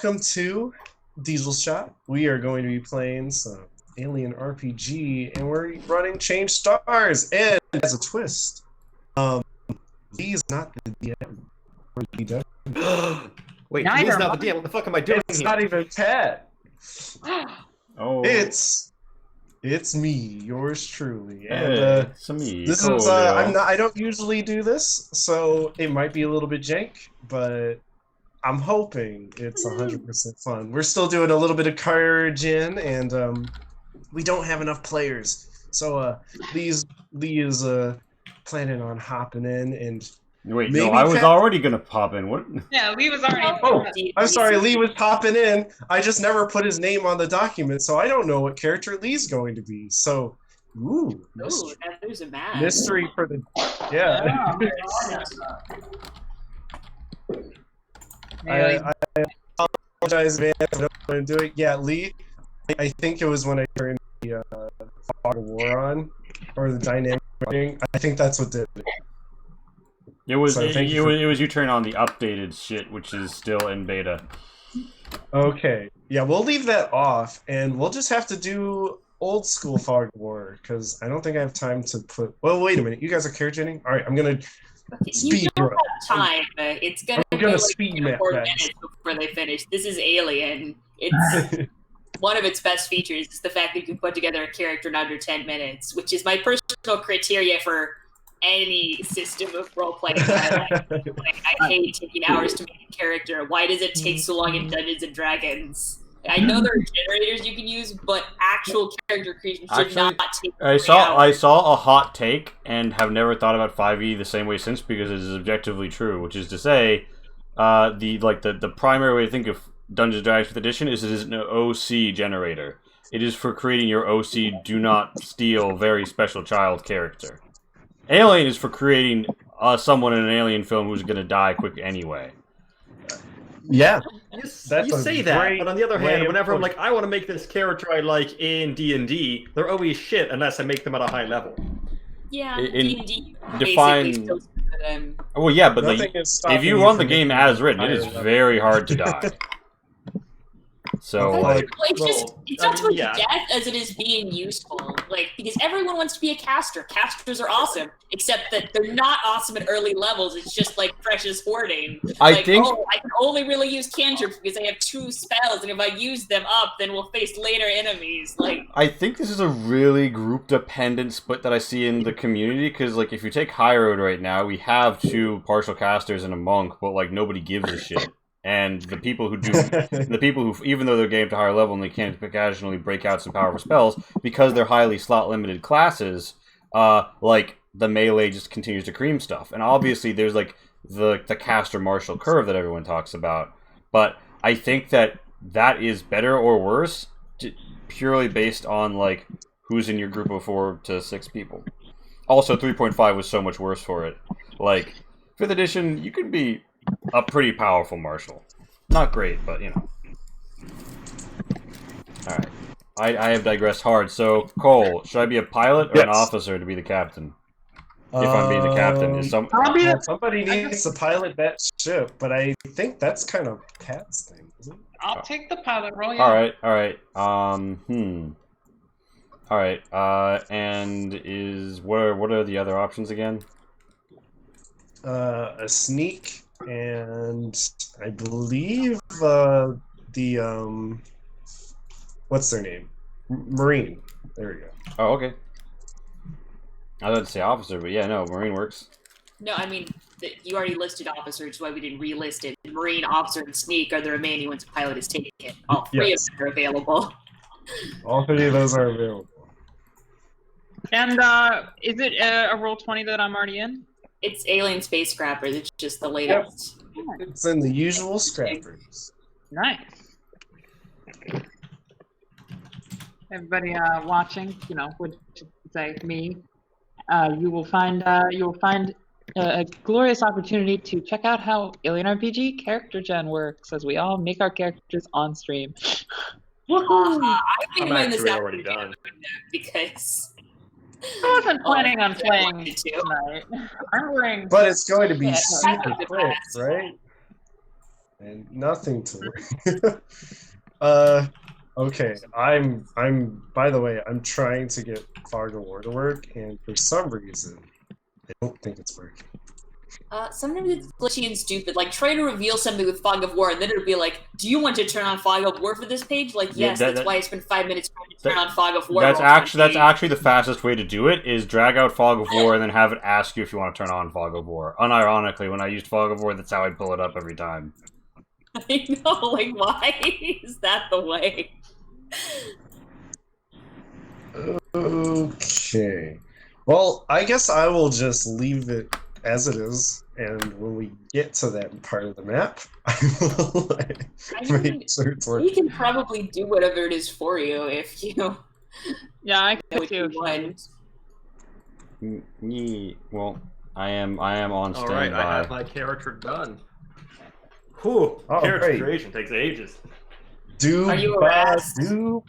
welcome to Diesel Shot. We are going to be playing some Alien RPG, and we're running Change Stars. And as a twist, Lee's not the DM. Or the DM. Wait, Neither he's am not the DM. What the fuck am I doing It's here? not even Pat. Oh, It's me, yours truly. And hey, it's me. this Cool, is Leo. I don't usually do this, so it might be a little bit jank, but I'm hoping it's 100% fun. We're still doing a little bit of courage in, and we don't have enough players. So Lee is planning on hopping in, and Wait, maybe no, I was Pat- already gonna pop in. What? Yeah, Lee was already. Oh, I'm sorry, Lee was popping in. I just never put his name on the document, so I don't know what character Lee's going to be. So, Ooh, there's a man. mystery for the yeah. I apologize, man. I don't want to do it. Yeah, Lee. I think it was when I turned the Fog of War on, or the dynamic thing. I think that's what did it. It was So it, thank it you for- was you turn on the updated shit, which is still in beta. Okay. Yeah, we'll leave that off, and we'll just have to do old school Fog of War, because I don't think I have time to put... Well, wait a minute. You guys are character genning? Alright, I'm going to You speed don't run. have time. It's gonna I'm be gonna like speed 3 or map, 4 guys. minutes before they finish. This is Alien. It's one of its best features is the fact that you can put together a character in under 10 minutes, which is my personal criteria for any system of role-playing. I hate taking hours to make a character. Why does it take so long in Dungeons and Dragons? I know there are generators you can use, but actual character creation should Actually, not take I 3 saw hours. a hot take and have never thought about 5e the same way since, because it is objectively true, which is to say, the primary way to think of Dungeons and Dragons 5th edition is it is an OC generator. It is for creating your OC do not steal very special child character. Alien is for creating someone in an alien film who's gonna die quick anyway. Yeah. You That's a say that, great but on the other way hand, of whenever I'm putting like, I want to make this character I like in D&D, they're always shit unless I make them at a high level. Yeah, in- D&D define- basically still says that I'm Well, yeah, but Nothing like, is stopping if you run the from game making as written, it higher is level. very hard to die. So, Okay. like, Well, it's just Well, it's I not mean, so much yeah. death as it is being useful. Like, because everyone wants to be a caster. Casters are awesome, except that they're not awesome at early levels. It's just like precious hoarding. I Like, think oh, I can only really use cantrips because I have 2 spells, and if I use them up, then we'll face later enemies. Like, this is a really group dependent split that I see in the community, because like if you take High Road right now, we have 2 partial casters and a monk, but like nobody gives a shit. And the people who do, the people who, even though they're getting up to higher level and they can't occasionally break out some powerful spells, because they're highly slot limited classes, like the melee just continues to cream stuff. And obviously there's like the caster martial curve that everyone talks about, but I think that is better or worse purely based on like who's in your group of 4 to 6 people. Also, 3.5 was so much worse for it. Like 5th edition, you can be a pretty powerful marshal. Not great, but you know. Alright. I have digressed hard. So, Cole, should I be a pilot or an Yes. officer to be the captain? If I'm being the captain, is some I'll be the, Somebody needs to pilot that ship, but I think that's kind of Pat's thing, isn't it? I'll take the pilot role. Yeah. Alright. Alright, and what are the other options again? A sneak, and I believe what's their name? Marine. There we go. Oh, okay. I was about to say officer, but yeah, no, Marine works. no, I mean, you already listed officers, why we didn't relist it. Marine, officer, and sneak are the remaining ones pilot is taken. All 3 Yes. of them are available. All 3 of those are available. And is it a roll 20 that I'm already in? It's Alien Space Scrappers. It's just the latest. It's in the usual scrappers. Nice. Everybody watching, you know, would say me. You will find a glorious opportunity to check out how Alien RPG character gen works as we all make our characters on stream. I've been I'm doing this actually now already done. because I wasn't planning on I playing wanted to. tonight. I'm wearing. But it's going to be Yeah, super quick, right? and nothing to work. Okay. By the way, I'm trying to get Fog of War to work, and for some reason, I don't think it's working. Sometimes it's glitchy and stupid. Like, try to reveal something with Fog of War, and then it'll be like, do you want to turn on Fog of War for this page? Like, yes, that's why I spent 5 minutes trying to turn on Fog of War. That's actually the fastest way to do it, is drag out Fog of War and then have it ask you if you want to turn on Fog of War. Unironically, when I used Fog of War, that's how I pull it up every time. I know, like, why is that the way? Okay. Well, I guess I will just leave it as it is, and when we get to that part of the map, I will make sure it's We working. can probably do whatever it is for you if you Yeah, I know could what you too. want. Well, I am on All standby. right, I have my character done. Whew, Oh, character great. creation takes ages. Do Are you ba harassed? do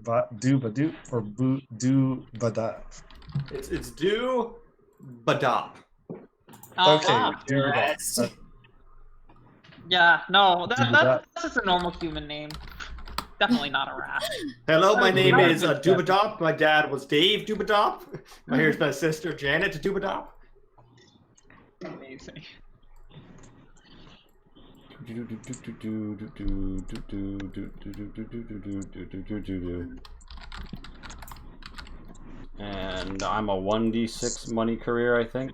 ba do ba do or do ba da. It's do badop. Oh, Okay, wow. do ba. Rest. Yeah, no, Do that. that's just a normal human name. Definitely not a rat. Hello, my name Right. is Dubadop. My dad was Dave Dubadop. Here's my sister Janet Dubadop. Amazing. And I'm a 1d6 money career, I think.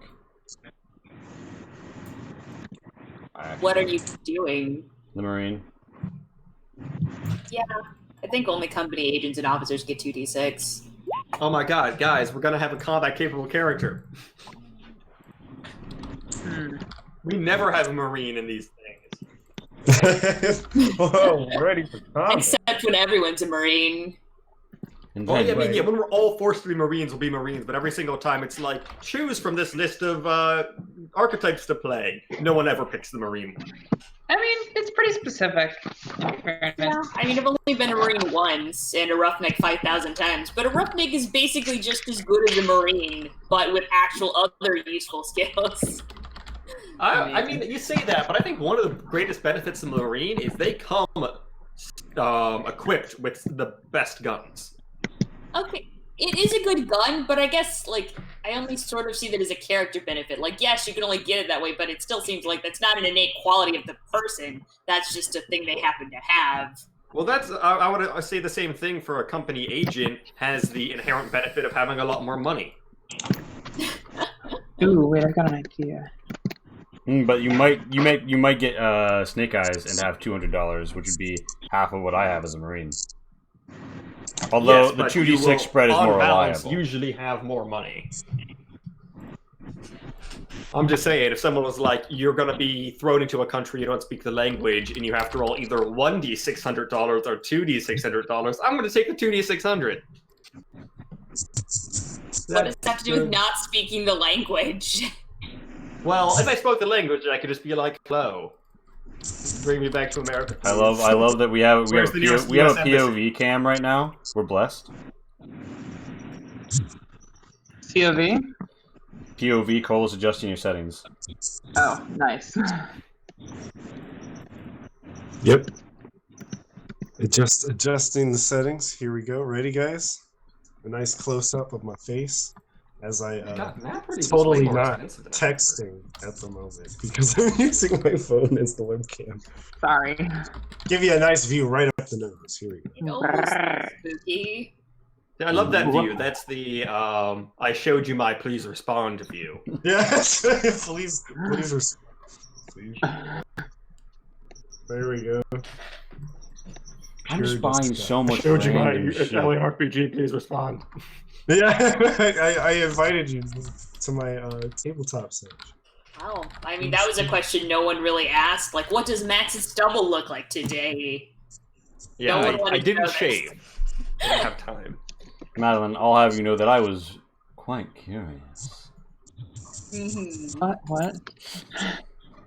What are you doing? The Marine. Yeah, I think only company agents and officers get 2d6. Oh my god, guys, we're gonna have a combat capable character. We never have a Marine in these things. Whoa, we're ready for combat. Except when everyone's a Marine. And Oh yeah, I then, mean, yeah, when we're all forced to be Marines, we'll be Marines, but every single time it's like, choose from this list of archetypes to play. No one ever picks the Marine one. I mean, it's pretty specific. In fairness. Yeah, I mean, I've only been a Marine once and a Roughneck 5,000 times, but a Roughneck is basically just as good as a Marine, but with actual other useful skills. I mean, you say that, but I think one of the greatest benefits of the Marine is they come equipped with the best guns. Okay, it is a good gun, but I guess, like, I only sort of see that as a character benefit. Like, yes, you can only get it that way, but it still seems like that's not an innate quality of the person. That's just a thing they happen to have. Well, that's I would say the same thing for a company agent has the inherent benefit of having a lot more money. Ooh, wait, I got an idea. but you might get Snake Eyes and have $200, which would be half of what I have as a Marine. Although Yes, the but you 2d6 will, spread is on more balance, reliable. usually have more money. I'm just saying, if someone was like, you're going to be thrown into a country you don't speak the language, and you have to roll either $1d600 or $2d600, I'm going to take the 2d600. What does that have to do with not speaking the language? Well, if I spoke the language, I could just be like, hello. Bring me back to America. I love that we have Where's the nearest we have a US POV cam right now. We're blessed. COV? POV Cole is adjusting your settings. Oh, nice. Yep. Adjusting the settings. Here we go. Ready, guys? A nice close up of my face as I totally not texting at the moment because I'm using my phone as the webcam. Sorry. Give you a nice view right up the nose. Here we go. Oh, spooky. I love that view. That's the I showed you my please respond view. Yes, please respond. Please. There we go. I'm just Pure buying disgust. so much Showed you my random shit. RPG, please respond. Yeah, I invited you to my tabletop search. Wow. I mean, that was a question no one really asked. Like, what does Max's stubble look like today? Yeah, No one wanted I to didn't know this. shave. I didn't have time. Madeline, I'll have you know that I was quite curious. Mm-hmm. What?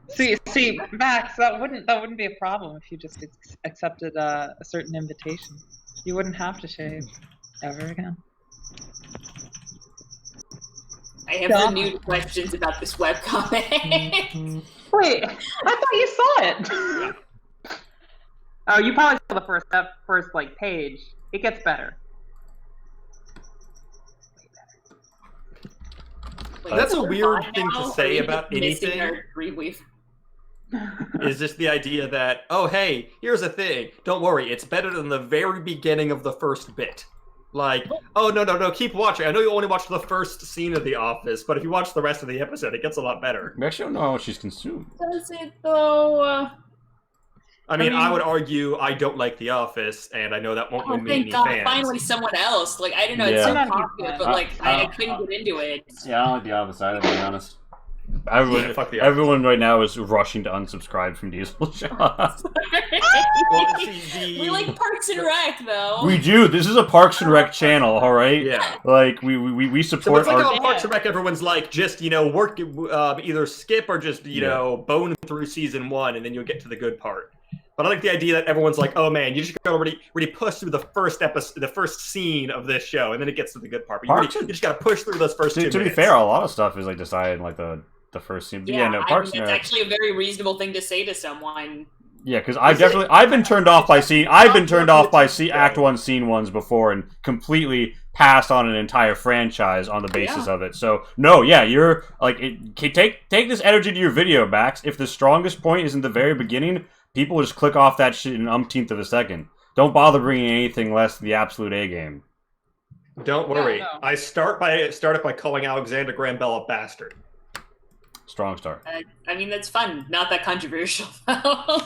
See, Max, that wouldn't be a problem if you just accepted a certain invitation. You wouldn't have to shave ever again. I have renewed questions about this webcomic. Wait, I thought you saw it. Oh, you probably saw the first like page. It gets better. Wait, That's a we're weird fine thing now? to say Are we about missing anything. our Dreamweaver? Is just the idea that, oh, hey, here's a thing. Don't worry, it's better than the very beginning of the first bit. Like, oh, no, keep watching. I know you only watched the first scene of The Office, but if you watch the rest of the episode, it gets a lot better. We actually don't know how much she's consumed. Does it though? I mean, I would argue I don't like The Office, and I know that won't Oh, win me any thank God! fans. Finally, someone else. Like I don't know, Yeah. it's so Yeah. popular, but like I couldn't get into it. Yeah, I don't like The Office either, to be honest. Everyone, Yeah, fuck The Office. everyone right now is rushing to unsubscribe from Diesel Shot. Well, see, We like Parks and Rec though. We do. This is a Parks and Rec channel, all right? Yeah. Like we So support it's like our. how Parks and Rec, everyone's like, just, work, either skip or just, bone through season 1, and then you'll get to the good part. But I like the idea that everyone's like, oh man, you just gotta really push through the first episode, the first scene of this show, and then it gets to the good part. But you just gotta push through those first 2 To be minutes. fair, a lot of stuff is like decided in like the first scene. But Yeah, no, I Parks mean, and that's Rec. actually a very reasonable thing to say to someone. Yeah, because I've been turned off by Act 1, Scene 1s before, and completely passed on an entire franchise on the basis of it. So no, yeah, you're like, take this energy to your video, Max. If the strongest point is in the very beginning, people will just click off that shit in umpteenth of a second. Don't bother bringing anything less than the absolute A game. Don't worry. No. I started by calling Alexander Graham Bell a bastard. Strong start. I mean, that's fun. Not that controversial, though.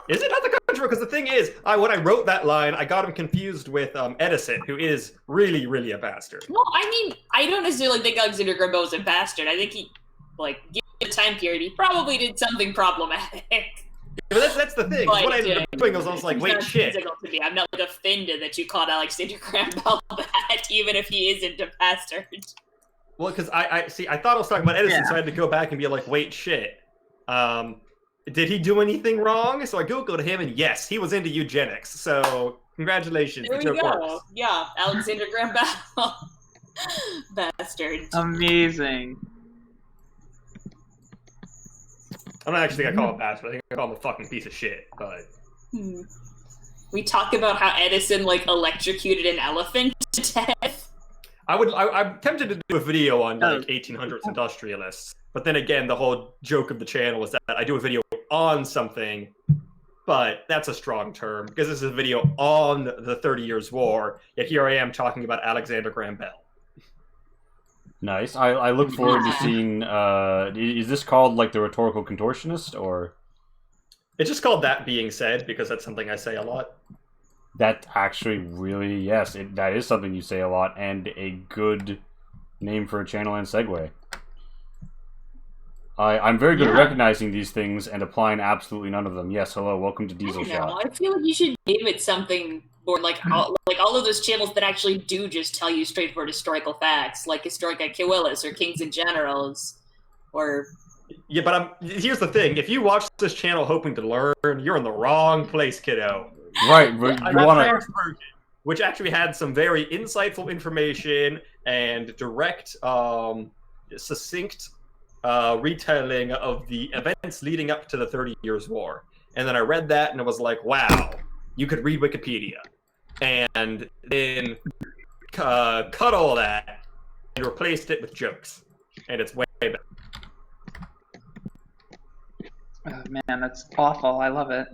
Is it not the controversial? Because the thing is, when I wrote that line, I got him confused with Edison, who is really, really a bastard. Well, I mean, I don't necessarily think Alexander Graham Bell was a bastard. I think he, given the time period, he probably did something problematic. But that's the thing. But, What I ended up doing was I was like, it's wait, not shit. physical to me. I'm not offended that you called Alexander Graham Bell that, even if he isn't a bastard. Well, because I thought I was talking about Edison, Yeah. so I had to go back and be like, wait, shit. Did he do anything wrong? So I Googled him, and yes, he was into eugenics. So congratulations, There the we joke go. works. Yeah, Alexander Graham Bell. Bastard. Amazing. I don't actually think I call him a bastard. I think I call him a fucking piece of shit. But We talk about how Edison electrocuted an elephant to death. I'm tempted to do a video on 1800s industrialists, but then again, the whole joke of the channel is that I do a video on something, but that's a strong term because this is a video on the 30 Years' War. Yet here I am talking about Alexander Graham Bell. Nice. I look forward to seeing. Is this called like the rhetorical contortionist, or It's just called That Being Said because that's something I say a lot. that actually really that is something you say a lot and a good name for a channel and segue. I'm very good at recognizing these things and applying absolutely none of them. Yes, hello, welcome to Diesel Shot. I feel like you should give it something more like all of those channels that actually do just tell you straightforward historical facts, like Historica Coelis or Kings and Generals, or Yeah, but here's the thing: if you watch this channel hoping to learn, you're in the wrong place, kiddo. Right, but I you got want the to. first version, which actually had some very insightful information and direct, succinct retelling of the events leading up to the 30 Years' War. And then I read that and it was like, wow, you could read Wikipedia. And then cut all that and replaced it with jokes. And it's way better. Oh, man, that's awful. I love it.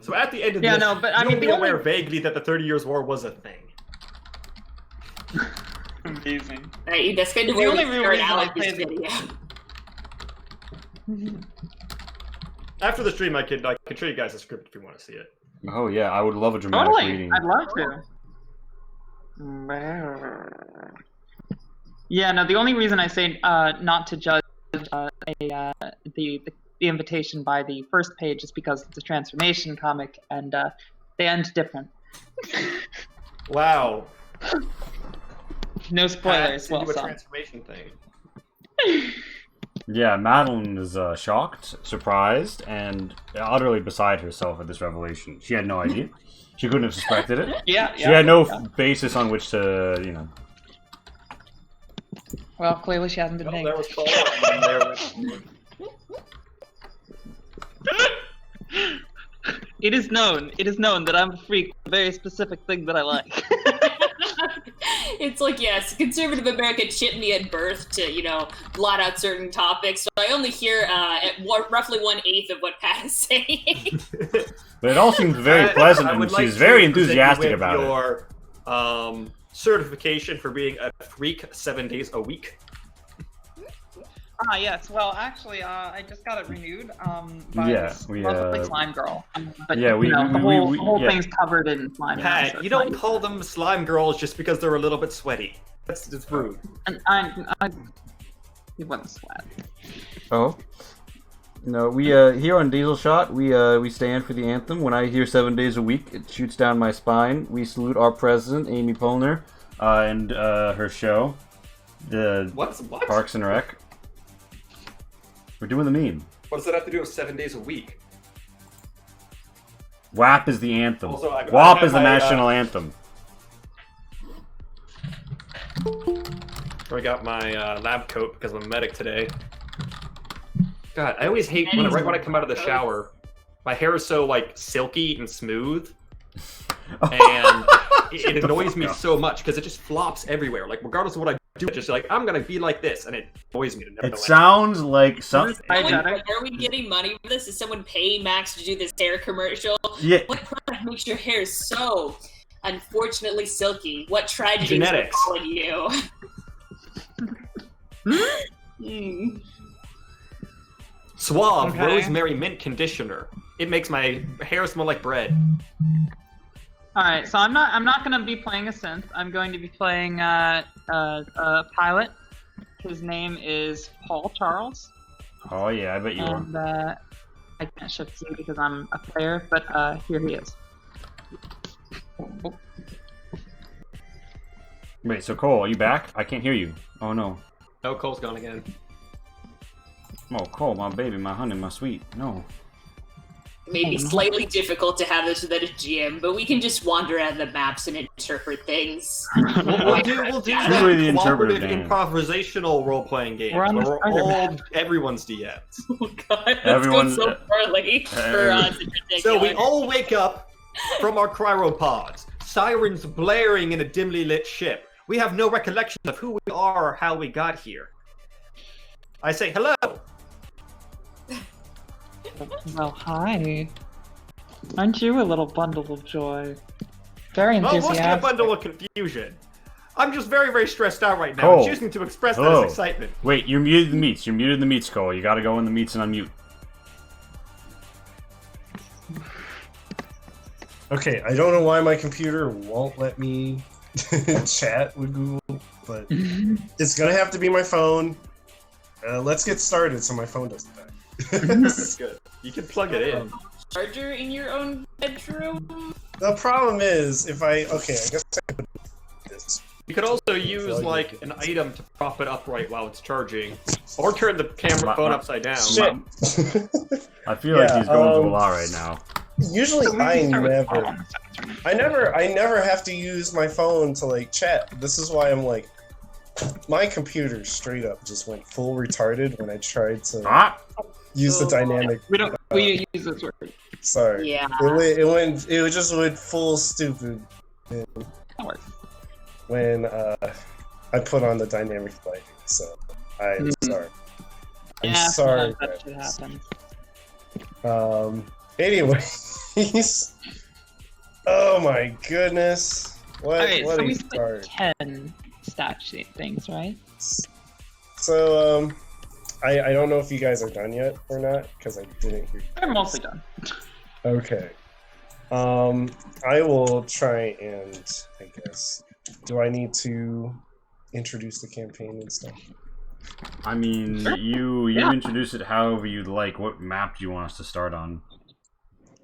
So at the end of Yeah, this, no, but I you'll mean, be the only- aware vaguely that the 30 Years' War was a thing. Amazing. right, that's kind of The where only we real start reason out I this say video. After the stream, I could show you guys the script if you want to see it. Oh yeah, I would love a dramatic Totally. reading. I'd love to. Yeah, no, the only reason I say not to judge the invitation by the first page is because it's a transformation comic and they end different. Wow. No spoilers. Paths Well, into a some. transformation thing. Yeah, Madeline is shocked, surprised, and utterly beside herself at this revelation. She had no idea. She couldn't have suspected it. Yeah, She had no basis on which to, Well, clearly she hasn't been Well, paying. there was Cole, and then there went. It is known that I'm a freak with a very specific thing that I like. It's like, yes, conservative America chipped me at birth to, blot out certain topics. So I only hear roughly 1/8 of what Pat is saying. But it all seems very pleasant, I and would like she's to very present you enthusiastic with about it. your certification for being a freak 7 days a week. Yes. Well, actually, I just got it renewed. By Yeah, this we, lovely slime girl. But yeah, we- the we- whole yeah. thing's covered in slime. now, Pat, so you it's don't not- call them slime girls just because they're a little bit sweaty. That's rude. And it wasn't sweat. Oh. No, we here on Diesel Shot, we stand for the anthem. When I hear 7 days a week, it shoots down my spine. We salute our president, Amy Poehler, and her show, the What? Parks and Rec. We're doing the meme. What does that have to do with 7 days a week? WAP is the anthem. Also, I WAP have is the my, national anthem. I got my lab coat because I'm a medic today. God, I always hate right when I come out of the shower. My hair is so like silky and smooth, and it annoys me so much because it just flops everywhere. Like regardless of what I do, it's just like I'm gonna be like this, and it annoys me to never It know. sounds like something. Are we getting money for this? Is someone paying Max to do this hair commercial? Yeah. What product makes your hair so unfortunately silky? What tragedies Genetics. befallen you? Hmm. Suave Okay. rosemary mint conditioner. It makes my hair smell like bread. All right, so I'm not gonna be playing a synth. I'm going to be playing a pilot. His name is Paul Charles, Oh yeah, I bet you are. and I can't shift Z because I'm a player, but here he is. Wait, so Cole, are you back? I can't hear you. Oh no. No, Cole's gone again. Oh, Cole, my baby, my honey, my sweet. No. Maybe slightly difficult to have this without a GM, but we can just wander around the maps and interpret things. We'll do She's really the that interpretive cooperative game. improvisational role-playing game We're on where the we're starter all map. everyone's DMs. Oh god, that's Everyone- going so poorly for us. in So we particular. all wake up from our cryopods, sirens blaring in a dimly lit ship. We have no recollection of who we are or how we got here. I say hello. Well, hi. Aren't you a little bundle of joy? Very Oh, what's a enthusiastic. bundle of confusion? I'm just very, very stressed out right now. Cole. I'm choosing to express that Hello. as excitement. Wait, you muted the meats. You muted the meats, Cole. You gotta go in the meats and unmute. Okay, I don't know why my computer won't let me chat with Google, but it's gonna have to be my phone. Let's get started so my phone doesn't die. That's good. You can plug it in. Charger in your own bedroom? The problem is, if I guess I could do this. You could also use like an item to prop it upright while it's charging, or turn the camera phone upside down. Shit. I feel like Yeah, he's going through a lot right now. Usually, We can start with Paul I on the side. I never have to use my phone to like chat. This is why I'm like, my computer straight up just went full retarded when I tried to Ah! use the dynamic. We use this word. Sorry. Yeah. It just went full stupid That works. when I put on the dynamic lighting. So I'm sorry. I'm Yeah, sorry. sometimes that guys. should happen. Anyways. Oh my goodness. What Alright, what so a we start. spent 10 stat sheet things, right? So I don't know if you guys are done yet or not because I didn't hear you. We're mostly done. Okay. I will try and I guess. Do I need to introduce the campaign and stuff? I mean, Sure. you Yeah. introduce it however you'd like. What map do you want us to start on?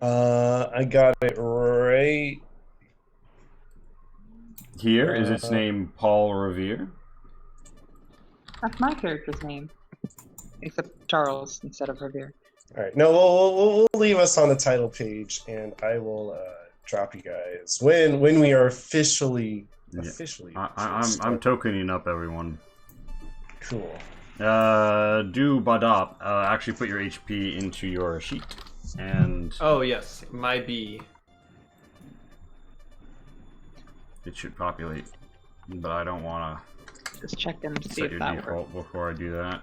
I got it right. Here is its name Paul Revere. That's my character's name. Except Charles instead of Revere. All right. No, we'll leave us on the title page, and I will drop you guys when we are officially. Yeah. Officially. I'm tokening up everyone. Cool. Do Badop. Actually put your HP into your sheet. And Oh yes, my B. it should populate. But I don't want Just check and to see set if your that works. default before I do that.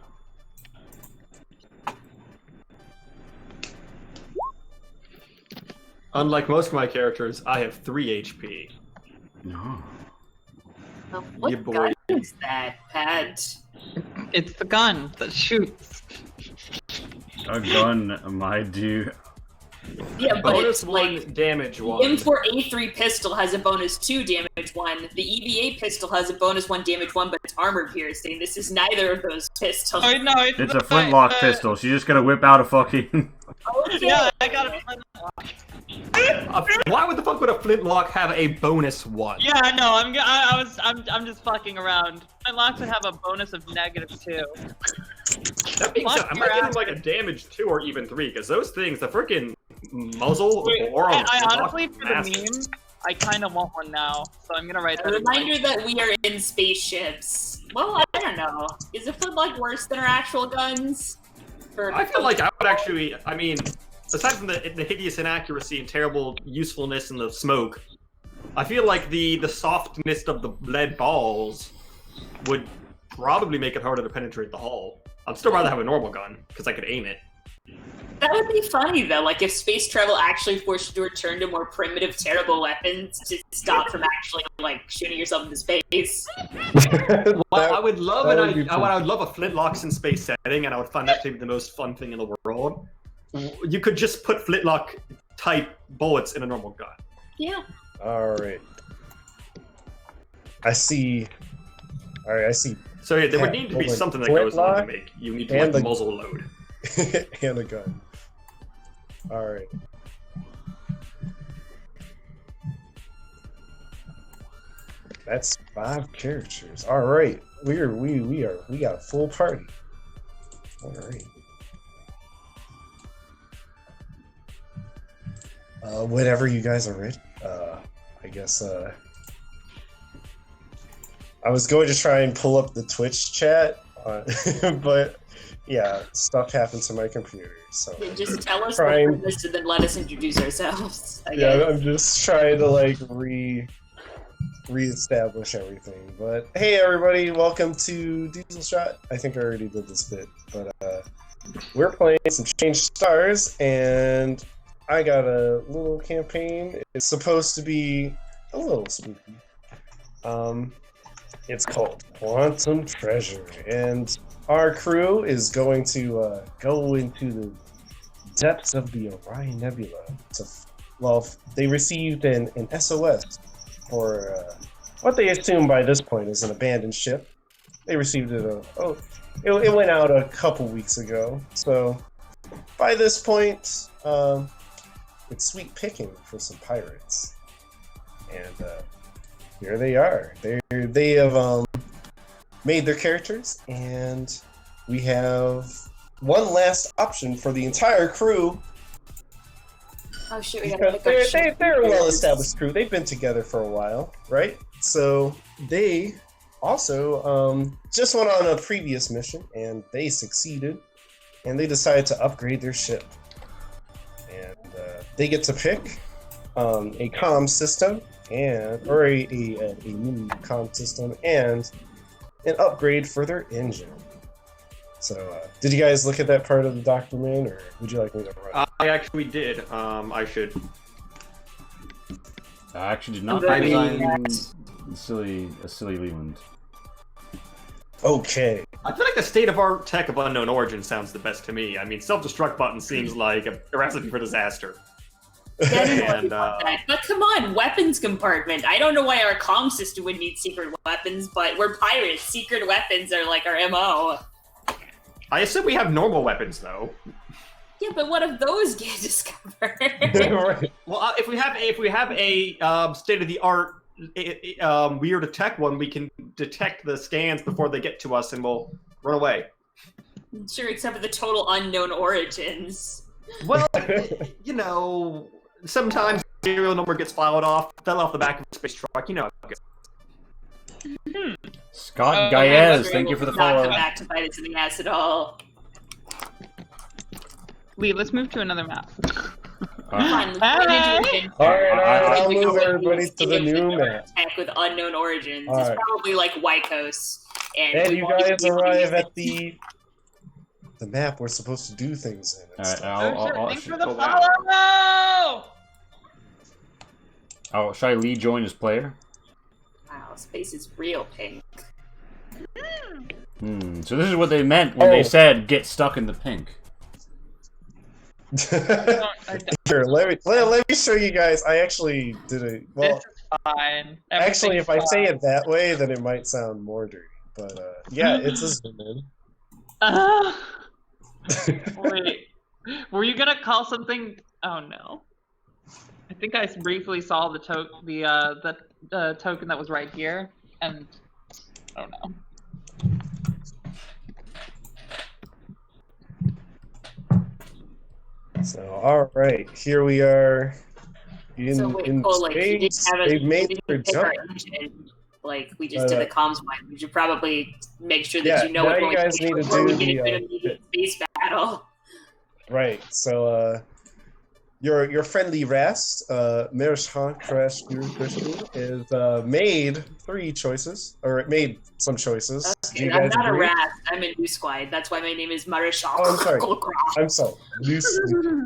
Unlike most of my characters, I have 3 HP. No. What Yeah, boy. gun is that, Pat? It's the gun that shoots. A gun, my dude. Yeah, but Bonus it's 1, like damage 1. M4A3 pistol has a bonus 2 damage 1. The EVA pistol has a bonus 1 damage 1, but it's armor piercing. This is neither of those pistols. Oh no, It's a flintlock pistol. She's just gonna whip out a fucking. Yeah, I got a flintlock. Why would the fuck would a flintlock have a bonus 1? Yeah, no, I'm just fucking around. Flintlocks would have a bonus of -2. That being said, Fuck I your might give him ass. like a damage 2 or even 3, because those things, the freaking muzzle, Wait, or I honestly, for the meme, I kind of want one now, so I'm gonna write A that. in my- reminder that we are in spaceships. Well, I don't know. Is a flintlock worse than our actual guns? I feel like I would actually, I mean, aside from the hideous inaccuracy and terrible usefulness in the smoke, I feel like the softness of the lead balls would probably make it harder to penetrate the hull. I'd still rather have a normal gun, because I could aim it. That would be funny though, like if space travel actually forced you to return to more primitive, terrible weapons to stop from actually like shooting yourself into space. Well, I would love that an, would be I would love a flintlocks in space setting, and I would find that to be the most fun thing in the world. You could just put flintlock type bullets in a normal gun. Yeah. All right. I see. All right, I see. So yeah, there would Yeah, need to be like something that goes on to flintlock make you need to and like the- muzzle load. And a gun. All right. That's 5 characters. All right, we got a full party. All right. Whenever you guys are ready, I guess. I was going to try and pull up the Twitch chat, but yeah, stuff happened to my computer. So Just tell us Trying- what this and then let us introduce ourselves. I yeah, guess. I'm just trying to like reestablish everything. But hey, everybody, welcome to Diesel Shot. I think I already did this bit, but we're playing some Change Stars, and I got a little campaign. It's supposed to be a little spooky. It's called Quantum Treasure, and our crew is going to go into the depths of the Orion Nebula. They received an SOS for what they assume by this point is an abandoned ship. They received it. It went out a couple weeks ago. So by this point, it's sweet picking for some pirates, and here they are. They have made their characters, and we have one last option for the entire crew. Oh shit, we gotta Because pick our they're a well-established crew. They've been together for a while, right? So they also just went on a previous mission, and they succeeded, and they decided to upgrade their ship. And they get to pick a comm system, or a new comm system, and an upgrade for their engine. So, did you guys look at that part of the document, or would you like me to run? I actually did. I should. I actually did not I design mean- a silly Leland. Okay. I feel like the state of art tech of unknown origin sounds the best to me. I mean, self-destruct button seems like a recipe for disaster. And But come on, weapons compartment. I don't know why our comm system would need secret weapons, but we're pirates. Secret weapons are like our MO. I assume we have normal weapons though. Yeah, but what if those get discovered? Right. Well, if we have a state-of-the-art weird tech one, we can detect the scans before they get to us, and we'll run away. Sure, except for the total unknown origins. Well, you know, sometimes serial number gets filed off, fell off the back of a space truck. You know how it goes. Scott Oh, Gaez, thank you for the Not follow. come back to bite us in the ass at all. Lee, let's move to another map. Come on, let's Alright. go into adventure. I'll We move go everybody to the into new another map. Tech with unknown origins. Alright. It's probably like Wykos. And we you won't guys even be arrive able at the map we're supposed to do things in. Alright, Oh, shit, thanks for the oh, wow. follow! should I Lee join as player? Wow, space is real pink. So this is what they meant when they said get stuck in the pink. Here, let me show you guys. I actually did it. Well, This is fine. actually, if I Everything's say fine. it that way, then it might sound more dirty. But yeah, it's a zoom in. Wait, were you gonna call something? Oh no. I think I briefly saw the token that was right here, and oh no. So, all right, here we are in, So wait, in Cole, like, you didn't space. have a, They've you made didn't their pick our jump. engine. Like, we just did the comms one. You should probably make sure that Yeah, you know now what you going guys to need to before we do get the, into an immediate space battle. Right. So, your friendly Rast, Mershan Crash is made 3 choices, or it made some choices. Do Okay, you I'm guys not agree? a rat. I'm a new squad. That's why my name is Marishal. Oh, I'm sorry. I'm sorry.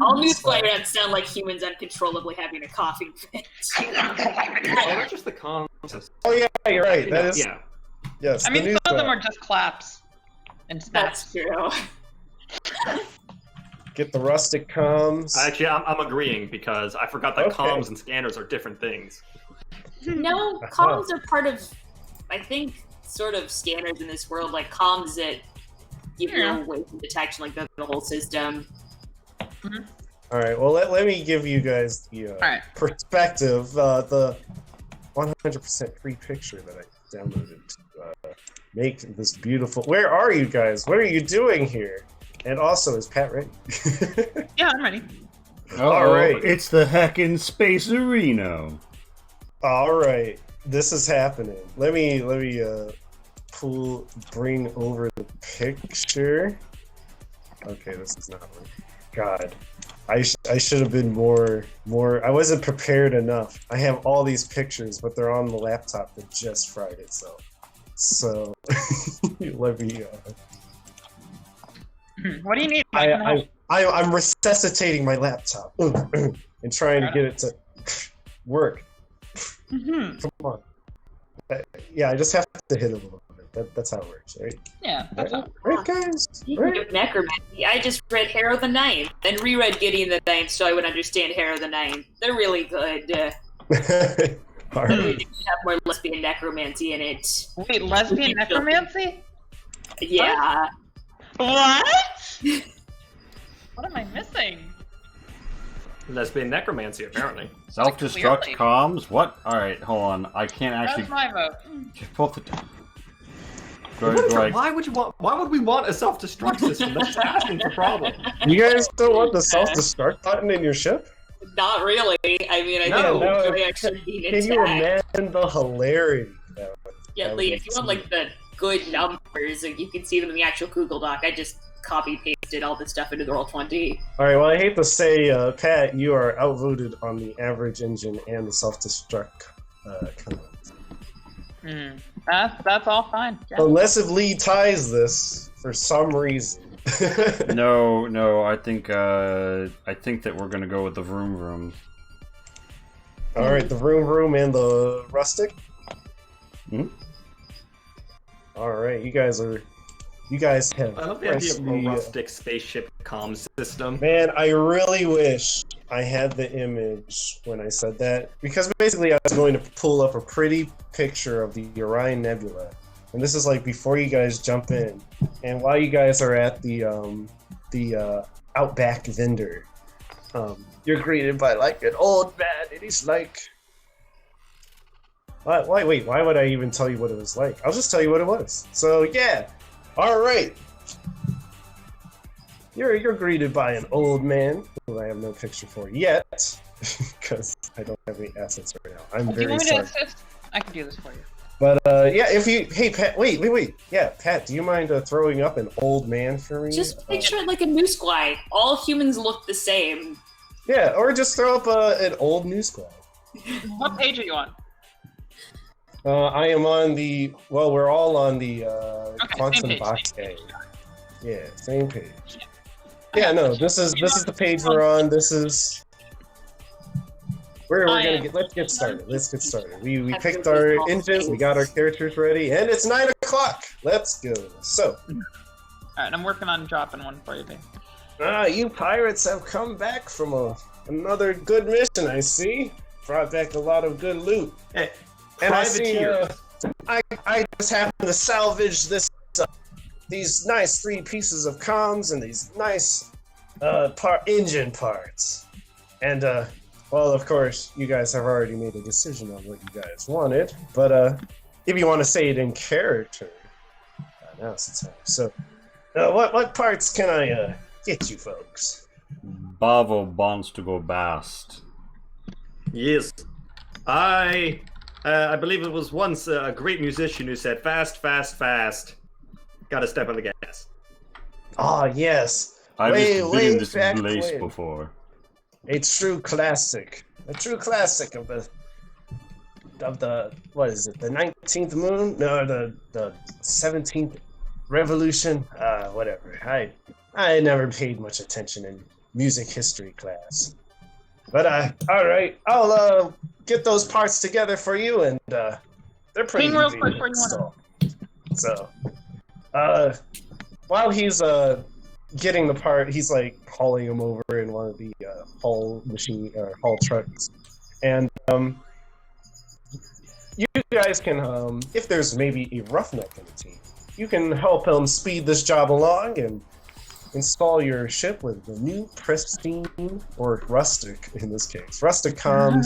All new squad rats sound like humans uncontrollably having a coughing fit. Oh, that's just the comms. Oh yeah, you're right. That is Yeah. yes. I the mean, new some of them squad. are just claps and That's snaps. true. Get the rustic comms. Actually, I'm agreeing because I forgot that Okay. comms and scanners are different things. No, comms are part of, I think, sort of scanners in this world, like comms that give Yeah. you away from detection, like the whole system. All right. Well, let me give you guys the Alright. perspective. The 100% free picture that I downloaded to make this beautiful. Where are you guys? What are you doing here? And also, is Pat ready? Yeah, I'm ready. All right. It's the heckin' Space Arena. All right. This is happening. Let me bring over the picture. Okay, this is not working. God, I should have been more. I wasn't prepared enough. I have all these pictures, but they're on the laptop that just fried itself. So let me. What do you need? I can help. I'm resuscitating my laptop and trying to get it to work. Mhm. Come on. Yeah, I just have to hit it a little bit. That's how it works, right? Yeah, that's all. Right, guys. Speaking Right. of necromancy, I just read Harrow the Ninth, and reread Gideon the Ninth so I would understand Harrow the Ninth. They're really good. All They right. have more lesbian necromancy in it. Wait, lesbian necromancy? Yeah. What? What am I missing? Lesbian necromancy, apparently. Self-destruct Clearly. comms? What? Alright, hold on. I can't actually... That's my vote. Just both the... Why would we want a self-destruct system? That's just asking for problems. You guys don't want the self-destruct button in your ship? Not really. I mean, I No, think no, we actually being Can you attacked. imagine the hilarity? Yeah, Lee, if you want like the good numbers, like, you can see them in the actual Google Doc. I just copy-pasted all this stuff into the Roll20. All right. Well, I hate to say, Pat, you are outvoted on the average engine and the self-destruct comments. That's all fine. Yeah. Unless if Lee ties this for some reason. No, I think that we're gonna go with the Vroom Vroom. All right, the room and the rustic. Hmm? All right, you guys have. I love the idea of a freshly, rustic spaceship comms system. Man, I really wish I had the image when I said that, because basically I was going to pull up a pretty picture of the Orion Nebula, and this is like before you guys jump in, and while you guys are at the Outback vendor, you're greeted by like an old man, and he's like, wait, why would I even tell you what it was like? I'll just tell you what it was. So yeah, all right. You're greeted by an old man who I have no picture for yet, because I don't have any assets right now. I'm Do you very want me to sorry. assist? I can do this for you. But yeah, if you, hey Pat, wait, yeah, Pat, do you mind throwing up an old man for me? Just picture it like a new squad. All humans look the same. Yeah, or just throw up an old new squad. What page are you on? I am on the. Well, we're all on the Quantum same page, Box same A. page. Yeah, same page. Yeah, no, this is the page we're on. This is. We're gonna get. Let's get started. We picked our engines. We got our characters ready, and it's 9 o'clock. Let's go. So. Alright, I'm working on dropping one for you, babe. You pirates have come back from another good mission. I see. Brought back a lot of good loot. Hey, And I see, privateers. I just happened to salvage these nice 3 pieces of comms and these nice engine parts. And well, of course, you guys have already made a decision on what you guys wanted. But if you want to say it in character, now's the time. So, what parts can I get you folks? Bavo wants to go bast. Yes. I believe it was once a great musician who said, "Fast, fast, fast. Gotta step on the gas." Ah, yes. I've Way, just way been in this back place when. before. A true classic of the what is it? The 19th moon? No, the 17th revolution. Whatever. I never paid much attention in music history class. But all right, I'll get those parts together for you, and they're pretty Ping real easy quick to where you install. So, while he's getting the part, he's like hauling them over in one of the haul trucks, and you guys can, if there's maybe a roughneck in the team, you can help him speed this job along and install your ship with the new pristine, or rustic in this case, rustic comms,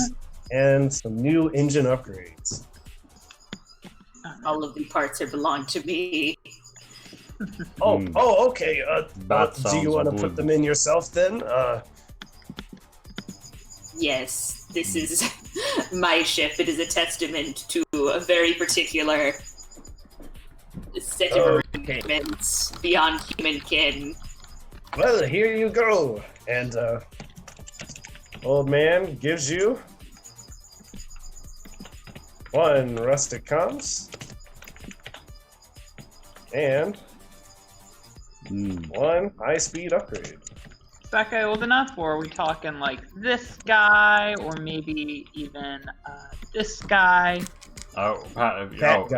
and some new engine upgrades. All of the parts are belong to me. Oh, okay. That do sounds you want to good. put them in yourself then? Yes, this is my ship. It is a testament to a very particular set of arrangements beyond human kin. Well, here you go. And old man gives you 1 rustic comms and 1 high-speed upgrade. Is that guy old enough, or are we talking like this guy, or maybe even this guy? That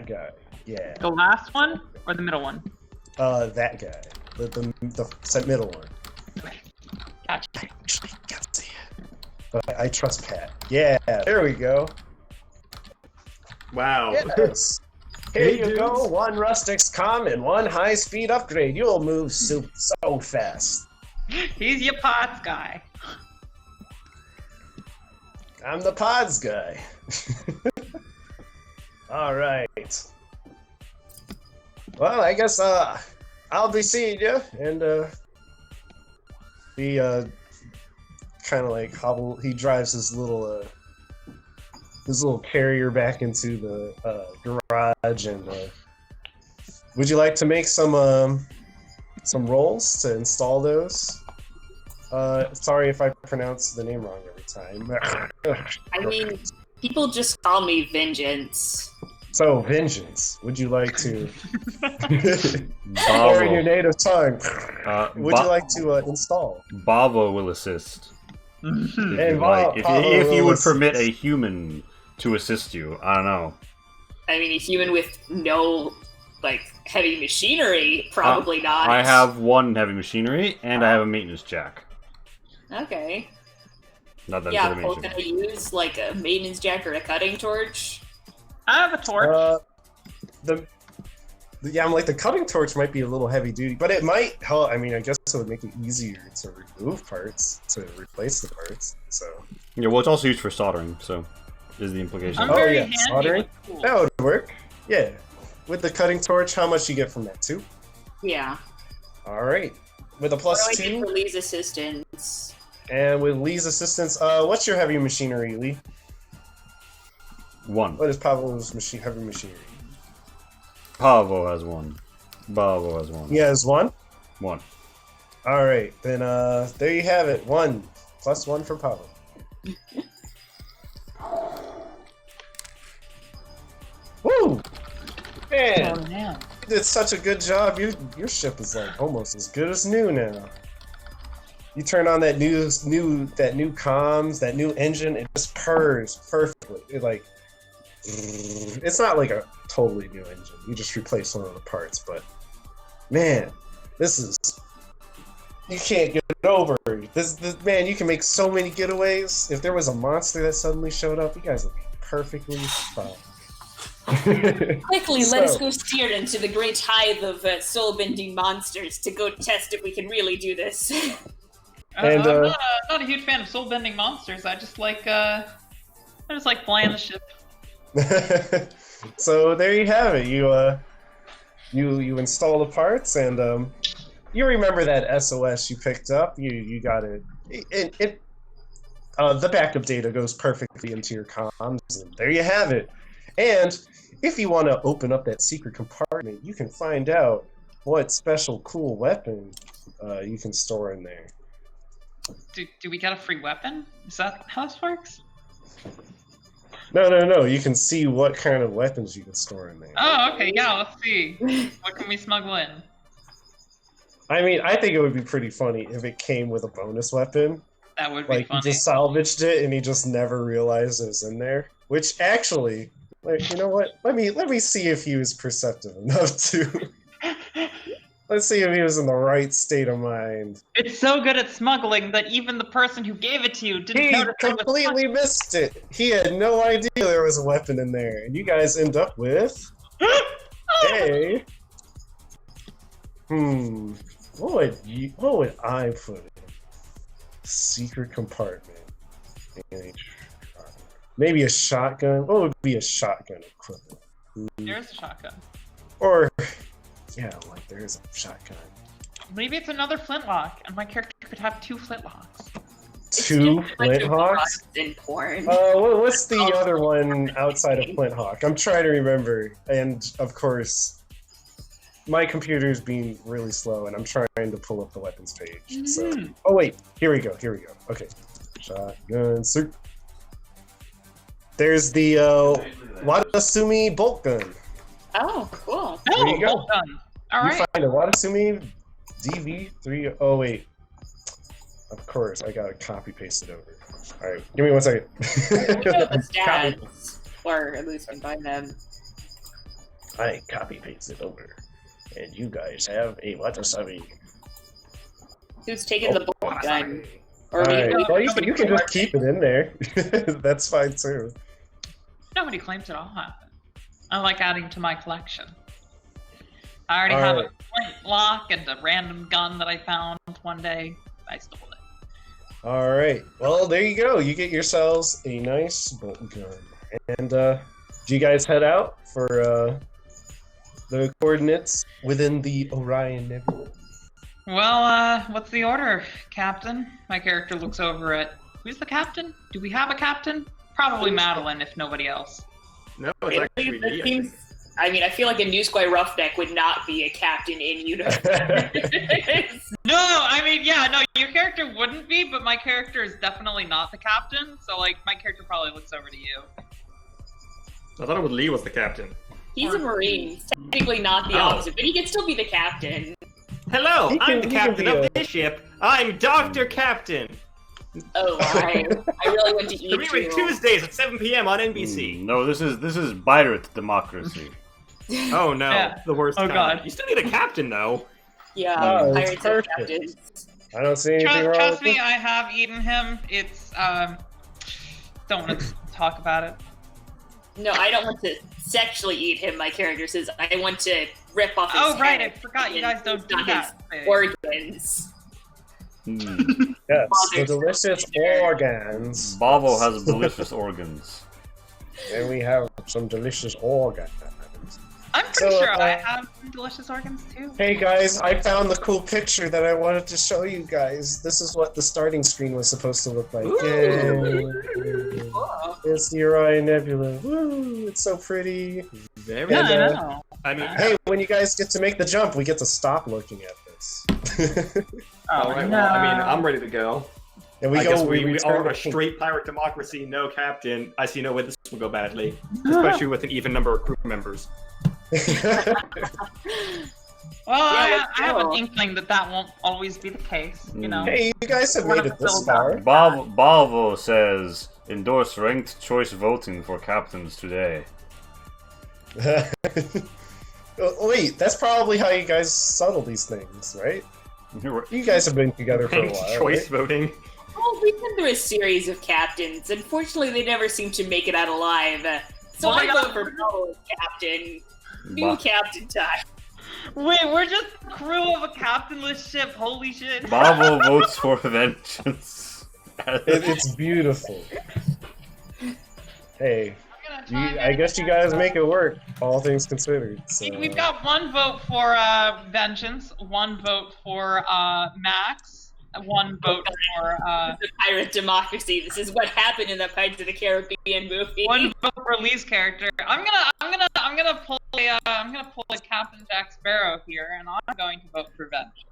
guy. Yeah. The last one, or the middle one? That guy. The middle one. Gotcha. I actually can't see it. But I trust Pat. Yeah, there we go. Wow. Yes. Here Hey, you dudes. go. 1 rustic's comm and 1 high-speed upgrade. You'll move so fast. He's your pots guy. I'm the pods guy. All right. Well, I guess I'll be seeing you, and he kind of like hobble. He drives his little carrier back into the garage, and would you like to make some rolls to install those? Sorry if I pronounce the name wrong every time. I mean, people just call me Vengeance. So, Vengeance, would you like to, Bavo. or in your native tongue, would you Ba- like to install? Bavo will assist. If Hey, you like. If Bavo you will would assist. permit a human to assist you, I don't know. I mean, a human with no, heavy machinery, probably not. I have 1 heavy machinery, and I have a maintenance jack. Okay. Not that Yeah, it's well, can I use, a maintenance jack or a cutting torch? I have a torch. The cutting torch might be a little heavy duty, but it might help. I mean, I guess it would make it easier to remove parts, to replace the parts. So, Yeah, well, it's also used for soldering, so is the implication. I'm Oh, very yeah, handy soldering? with tools. that would work. Yeah. With the cutting torch, how much you get from that? 2? Yeah. All right. With a What plus do I get 2, for Lee's assistance? and with Lee's assistance, what's your heavy machinery, Lee? 1. What is Pablo's heavy machinery? Pavo has 1. Pavo has 1. He has 1? 1. All right, then there you have it. 1 plus 1 for Pablo. Woo! Man, Oh, man. you did such a good job. Your ship is like almost as good as new now. You turn on that new comms, that new engine, it just purrs perfectly. It's not like a totally new engine. You just replace one of the parts, but man, you can't get over. This man, you can make so many getaways. If there was a monster that suddenly showed up, you guys would be perfectly fine. Quickly, let us go steer into the great hive of soul-bending monsters to go test if we can really do this. And, I'm not a huge fan of soul-bending monsters. I just like flying the ship. So there you have it. You install the parts, and you remember that SOS you picked up. You got it. The backup data goes perfectly into your comms, and there you have it. And if you want to open up that secret compartment, you can find out what special cool weapon you can store in there. Do we get a free weapon? Is that how this works? No. You can see what kind of weapons you can store in there. Oh, okay. Yeah, let's see. What can we smuggle in? I mean, I think it would be pretty funny if it came with a bonus weapon. That would be Like, funny. he just salvaged it and he just never realized it was in there. Which actually, like, you know what? Let me see if he was perceptive enough to. Let's see if he was in the right state of mind. It's so good at smuggling that even the person who gave it to you didn't He notice it was completely missed it. He had no idea there was a weapon in there, and you guys end up with a. What would I put in? Secret compartment. Maybe a shotgun. What would be a shotgun equivalent? There's a shotgun. Or, yeah, like there's a shotgun. Maybe it's another flintlock, and my character could have 2 flintlocks. 2 flinthawks? In porn. What's the other one outside of flinthawk? I'm trying to remember, and of course, my computer's being really slow, and I'm trying to pull up the weapons page. So, oh wait, here we go. Okay, shotgun, sir. There's the Watasumi bolt gun. Oh, cool. There you go. Well done. All You right. find a Watasumi DV3. Oh wait, of course I gotta copy paste it over. All right, give me 1 second. The stats, or at least combine them. I copy paste it over, and you guys have a Watasumi. Who's taking the bolt gun? Or Alright, we well, you can just keep it in there. That's fine too. Nobody claims it all happened. I like adding to my collection. I already have a flintlock and a random gun that I found one day. I stole it. All right. Well, there you go. You get yourselves a nice bolt gun. And do you guys head out for the coordinates within the Orion Nebula? Well, what's the order, Captain? My character looks over at... Who's the captain? Do we have a captain? Probably Madeline, if nobody else. No, it's actually me. I feel like a Newsquire Roughneck would not be a captain in universe. No, your character wouldn't be, but my character is definitely not the captain, so, my character probably looks over to you. I thought it was Lee was the captain. He's a Marine. He's technically not the opposite, but he can still be the captain. Hello, I'm the captain be of this ship. I'm Dr. Captain. Oh, I really went to eat Meet me Tuesdays at 7 p.m. on NBC. No, this is Byreth democracy. Oh no, Yeah. the worst Oh, kind. God. You still need a captain though. Yeah, Oh, it's pirates and perfect. captains. I don't see anything wrong Trust with me, I have eaten him. It's, don't want to talk about it. No, I don't want to sexually eat him, my character says. I want to rip off his Oh, right, I head forgot you and guys don't do not that. his organs. Yes, the delicious organs. Bavo has delicious organs. And we have some delicious organs. I'm pretty So, sure I have some delicious organs, too. Hey guys, I found the cool picture that I wanted to show you guys. This is what the starting screen was supposed to look like. Yay. Cool. It's the Orion Nebula. Woo! It's so pretty. Very. Yeah, And, I uh, know. I mean, Hey, when you guys get to make the jump, we get to stop looking at this. all right. Well, I mean, I'm ready to go. And we I go. guess we return are a to- straight pirate democracy, no captain. I see no way this will go badly, especially with an even number of crew members. Well, Yeah, I have an let's go. inkling that won't always be the case. You know. Hey, you guys have We're made not it this still far. Balvo says, endorse ranked choice voting for captains today. Wait, that's probably how you guys settle these things, right? You guys have been together for a Ranked while. choice Right? voting. Well, we've been through a series of captains. Unfortunately, they never seem to make it out alive. So Oh my I God. vote for Paul as captain. New Ba- captain time. Wait, we're just crew of a captainless ship. Holy shit! Balvo votes for vengeance. It's beautiful. Hey, I'm gonna try I guess you guys make it work, all things considered. So. We've got one vote for vengeance, one vote for Max, one vote for The pirate democracy. This is what happened in the Pirates of the Caribbean movie. one vote for Lee's character. I'm gonna pull a Captain Jack Sparrow here, and I'm going to vote for vengeance.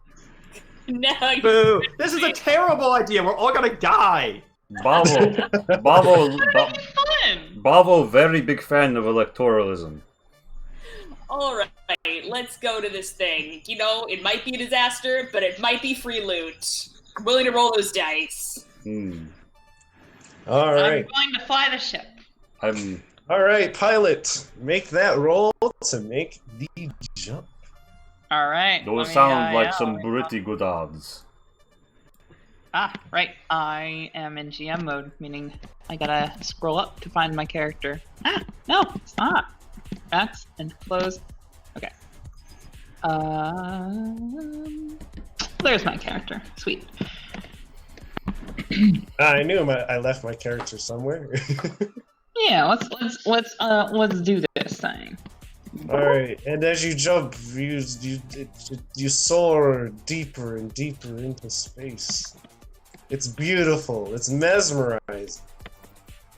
No, you- Boo! This is a terrible idea. We're all gonna die. Balvo, That'd be fun. Balvo, very big fan of electoralism. all right. Let's go to this thing. You know, it might be a disaster, but it might be free loot. I'm willing to roll those dice. All I'm right, going to fly the ship. I'm all right, pilot, make that roll to make the jump. All right. those let me, sound like yeah, some let me- pretty good odds. Ah, right. I am in GM mode, meaning I gotta scroll up to find my character. Ah, no, it's not. Max and close. Okay. There's my character. Sweet. I knew I left my character somewhere. Yeah, let's do this thing. All right, and as you jump, you soar deeper and deeper into space. It's beautiful. It's mesmerizing.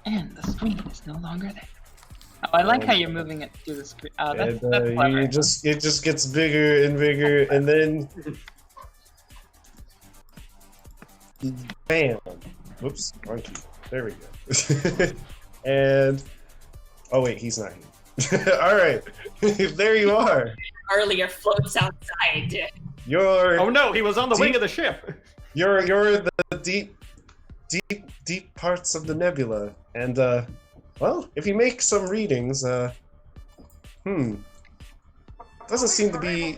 And the screen is no longer there. Oh, I like how you're moving it through the screen. Oh, that's And clever. it just gets bigger and bigger, and then bam! Whoops, wrong key. There we go. And oh wait, he's not here. All right, there you are. Earlier floats outside. You're Oh no, he was on the wing of the ship. you're the deep parts of the nebula, and well, if you make some readings, doesn't seem to be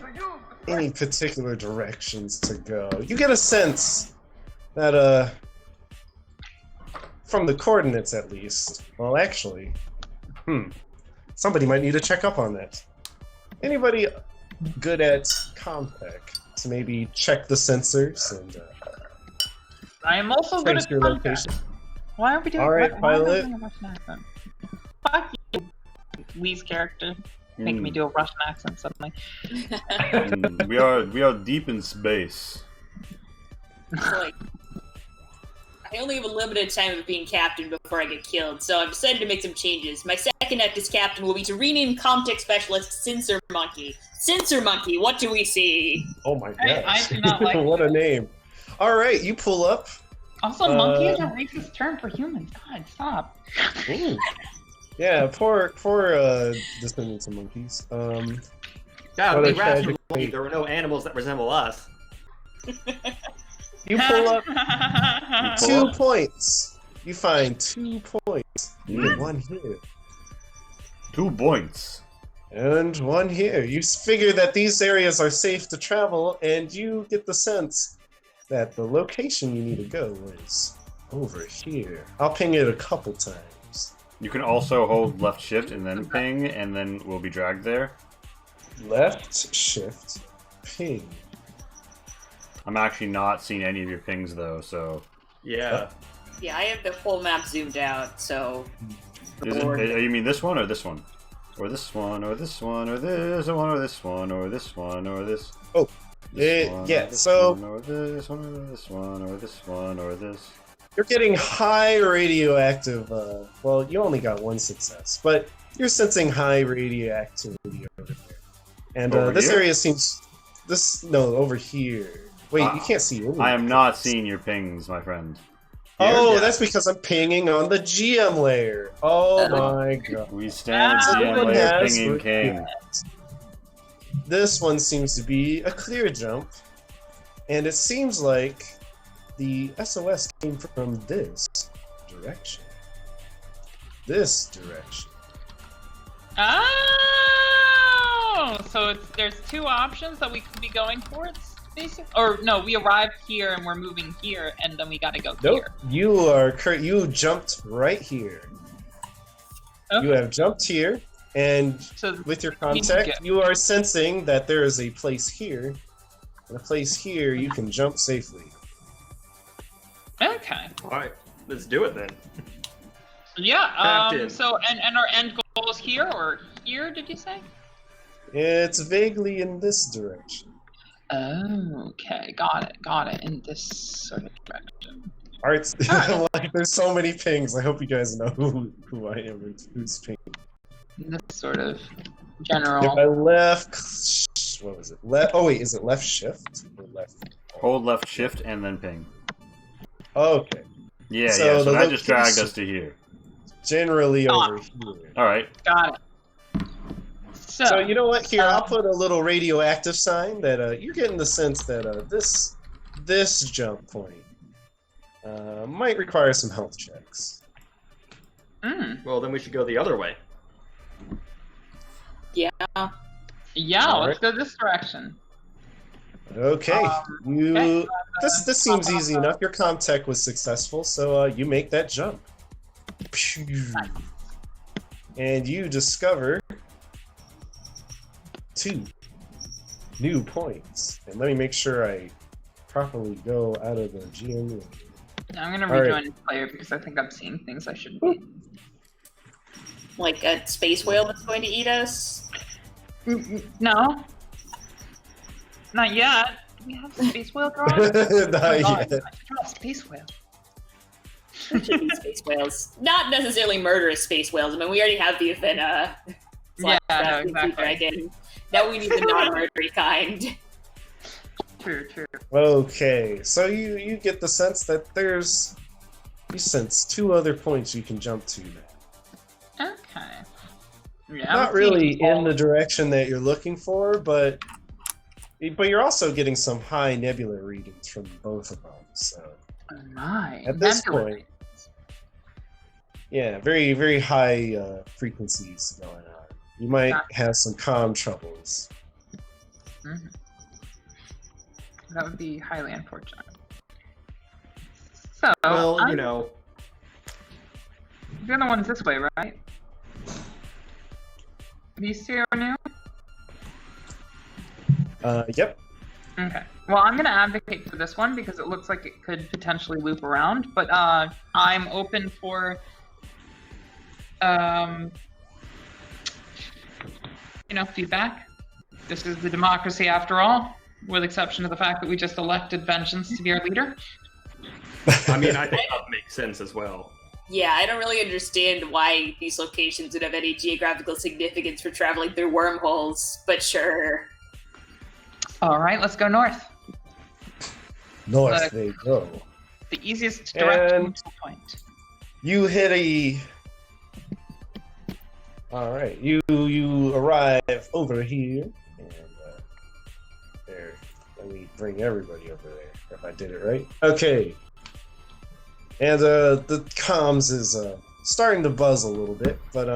any particular directions to go. You get a sense that from the coordinates at least. Well, actually, somebody might need to check up on that. Anybody good at Compaq to maybe check the sensors and I am also good trace at your contact. location? Why are we doing? All right, why am I pilot. doing a Russian accent? Fuck you, Lee's character. Making me do a Russian accent suddenly. We are deep in space. It's like, I only have a limited time of being captain before I get killed, so I've decided to make some changes. My second act as captain will be to rename Comtech Specialist Sensor Monkey. Sensor Monkey, what do we see? Oh my I gosh! do not like what a name! All right, you pull up. Also, monkey is a racist term for humans. God, stop. Ooh. Yeah, poor descendants of monkeys. Yeah, What we a tragic rationally, fate. there were no animals that resemble us. You pull up Pull 2 up. points. You find 2 points. You get Mm. 1 here 2 points. and 1 here. You figure that these areas are safe to travel, and you get the sense that the location you need to go is over here. I'll ping it a couple times. You can also hold left shift and then ping, and then we'll be dragged there. Left shift ping. I'm actually not seeing any of your pings though, so Yeah. Yeah, I have the whole map zoomed out, so... you mean this one or this one? Or this one, or this one, or this one, or this one, or this one, or this. Oh, This one, or yeah, this so- one, or this one, or this one, or this one, or this. You're getting high radioactive. Well, you only got one success, but you're sensing high radioactivity over there. And Over this here? area seems. No, over here. Wait, you can't see. I am not seeing your pings, my friend. Oh, Here? that's because I'm pinging on the GM layer. Oh my god. We stand Ah, GM Someone layer has pinging looked king. at. This one seems to be a clear jump, and it seems like the SOS came from this direction. This direction. Oh, so there's two options that we could be going for. It's basic, or no, we arrived here and we're moving here, and then we gotta go Nope. here. You jumped right here. Okay. You have jumped here, and So with your We need to contact, get- you are sensing that there is a place here, and a place here you can jump safely. okay, All right, let's do it then. yeah. Captain. So and our end goal is here or here? Did you say? It's vaguely in this direction. Oh, okay, got it. In this sort of direction. Alright, like, there's so many pings. I hope you guys know who I am and who's ping. In this sort of If general. I left, what was it? Oh wait, is it left shift or left? Hold left shift and then ping. Okay, Yeah, So yeah. So the that just dragged location- us to here. generally Ah. over here. All right. Got it. So you know what? Here, I'll put a little radioactive sign that you're getting the sense that this jump point might require some health checks. Well, then we should go the other way. Yeah, All let's go this direction. Okay, okay. this seems easy enough. Your contact was successful, so you make that jump. Pew. And you discover 2 new points. And let me make sure I properly go out of the GM. I'm gonna All right. rejoin the player because I think I'm seeing things I shouldn't be. Like a space whale that's going to eat us. No, not yet. Do we have a space whale drawn? Not Oh my God, yet. I should draw a space whale. Should be space whales. Not necessarily murderous space whales. I mean, we already have the Athena. Yeah, no, Sea exactly. Dragon. Now we need the non-murdery kind. True. Okay, so you get the sense that you sense 2 other points you can jump to now. Okay. Yeah, Not I'm really seeing in the direction that you're looking for, but you're also getting some high nebula readings from both of them. So Oh my. at this nebula. point, yeah, very very high frequencies going on. You might have some comm troubles. Mhm. That would be highly unfortunate. So, Well, I'm- you know, the other one's this way, right? These two are new? Yep. Okay. Well, I'm going to advocate for this one because it looks like it could potentially loop around, but I'm open for, feedback. This is the democracy after all, with exception of the fact that we just elected Vengeance to be our leader. I mean, I think that makes sense as well. Yeah, I don't really understand why these locations would have any geographical significance for traveling through wormholes, but sure. All right, let's go north. North they go. The easiest direction And- to the point. You hit a. All right, you arrive over here, and there. Let me bring everybody over there. If I did it right, okay. And the comms is starting to buzz a little bit, but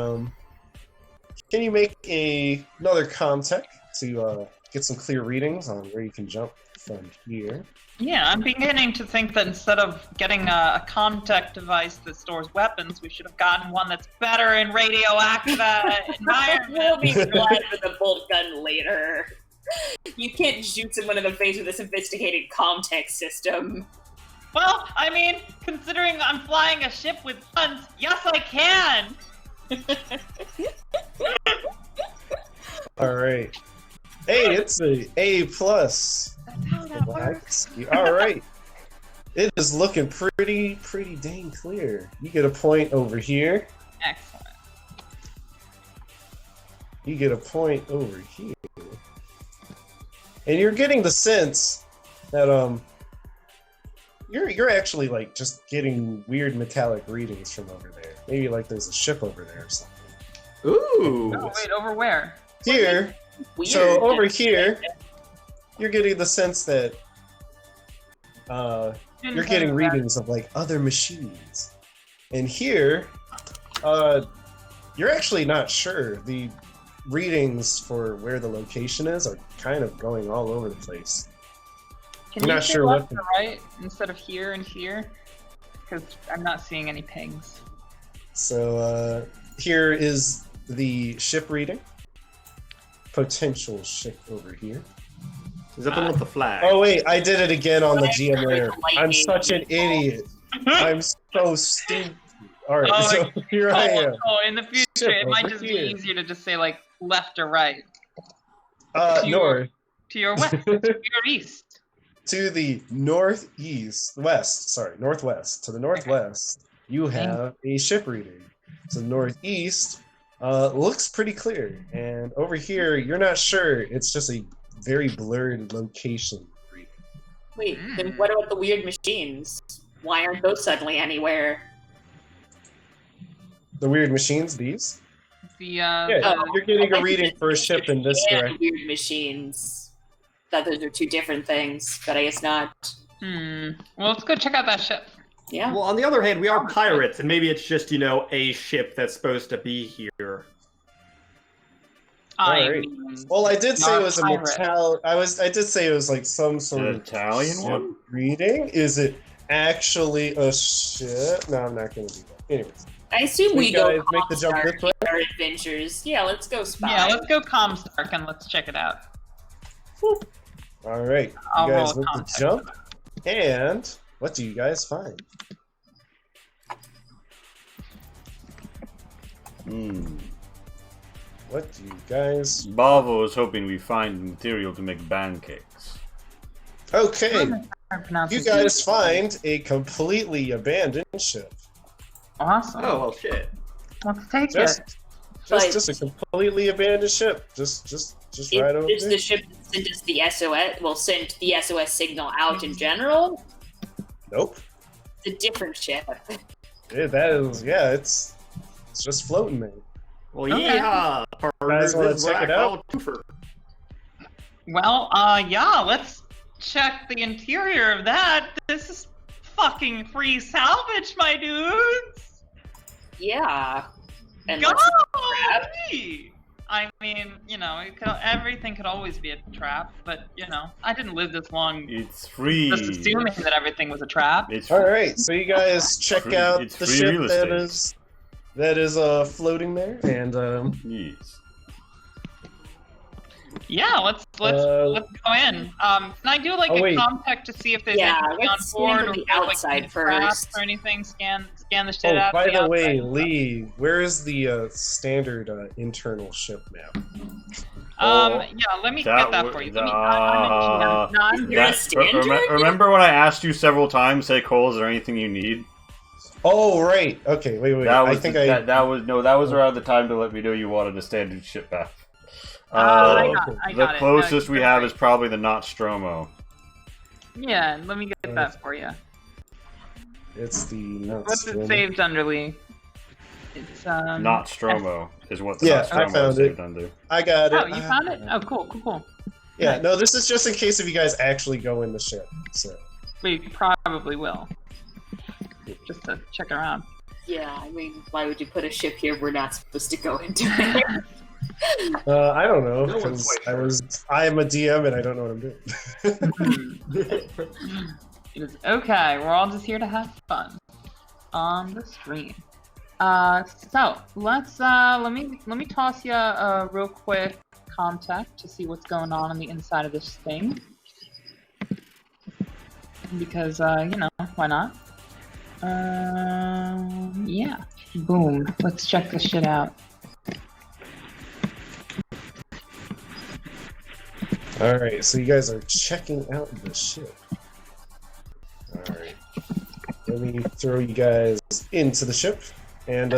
can you make another comm tech to get some clear readings on where you can jump from here? Yeah, I'm beginning to think that instead of getting a contact device that stores weapons, we should have gotten one that's better in radioactive We'll environment. be glad for the bolt gun later. You can't shoot someone in the face with a sophisticated Comtech system. Well, I mean, considering I'm flying a ship with guns, yes, I can. All right. Hey, it's a A+. That's how that works. All right. It is looking pretty dang clear. You get a point over here. Excellent. You get a point over here. And you're getting the sense that you're actually like just getting weird metallic readings from over there. Maybe like there's a ship over there or something. Ooh. Oh wait, over where? Here, Weird. so over here, you're getting the sense that you're getting readings of like other machines. And here, you're actually not sure. The readings for where the location is are kind of going all over the place. Can I'm you not say sure left what or right instead of here and here? Because I'm not seeing any pings. So here is the ship reading. Potential ship over here. Is that the one with the flag? Oh wait, I did it again on the Flag GM or layer. the lightning I'm such an idiot. I'm so stupid. Alright, Oh, so here I am. Oh, in the future, Ship it might over just here. be easier to just say like left or right. North. To your west, to your east. To the northeast, northwest. To the northwest, you have a ship reading. So northeast looks pretty clear, and over here, you're not sure. It's just a very blurred location reading. Wait, then what about the weird machines? Why aren't those suddenly anywhere? The weird machines, these? The Yeah, you're getting a reading for a ship in this and direction. weird machines. Thought those are two different things, but I guess not. Well, let's go check out that ship. Yeah. Well, on the other hand, we are pirates, and maybe it's just, a ship that's supposed to be here. Alright. Well, I did say it was a Pirate. metal. I did say it was like some sort The of Italian ship one? reading. Is it actually a ship? No, I'm not going to do that. Anyways, I assume you we go guys make the jump Comstar this way? in our adventures. Yeah, let's go spy. Yeah, let's go Comstark and let's check it out. all right. I'll You guys roll make the context. jump, and what do you guys find? What do you guys? Bavo was hoping we find material to make pancakes. Okay, I pronounce you it. guys find a completely abandoned ship. Awesome. Oh, well, shit. Let's take Just, it. just a completely abandoned ship. Just right over Is there. the ship that sent us the SOS? Well, sent the SOS signal out in general. Nope. It's a different ship. Yeah, that is. Yeah, it's just floating there. Well, Okay. yeah. Guys wanna check it out? Well, yeah, let's check the interior of that. This is fucking free salvage, my dudes. Yeah. And what's the trap? Golly! I mean, everything could always be a trap, but, I didn't live this long It's free. just assuming that everything was a trap. It's All right, so you guys check Free- out it's the free ship real that is floating there, and Yes. Yeah, let's go in. Can I do like Oh, a wait. contact to see if there's Yeah, anything on let's board scan or the if there's, outside any traps first. or anything? Scan the shit oh, out. by the way, outside. Lee, where is the standard internal ship map? Yeah, let me get that for you. Let me, I'm a GM. You're a standard? Remember when I asked you several times, say, Cole, is there anything you need? Oh, right. Okay, wait. That was I think that was around the time to let me know you wanted a standard ship map. I okay. got The it. closest No, we you're have right. is probably the Nostromo. Yeah, let me get that for you. It's the What's it saved under, Lee? It's Nostromo is what the Yeah, I Nostromo found is saved it. under. I got it. Oh, you found it? Oh, cool. Yeah, no, this is just in case if you guys actually go in the ship. So We probably will. Just to check around. Yeah, I mean, why would you put a ship here we're not supposed to go into? I don't know No one's because quite I am a DM and I don't know what I'm doing. It is okay. We're all just here to have fun on the stream. So let's let me toss you a real quick contact to see what's going on the inside of this thing. Because why not? Yeah. Boom. Let's check this shit out. All right, so you guys are checking out the ship. All right. let me throw you guys into the ship. And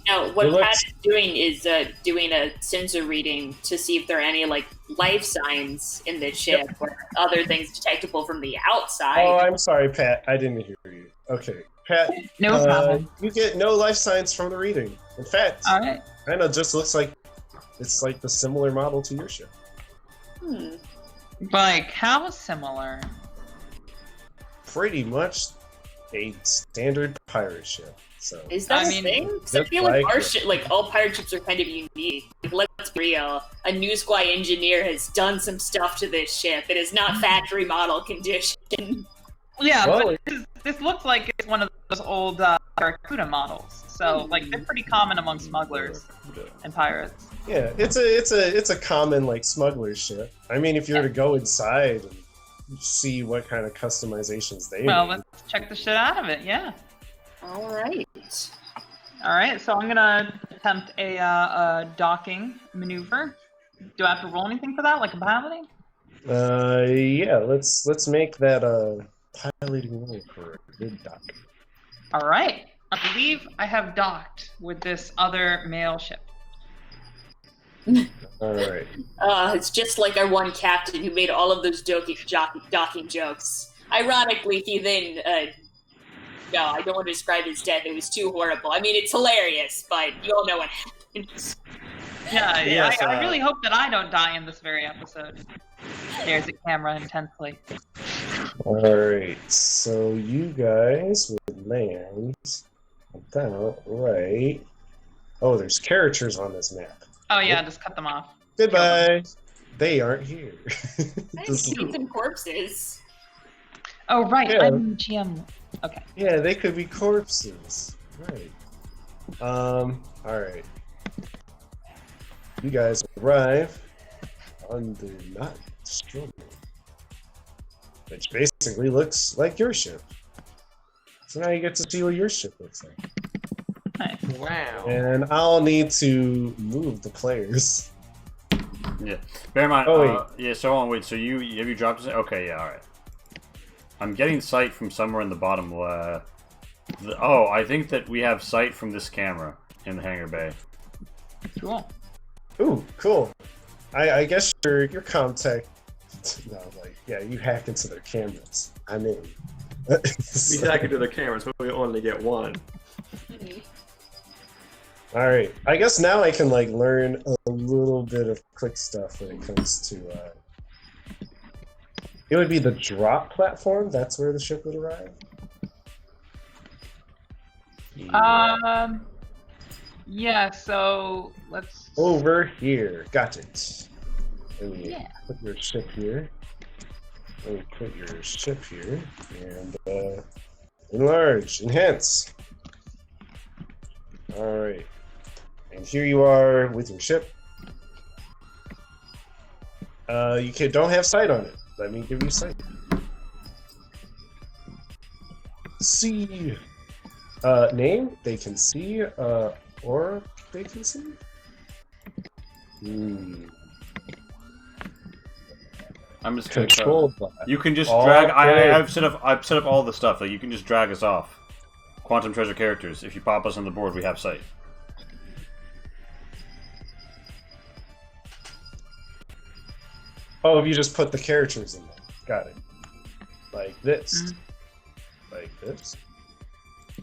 Now, what it looks- Pat is doing is doing a sensor reading to see if there are any like life signs in the ship or other things detectable from the outside. oh, I'm sorry, Pat. I didn't hear you. Okay, Pat. No problem. You get no life signs from the reading. In fact, All right. kind of just looks like it's like the similar model to your ship. Like, how similar? Pretty much a standard pirate ship. So Is that I a mean, thing? 'Cause I looks feel like like our it. ship, like all pirate ships, are kind of unique. Like, let's be real. A New Squad engineer has done some stuff to this ship. It is not factory model condition. Yeah, Well, but this looks like it's one of those old Barracuda models. So, like, they're pretty common among smugglers and pirates. yeah, it's a common like smuggler ship. I mean, if you were to go inside and see what kind of customizations they Well, made. let's check the shit out of it. Yeah. All right. All right. So I'm gonna attempt a docking maneuver. Do I have to roll anything for that, like a piloting? Yeah, let's make that piloting roll for a good dock. All right. I believe I have docked with this other male ship. All right. It's just like our one captain who made all of those docking jokes. Ironically, he then. No, I don't want to describe his death. It was too horrible. I mean, it's hilarious, but you all know what happens. Yeah, Yes, I really hope that I don't die in this very episode. Stares at camera intensely. All right. So you guys would land about right. Oh, there's characters on this map. Oh yeah, just cut them off. Goodbye. They aren't here. Nice, eat some corpses. Oh right, Yeah. I'm GM. Okay. Yeah, they could be corpses. Right. All right. You guys arrive on the Nostromo, which basically looks like your ship. So now you get to see what your ship looks like. Nice. Wow. And I'll need to move the players. Yeah. Bear in mind. Oh, wait. Yeah. So on. Wait. So you have you dropped it? Okay. Yeah. All right. I'm getting sight from somewhere in the bottom left. Oh, I think that we have sight from this camera in the hangar bay. Cool. Ooh, cool. I guess your contact. No, like yeah, you hack into their cameras. I'm in. We hack into the cameras, but we only get one. All right. I guess now I can like learn a little bit of quick stuff when it comes to. It would be the drop platform. That's where the ship would arrive. Yeah. So let's. Over here. Got it. Let me Yeah. put your ship here. Let me put your ship here and enlarge, enhance. All right. And here you are with your ship. You don't have sight on it. Let me give you sight. See. Name, they can see. Or they can see. I'm just gonna Controlled by. You can just Oh, drag. great. I've set up all the stuff. Like you can just drag us off. Quantum Treasure characters. If you pop us on the board, we have sight. Oh, if you just put the characters in there. Got it. Like this. Like this.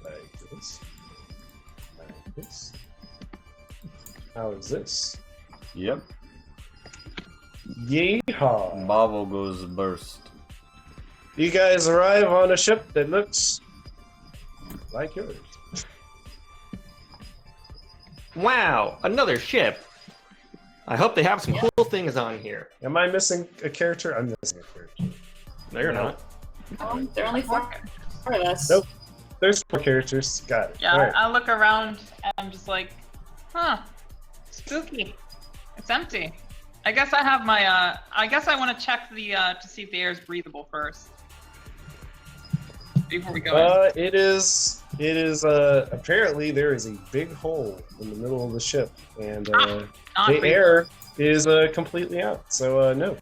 Like this. Like this. How is this? Yep. Yeehaw! Bavo goes burst. You guys arrive on a ship that looks like yours. Wow, another ship. I hope they have some cool things on here. Am I missing a character? I'm missing a character. No, you're not. There are only four of us. Nope. There's 4 characters. Got it. Yeah. All right. I look around and I'm just like, huh, spooky. It's empty. I guess I have my. I guess I want to check the to see if the air is breathable first before we go in. It is. Apparently, there is a big hole in the middle of the ship, and Not the breathable. air is completely out. So no,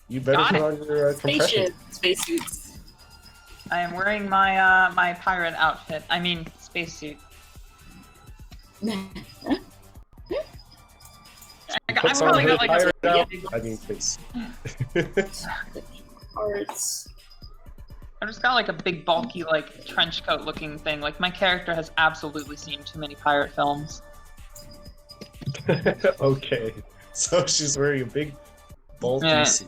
you better Got put it. on your compression. Spacesuits. I am wearing my my pirate outfit. I mean, spacesuit. I'm Puts on probably her got like pirate a outfit. big, I mean, face. Parts. I've just got like a big bulky like trench coat looking thing. Like my character has absolutely seen too many pirate films. Okay, so she's wearing a big bulky Yeah. suit.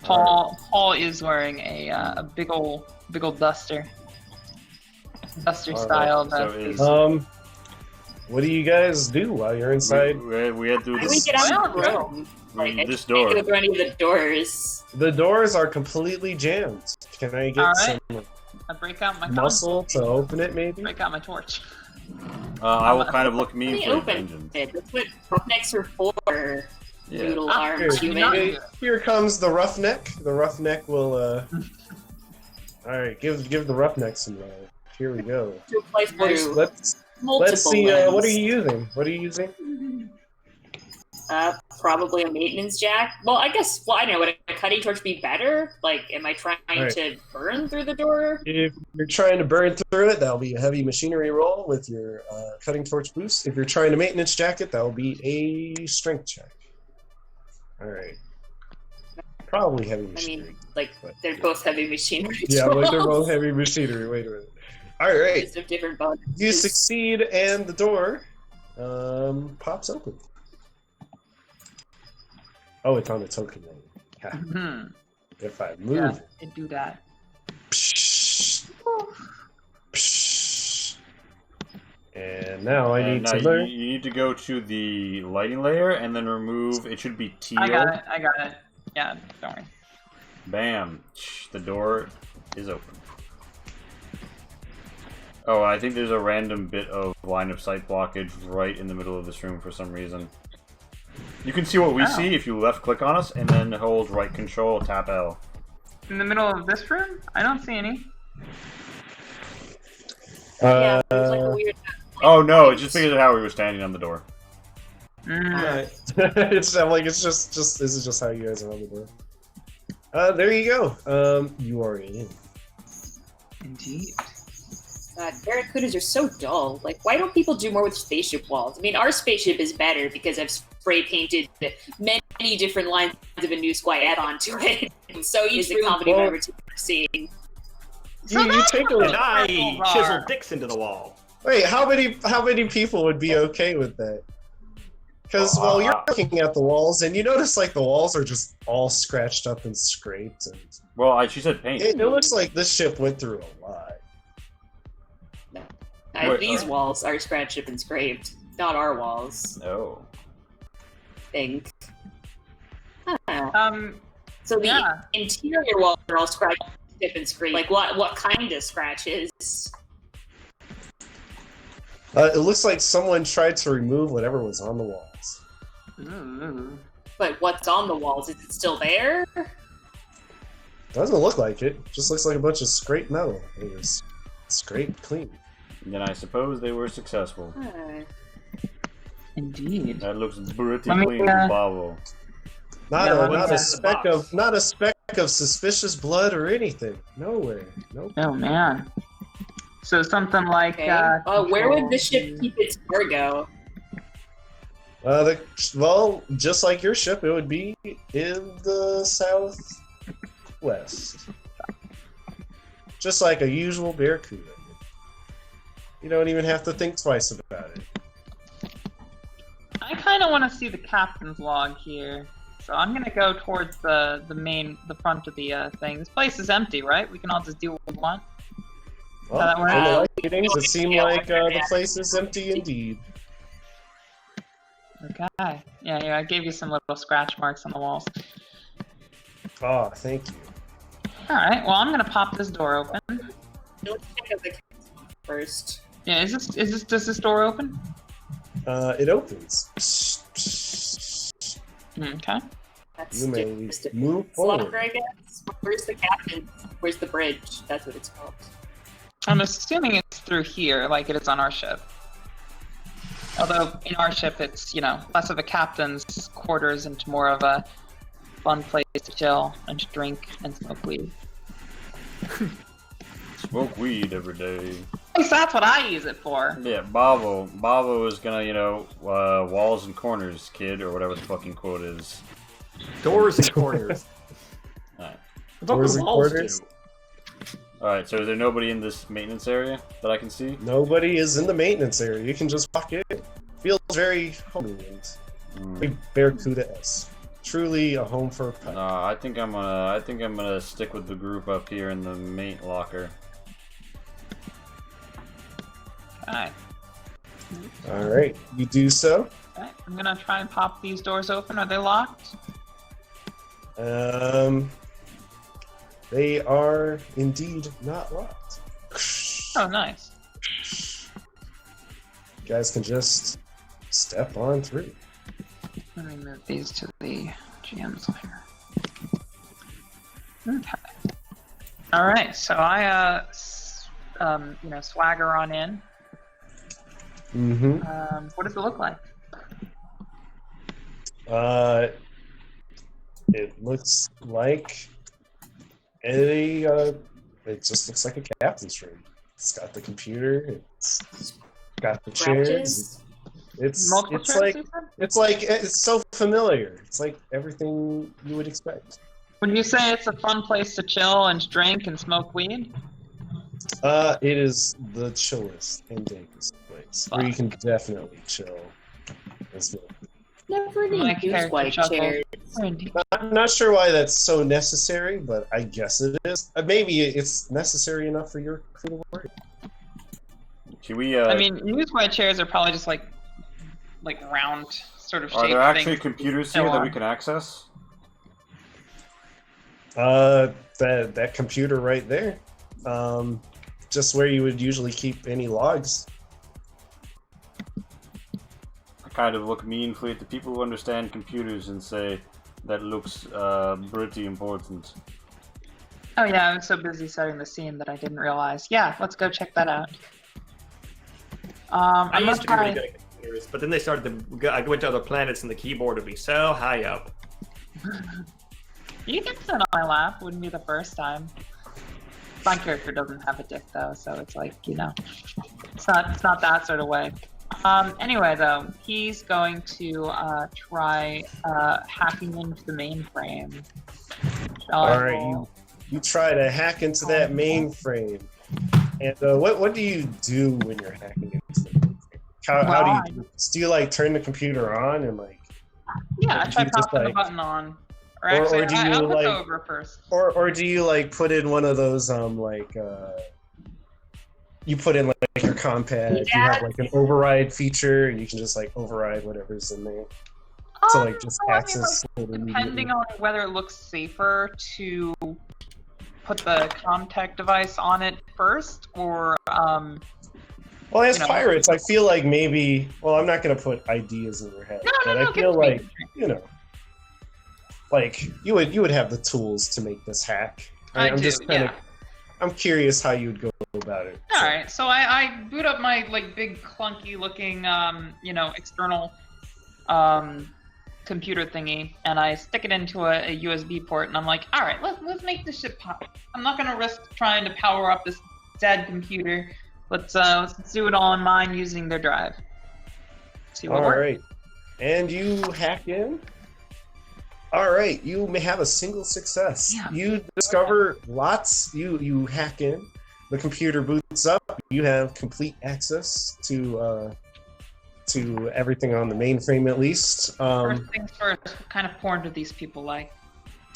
Paul is wearing a big old duster. Duster All right, style. so vest. is- What do you guys do while you're inside? We had to How do do we get out of the room? Like, I this just can't door. go through any of the doors. The doors are completely jammed. Can I get All right. some I break out my muscle to open it, maybe? break out my torch. I will kind of look Let mean me for open vengeance. it. That's what roughnecks are for. Yeah. Noodle Ah, arm Here, human. okay, here comes the roughneck. The roughneck will. All right, give the roughneck some love. Here we go. To apply First, through let's multiple see. limbs. What are you using? What are you using? Probably a maintenance jack. Well, I guess. Well, I know. Would a cutting torch be better? Like, am I trying Alright. to burn through the door? If you're trying to burn through it, that'll be a heavy machinery roll with your cutting torch boost. If you're trying to maintenance jack it, that'll be a strength check. All right. Probably heavy I machinery. mean, like, but- they're both heavy machinery. Yeah, like they're rolls. both heavy machinery. Wait a minute. All right. Just of different bonuses. You succeed, and the door pops open. Oh, it's on a token then. Ha, Hmm. if I move Yeah, it. I do that. Psh, psh. And now I need Now to you, learn. you need to go to the lighting layer and then remove. It should be teal. I got it. Yeah, don't worry. Bam. Shh, the door is open. Oh, I think there's a random bit of line of sight blockage right in the middle of this room for some reason. You can see what we Oh. see if you left click on us and then hold right control, tap L. In the middle of this room? I don't see any. Yeah, there's like a weird. Oh no, it's just because of how we were standing on the door. Mm. It's I'm like it's just this is just how you guys are on the door. There you go. You are in. Indeed. God, Barracudas are so dull. Like, why don't people do more with spaceship walls? I mean, our spaceship is better because I've spray painted many different lines of a new squad add onto it. So each the comedy well- of ever seeing. You take a And I Purple chisel bar. dicks into the wall. wait. How many people would be okay with that? Because well, you're looking at the walls and you notice like the walls are just all scratched up and scraped, and Well, she said paint. it looks like this ship went through a lot. Wait, These walls are scratched up and scraped, not our walls. Oh. I think. Huh. So the Yeah. interior walls are all scratched up and scraped. Like, what kind of scratches? It looks like someone tried to remove whatever was on the walls. Ooh. But what's on the walls? Is it still there? Doesn't look like it. Just looks like a bunch of scraped metal. It was scraped clean. Then I suppose they were successful. Indeed. That looks pretty Let me, clean, Bravo. Not Yeah, a what's not a speck of suspicious blood or anything. Nowhere. Nope. Oh man. So something like Okay. Where would the ship control- keep its cargo? Well, just like your ship, it would be in the southwest. Just like a usual Barracuda. You don't even have to think twice about it. I kind of want to see the captain's log here, so I'm gonna go towards the front of the thing. This place is empty, right? We can all just do what we want. Well, that works? from the lightings, it seemed like the place is empty indeed. Okay. Yeah, I gave you some little scratch marks on the walls. Oh, thank you. All right. Well, I'm gonna pop this door open. Let's check out the first. Yeah. Does this door open? It opens. Okay. That's You may just a move slumber, forward. I guess. Where's the captain? Where's the bridge? That's what it's called. I'm assuming it's through here, like it is on our ship. Although in our ship, it's less of a captain's quarters and more of a fun place to chill and to drink and smoke weed. Smoke weed every day. At least that's what I use it for. Yeah, Bavo is gonna, walls and corners, kid, or whatever the fucking quote is. Doors and corners. Alright. What about Doors the and walls corners? do? Alright, so is there nobody in this maintenance area that I can see? Nobody is in the maintenance area. You can just walk in. Feels very homey and very Barracuda-esque. Truly a home for a pet. No, I think I'm gonna stick with the group up here in the mate locker. Alright. All right, you do so. Alright, I'm gonna try and pop these doors open. Are they locked? They are indeed not locked. Oh, nice. You guys can just step on through. Let me move these to the GM's layer. Okay. All right, so I, swagger on in. Mm-hmm. What does it look like? It looks like it just looks like a captain's room. It's got the computer. It's got the chairs. Scratches. Multiple It's chairs, like you said? it's so familiar. It's like everything you would expect. Would you say it's a fun place to chill and drink and smoke weed? It is the chillest and dankest place where you can definitely chill and smoke. Never My need use character white chuckles. chairs. I'm not sure why that's so necessary, but I guess it is. Maybe it's necessary enough for your crew to work. Should we? I mean, used white chairs are probably just like round sort of shape. Are there actually things. computers Go here that on. we can access? That computer right there. Just where you would usually keep any logs. I kind of look meaningfully at the people who understand computers and say that looks pretty important. Oh yeah, I was so busy setting the scene that I didn't realize. Yeah, let's go check that out. I I'm used to be gonna really try. good at computers, but then they started to. I went to other planets and the keyboard would be so high up. You can sit on my lap. Wouldn't be the first time. My character doesn't have a dick though, so it's like it's not that sort of way. Anyway, though, he's going to try hacking into the mainframe. All right, you try to hack into that mainframe. And what do you do when you're hacking into the mainframe? How do you do this? Do you like turn the computer on and like? Yeah, I do try you just, popping the like- button on. Or or actually, do you, I'll look like- over first. Or do you like put in one of those you put in like your compad, you have like an override feature and you can just like override whatever's in there to like just I mean, access it immediately. depending on whether it looks safer to put the Comtech device on it first, or Well, as you know. pirates, I feel like maybe. Well, I'm not gonna put ideas in your head, but I feel like like you would have the tools to make this hack. I'm just kind of. I'm curious how you'd go about it. All right, so I boot up my like big clunky looking external computer thingy, and I stick it into a USB port, and I'm like, all right, let's make this shit pop. I'm not gonna risk trying to power up this dead computer. Let's do it all in mine using their drive. See what All works. right, and you hack in. All right, you may have a single success. Yeah. You discover lots. You hack in. The computer boots up. You have complete access to everything on the mainframe, at least. First things first, what kind of porn do these people like?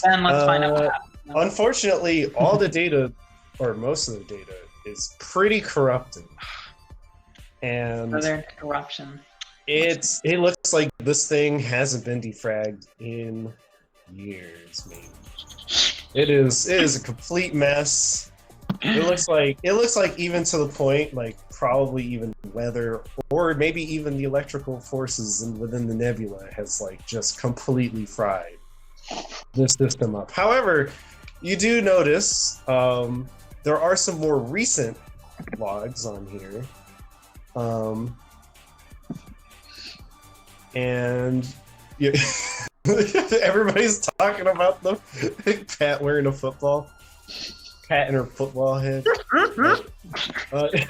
Then let's find out what happens. Unfortunately, all the data, or most of the data, is pretty corrupted, and So they're into corruption. it looks like this thing hasn't been defragged in years, maybe. It is a complete mess. It looks like even to the point, like probably even weather or maybe even the electrical forces within the nebula has like just completely fried this system up. However, you do notice there are some more recent logs on here. And yeah, everybody's talking about the Pat wearing a football. cat and her football head.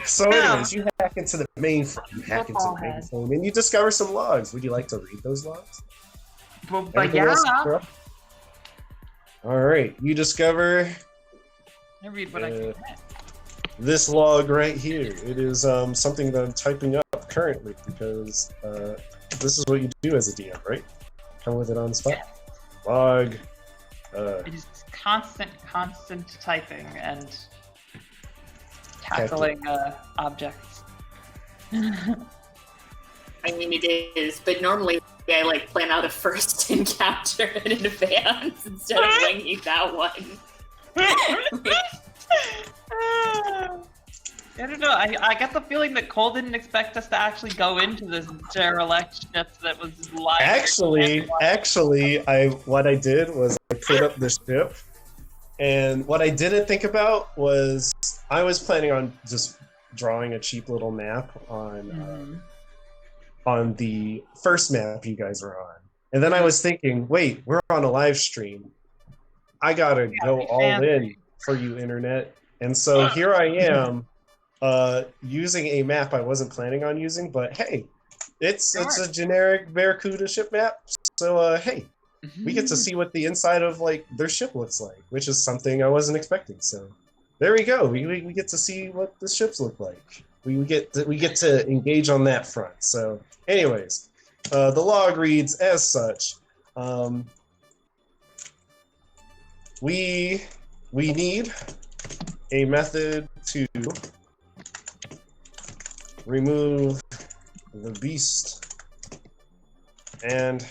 So anyways, you hack into the mainframe. You hack into the mainframe, and you discover some logs. Would you like to read those logs? But Everything else is corrupt? All right, you discover I read what I can. this log right here. It is something that I'm typing up currently because this is what you do as a DM, right? Come with it on the spot. Log. It is constant typing and tackling objects. I mean, it is, but normally I like plan out a first encounter in advance instead of winging that one. I don't know. I get the feeling that Cole didn't expect us to actually go into this derelict ship that was live. Actually, what I did was I put up the ship, and what I didn't think about was I was planning on just drawing a cheap little map on the first map you guys are on, and then I was thinking, wait, we're on a live stream. I gotta go all in for you, internet, and so here I am. Using a map I wasn't planning on using, but hey, it's a generic Barracuda ship map, so hey, we get to see what the inside of like their ship looks like, which is something I wasn't expecting. So there we go. We get to see what the ships look like. We get to engage on that front. So anyways, the log reads as such. We need a method to remove the beast and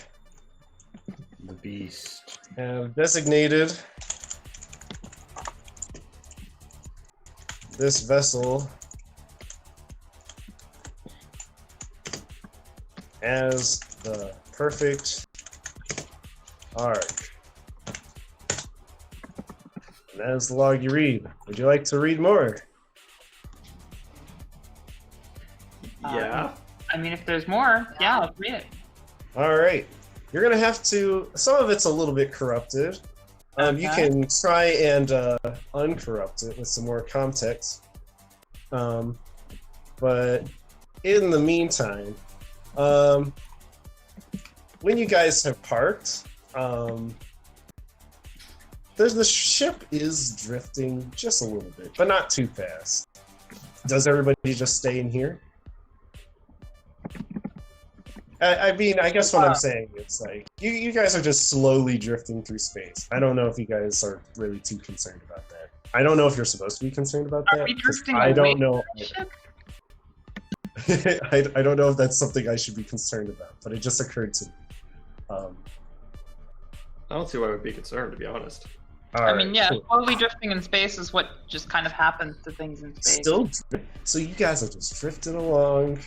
The beast. have designated this vessel as the perfect arc. And that is the log you read. Would you like to read more? Yeah. I mean, if there's more, yeah, let's read it. All right. You're going to have to... Some of it's a little bit corrupted. You can try and uncorrupt it with some more context. But in the meantime, when you guys have parked, the ship is drifting just a little bit, but not too fast. Does everybody just stay in here? I mean, I guess what I'm saying is like you guys are just slowly drifting through space. I don't know if you guys are really too concerned about that. I don't know if you're supposed to be concerned about that. Are we drifting I don't away know. from the ship? I don't know if that's something I should be concerned about, but it just occurred to me. I don't see why I would be concerned, to be honest. I mean, yeah, slowly drifting in space is what just kind of happens to things in space. So you guys are just drifting along,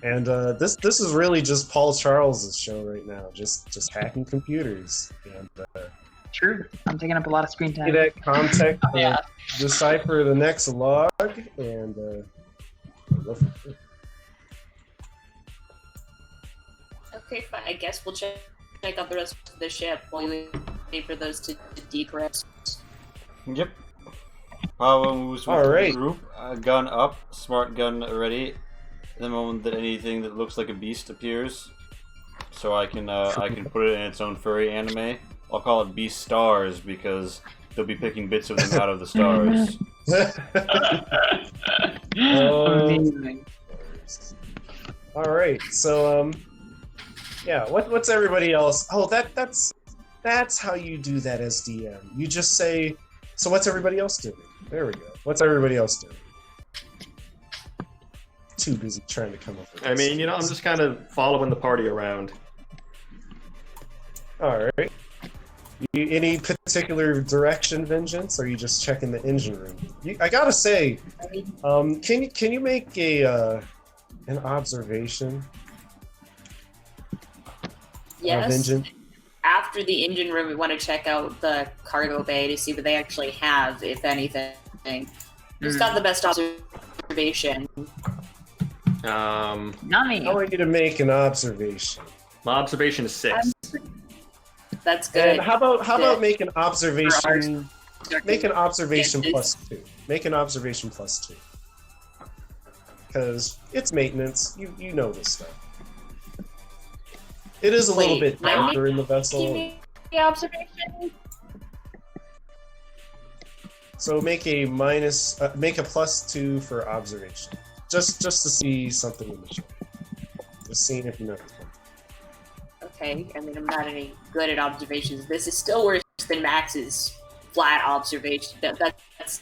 and this is really just Paul Charles' show right now, just hacking computers and True. I'm taking up a lot of screen time. get that context, Yeah. decipher the next log, and go from there. Okay, fine. I guess we'll check out the rest of the ship while we wait for those to decrypt. Yep. Power moves with All right. the group. Gun up. Smart gun ready. The moment that anything that looks like a beast appears, so I can put it in its own furry anime. I'll call it Beast Stars because they'll be picking bits of them out of the stars. Amazing. All right, so yeah, what's everybody else? Oh, that's how you do that as DM. You just say, so what's everybody else doing? There we go. What's everybody else doing? Too busy trying to come up with I mean, I'm just kind of following the party around. All right. Any particular direction, Vengeance? Or are you just checking the engine room? I gotta say, can you make an observation? Yes. Vengeance? After the engine room, we want to check out the cargo bay to see what they actually have, if anything. Who's got the best observation? Nami. I want you to make an observation. My observation is 6. That's good. And how about make an observation make an observation Yes, +2. Make an observation +2. Because it's maintenance. You know this stuff. It is a little Wait, bit darker in the vessel. The observation. So make a +2 for observation, just to see something in the show. Just seeing if you notice something. Okay, I mean, I'm not any good at observations. This is still worse than Max's flat observation. That's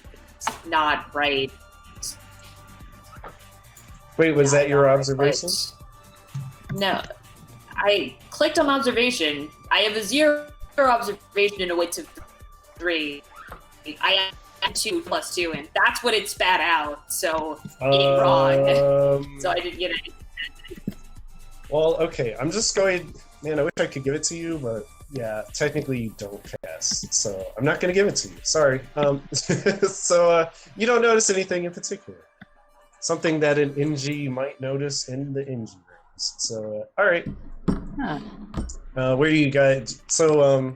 not right. Wait, was that your observation? No, I clicked on observation. I have a 0 observation and a weight of 3. I had 2 + 2, and that's what it spat out. So it's wrong. So I didn't get it. Well, okay. I'm just going. Man, I wish I could give it to you, but yeah, technically you don't pass. So I'm not going to give it to you. Sorry. So you don't notice anything in particular. Something that an NG might notice in the NG rooms. So all right. Huh. Where do you guys? So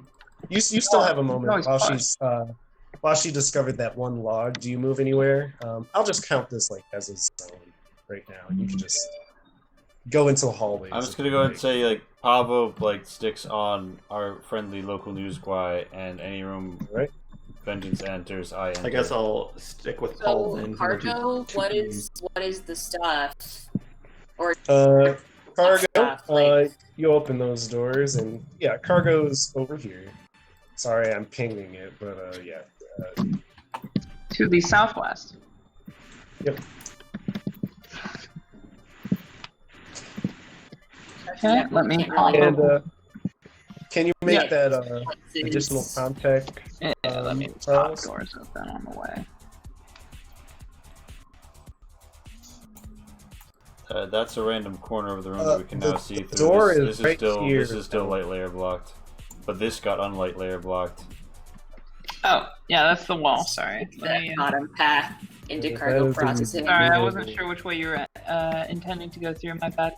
you still have a moment always while she discovered that one log. Do you move anywhere? I'll just count this like as a zone right now, and you can just go into the hallways. I'm just gonna go ahead and say like Pavo like sticks on our friendly local news guy, and any room Right. Vengeance enters, I enter. I guess I'll stick with Paul So then. cargo, what is the stuff? Or Cargo. stuff, like- You open those doors, and yeah, cargo's over here. Sorry, I'm pinging it, but yeah. To the southwest. Yep. Okay, let me Can't pop really And can you make Yeah. that places. additional contact? Yeah, let me pop Charles? doors open on the way. That's a random corner of the room that we can now the see through. door this, is this is right still here. This is still light layer blocked, but this got unlight layer blocked. Oh, yeah, that's the wall. Sorry. Let That me, bottom path into That cargo is the- processing. sorry, I wasn't sure which way you were intending to go through. My bad.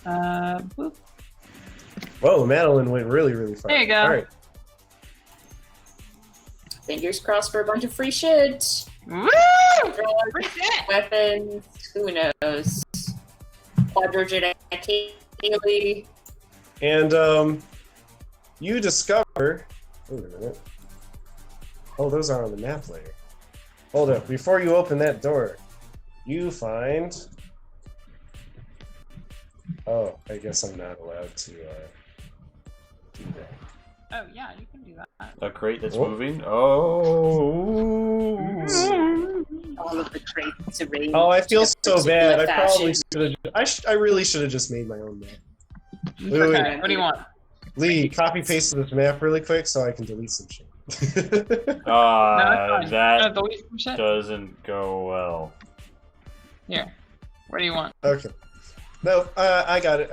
Boop. Whoa, Madeline went really, really far. There you go. All right. Fingers crossed for a bunch of free shit. Woo! Drugs, Free shit! weapons, who knows? Quadrogen Haley. And you discover. Wait a minute. Oh, those are on the map layer. Hold up. Before you open that door, you find. Oh, I guess I'm not allowed to do that. Oh, yeah, you can do that. A crate that's Oh. moving. Oh. All of the crates arranged. Oh, I feel in a so particular bad. I probably fashion. should have. I really should have just made my own map. It's Wait, okay. wait. What do you want? Lee, copy paste this map really quick so I can delete some shit. No, it's fine. That Delete some shit. doesn't go well. Here. What do you want? Okay. No, I got it.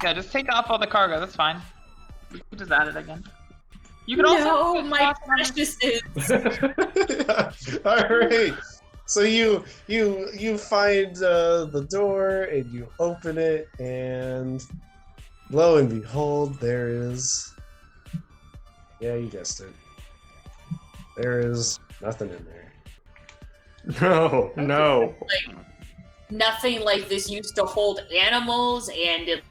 Yeah, just take off all the cargo. That's fine. You can just add it again. You can also No, put my spots on it. preciousness. All right. So you find the door and you open it, and lo and behold, there is. Yeah, you guessed it. There is nothing in there. No, no. Nothing like this used to hold animals, and it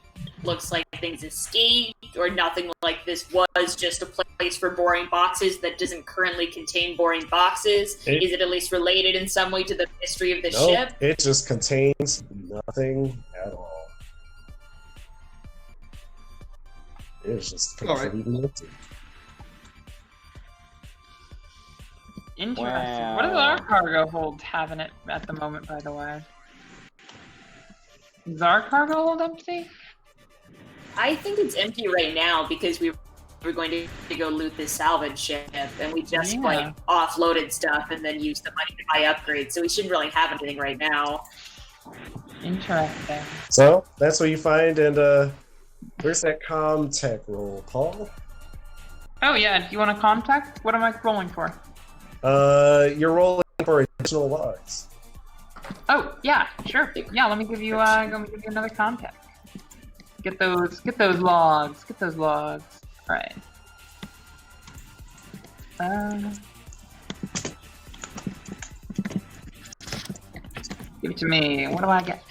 looks like things escaped, or nothing like this was just a place for boring boxes that doesn't currently contain boring boxes. Is it at least related in some way to the mystery of the Nope, ship? it just contains nothing at all. It is just All right. completely empty. Interesting. Wow. What does our cargo hold have in it at the moment, by the way? Does our cargo hold empty? I think it's empty right now because we were going to go loot this salvage ship, and we just Yeah. like offloaded stuff and then used the money to buy upgrades. So we shouldn't really have anything right now. Interesting. So that's what you find, and where's that tech roll, Paul? Oh yeah, do you want a contact? What am I rolling for? You're rolling for additional logs. Oh yeah, sure. Yeah, let me give you another contact. Get those logs. Get those logs. All right. Give it to me. What do I get?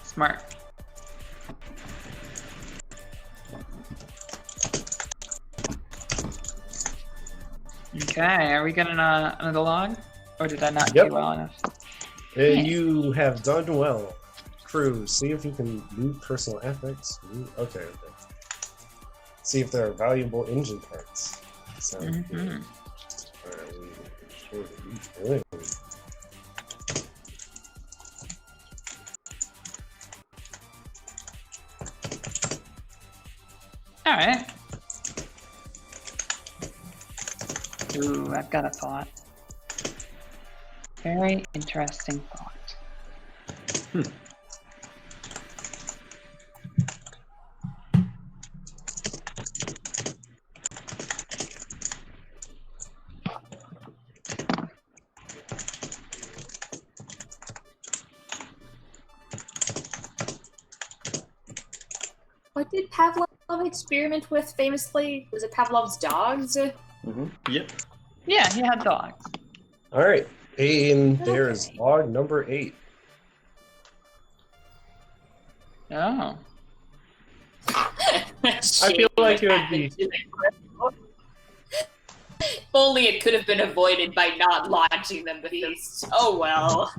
Smart. Okay, are we getting another log? Or did I not Yep. do well enough? You have done well. Crew, see if you can loot personal effects. Okay. See if there are valuable engine parts. So, Mhm. Alright. Ooh, I've got a thought. Very interesting thought. What did Pavlov experiment with famously? Was it Pavlov's dogs? Yep. Yeah, he had dogs. All right, and there's log number 8. Oh. I feel like it would be- If only it could have been avoided by not launching them with these. Oh well.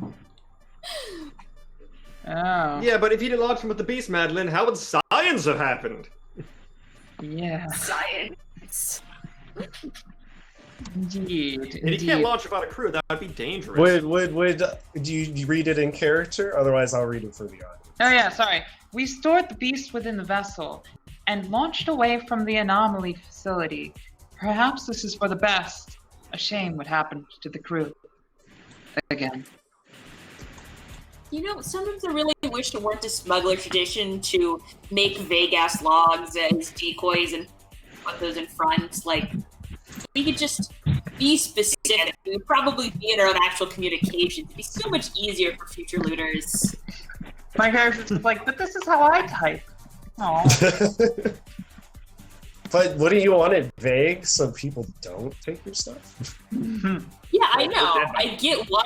Oh. Yeah, but if you didn't launch them with the beast, Madeline, how would science have happened? Yeah. Science. Indeed. And you Indeed. can't launch without a crew. That would be dangerous. Would do you read it in character? Otherwise, I'll read it for the audience. Oh yeah, sorry. We stored the beast within the vessel and launched away from the anomaly facility. Perhaps this is for the best. A shame what happened to the crew. Again. You know, sometimes I really wish it weren't a smuggler tradition to make vague-ass logs as decoys and put those in front. Like, we could just be specific. We would probably be in our own actual communications. It'd be so much easier for future looters. My character's just like, but this is how I type. Oh. But wouldn't you want it vague so people don't take your stuff? Yeah, I know. I get why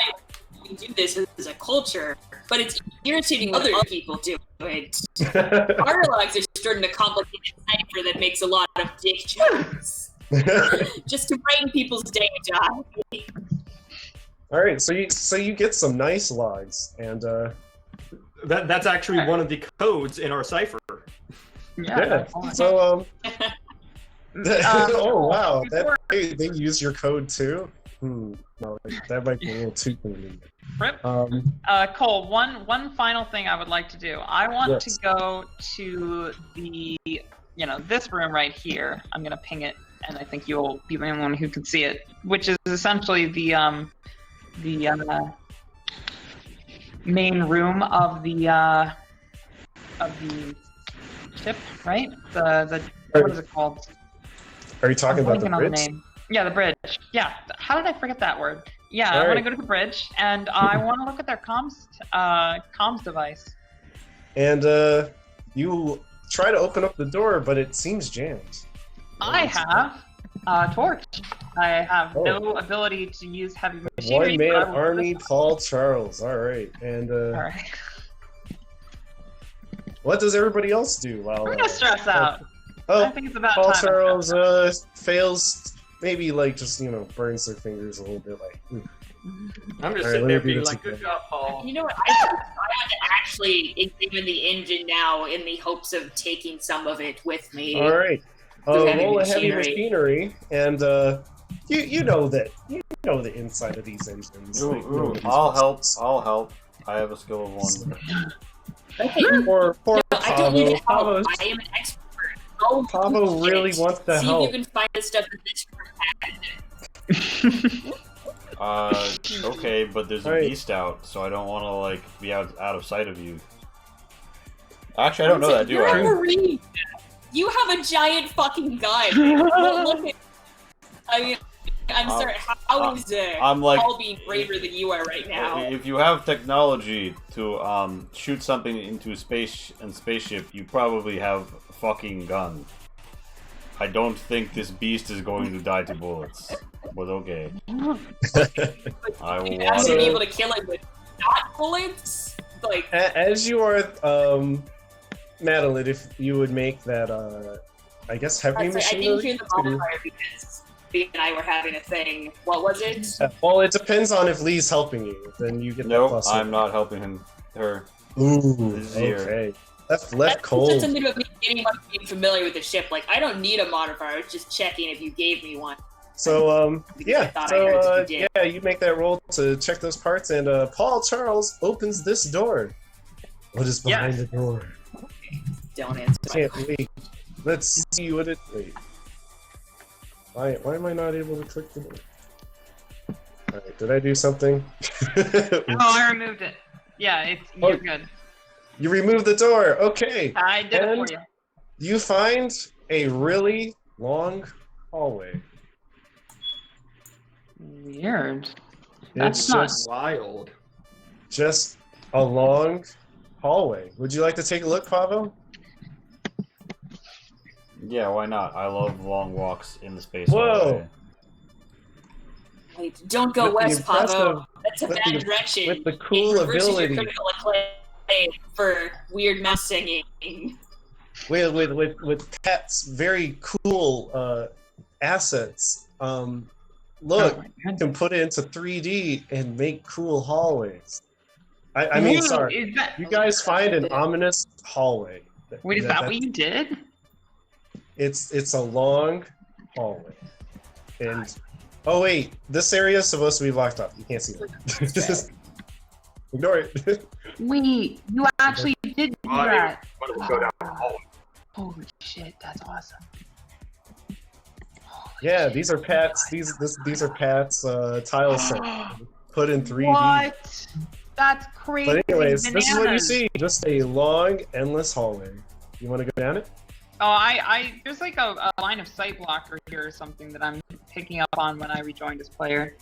we do this as a culture, but it's irritating when other people do it. Our logs are stored in a complicated cipher that makes a lot of dick jokes. Just to brighten people's day, John. All right, so you get some nice logs, and That's actually one of the codes in our cipher. Yeah. that's fine. So oh wow, before- they use your code too. No, that might be a little too convenient. Rip. Cole, one final thing I would like to do. I want Yes. to go to the, this room right here. I'm gonna ping it, and I think you'll be the only one who can see it, which is essentially the main room of the ship, right? The what is it called? Are you talking I'm about the blanking on the bridge? name. Yeah, the bridge. Yeah. How did I forget that word? Yeah, I All want to right. go to the bridge, and I want to look at their comms device. And you try to open up the door, but it seems jammed. I have a torch. I have Oh. no ability to use heavy machinery. One-man but I will do army, this. Paul Charles. All right, and All right. what does everybody else do while? I'm gonna stress out. I Oh, think it's about Paul time. Charles fails. Maybe like just burns their fingers a little bit. Like, I'm just All right, sitting let me there do being this like, again. good job, Paul. You know what? I want to actually examine the engine now in the hopes of taking some of it with me. all right, heavy roll a heavy machinery. machinery, and you know the inside of these engines. Like, you know these I'll help. vessels. I'll help. I have a skill of 1. Okay. Poor No, I don't need help. Pavo. I am an expert. Go Pavo get really it. wants to See help. if you can find the stuff that this Okay, but there's a Alright. beast out, so I don't want to be out of sight of you. Actually, I don't know that, do You're a I? Marine. You have a giant fucking gun. Look at. I mean, I'm sorry. How is I'm like, Paul being braver than you are right now? if you have technology to shoot something into space and spaceship, you probably have a fucking gun. I don't think this beast is going to die to bullets, but okay. I will You have to watch be it. able to kill it with not bullets. Like As you are, Madeline, if you would make that, I guess, heavy I machine. didn't hear the modifier because Lee and I were having a thing. What was it? Well, it depends on if Lee's helping you. Then you get that Nope, plus. I'm not helping her. Ooh, Zero. okay. That's left That's just cold. something about me getting much being familiar with the ship. Like I don't need a modifier. It's just checking if you gave me one. So, I yeah. thought I heard So, that you did. yeah, you make that roll to check those parts, and Paul Charles opens this door. What is behind the door? Don't answer. my Can't wait. Let's see what it. Wait. Why am I not able to click the door? Alright, did I do something? Oh, I removed it. Yeah, you're good. You removed the door. Okay. I did it for you. You find a really long hallway. Weird. It's That's not- Wild. just a long hallway. Would you like to take a look, Pavo? Yeah, why not? I love long walks in the space. Whoa. hallway. Wait, don't go With the west, Pavo. impressive- That's a with bad the- direction. with the It cool reverses your ability. critical acclaim for weird mouse singing. With Pat's very cool assets. Look, Oh, you can put it into 3D and make cool hallways. I mean, Ooh, sorry. Is that, You guys find an ominous hallway. wait, is that what you did? It's a long hallway. And oh wait, this area is supposed to be blocked off. You can't see it. Just ignore it. Wait, you actually did do Oh, that. Why don't we go down the hallway? Holy shit, that's awesome. Yeah, these are Pat's. These are Pat's tile sets put in 3D. What? That's crazy. But anyways, this is what you bananas. see. Just a long, endless hallway. You want to go down it? Oh, there's like a line of sight blocker here or something that I'm picking up on when I rejoined as player.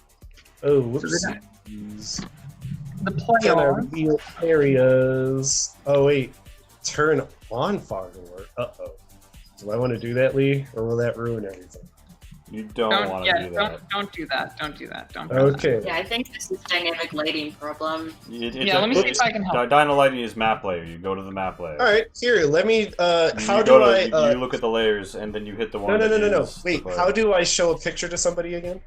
Oh, whoops. The Can I player. reveal areas? Oh wait, turn on fog alert. Uh-oh. Do I want to do that, Lee, or will that ruin everything? You don't want to do that. Don't do that. Don't do that. Don't do Okay. Yeah, I think this is dynamic lighting problem. Yeah, let me see if I can help. Dino lighting is map layer. You go to the map layer. All right, here. Let me. How you do go I? to, you look at the layers and then you hit the No, one. no, that no, no, no. is the Wait. player. How do I show a picture to somebody again?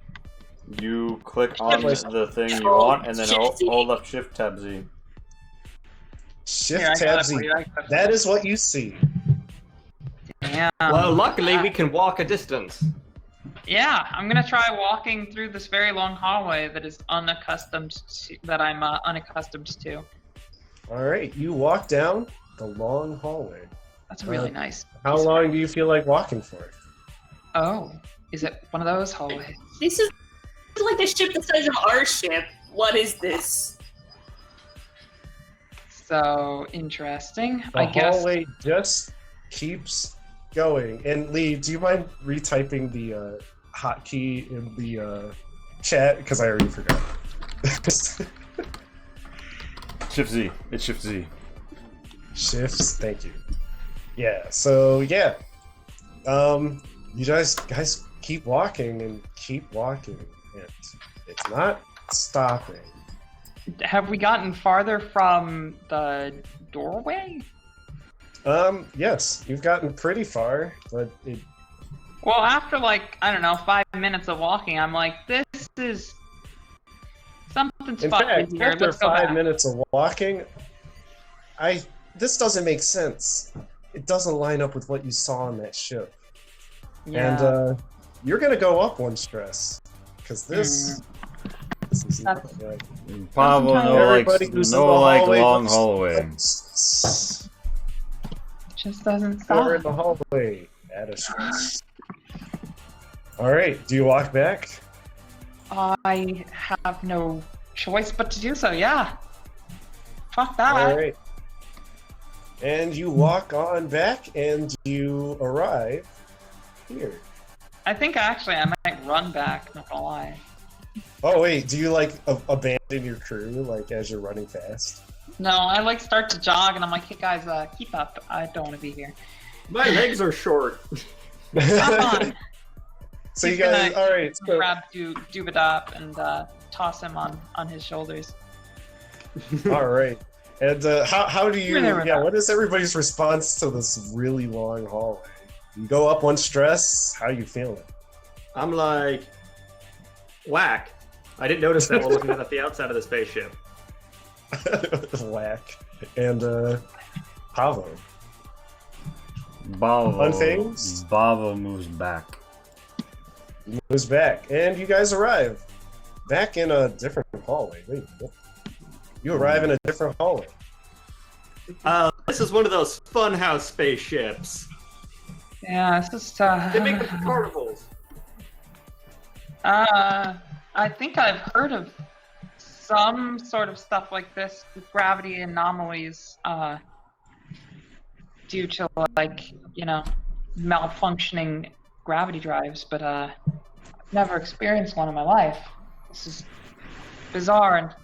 You click on Shift. the thing you want and then Shift Z. hold up Shift Tab Z. Shift Here, I got Tab it Z. for you. I got it. That is what you see. Damn. Well, luckily we can walk a distance. Yeah, I'm gonna try walking through this very long hallway that is unaccustomed to, that I'm unaccustomed to. All right, you walk down the long hallway. That's really nice. How long do you feel like walking for? Oh, is it one of those hallways? This is like the ship the size of our ship. What is this? So interesting. The I guess. hallway just keeps going. And Lee, do you mind retyping the hotkey in the chat? Because I already forgot. Shift Z. It's Shift Z. Shifts, thank you. Yeah, so yeah. You guys keep walking and keep walking. And it's not stopping. Have we gotten farther from the doorway? Yes, you've gotten pretty far, but it Well, after like, I don't know, 5 minutes of walking, I'm like, this is something's in fucked fact, here. after Let's go 5 back. minutes of walking, this doesn't make sense. It doesn't line up with what you saw on that ship. Yeah. And you're gonna go up one stress. Because this is not That's- right. Pablo Everybody who's in the hallway long looks- hallway. Just doesn't Door in stop. the hallway. At a stress. Alright, do you walk back? I have no choice but to do so, yeah. Fuck that. Alright. And you walk on back and you arrive here. I think actually I might run back, not gonna lie. Oh wait, do you like abandon your crew like as you're running fast? No, I like start to jog and I'm like, hey guys, keep up. I don't want to be here. My legs are short. Come on. So He's you guys, gonna all right. So, grab Dubadop and toss him on his shoulders. all right. And how do you? There we Yeah, go. what is everybody's response to this really long hallway? You go up one stress. How you feeling? I'm like, whack. I didn't notice that while looking at the outside of the spaceship. Whack. And Pavo. Bavo. Unfazed? Bavo moves back. Moves back, and you guys arrive back in a different hallway. Wait, what? You arrive in a different hallway. This is one of those funhouse spaceships. Yeah, it's just They make them for carnivals. I think I've heard of some sort of stuff like this with gravity anomalies due to, like, you know, malfunctioning gravity drives, but I've never experienced one in my life. This is bizarre and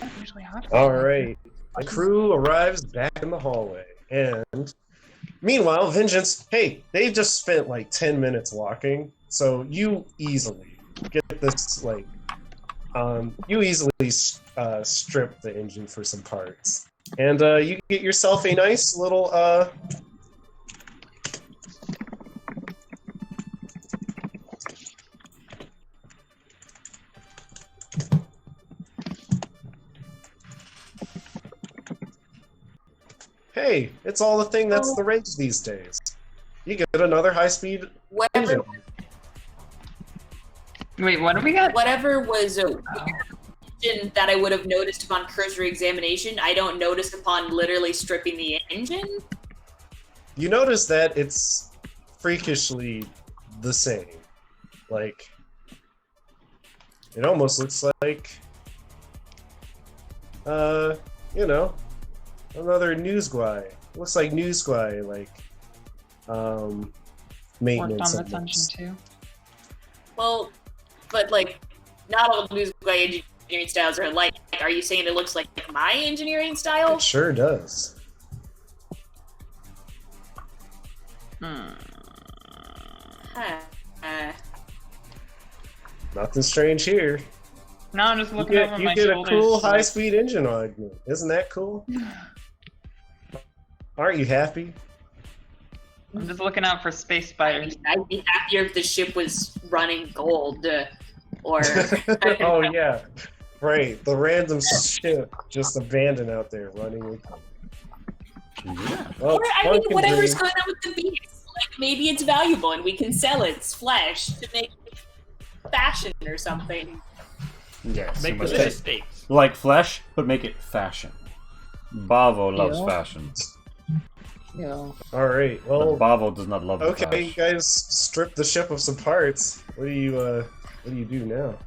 not usually happens. All right. The crew arrives back in the hallway, and meanwhile, Vengeance, hey, they just spent like 10 minutes walking, so you easily get this, like, you easily strip the engine for some parts. And you get yourself a nice little, hey, it's all the thing that's the rage these days. You get another high-speed Whatever, engine. Wait, what do we got? whatever was a weird that I would have noticed upon cursory examination, I don't notice upon literally stripping the engine. You notice that it's freakishly the same. Like, it almost looks like, you know, another Newsguy. Looks like Newsguy, like, Worked maintenance. on this engine too. Well, but like, not all Newsguy engineering styles are alike. Are you saying it looks like my engineering style? It sure does. Huh. Nothing strange here. No, I'm just You looking over get, my you get a shoulders. cool like, high-speed engine augment. Isn't that cool? Aren't you happy? I'm just looking out for space spiders. I'd be happier if the ship was running gold, or Oh yeah, right. The random ship just abandoned out there running with. Well, or I one mean, can whatever's dream. going on with the beast. Like maybe it's valuable and we can sell its flesh to make fashion or something. Yes. Make you must delicious take- steaks. like flesh, but make it fashion. Bavo loves Yeah. fashion. Yeah. All right. But Well, Bavo does not love the okay. You flesh. guys strip the ship of some parts. What do you do now?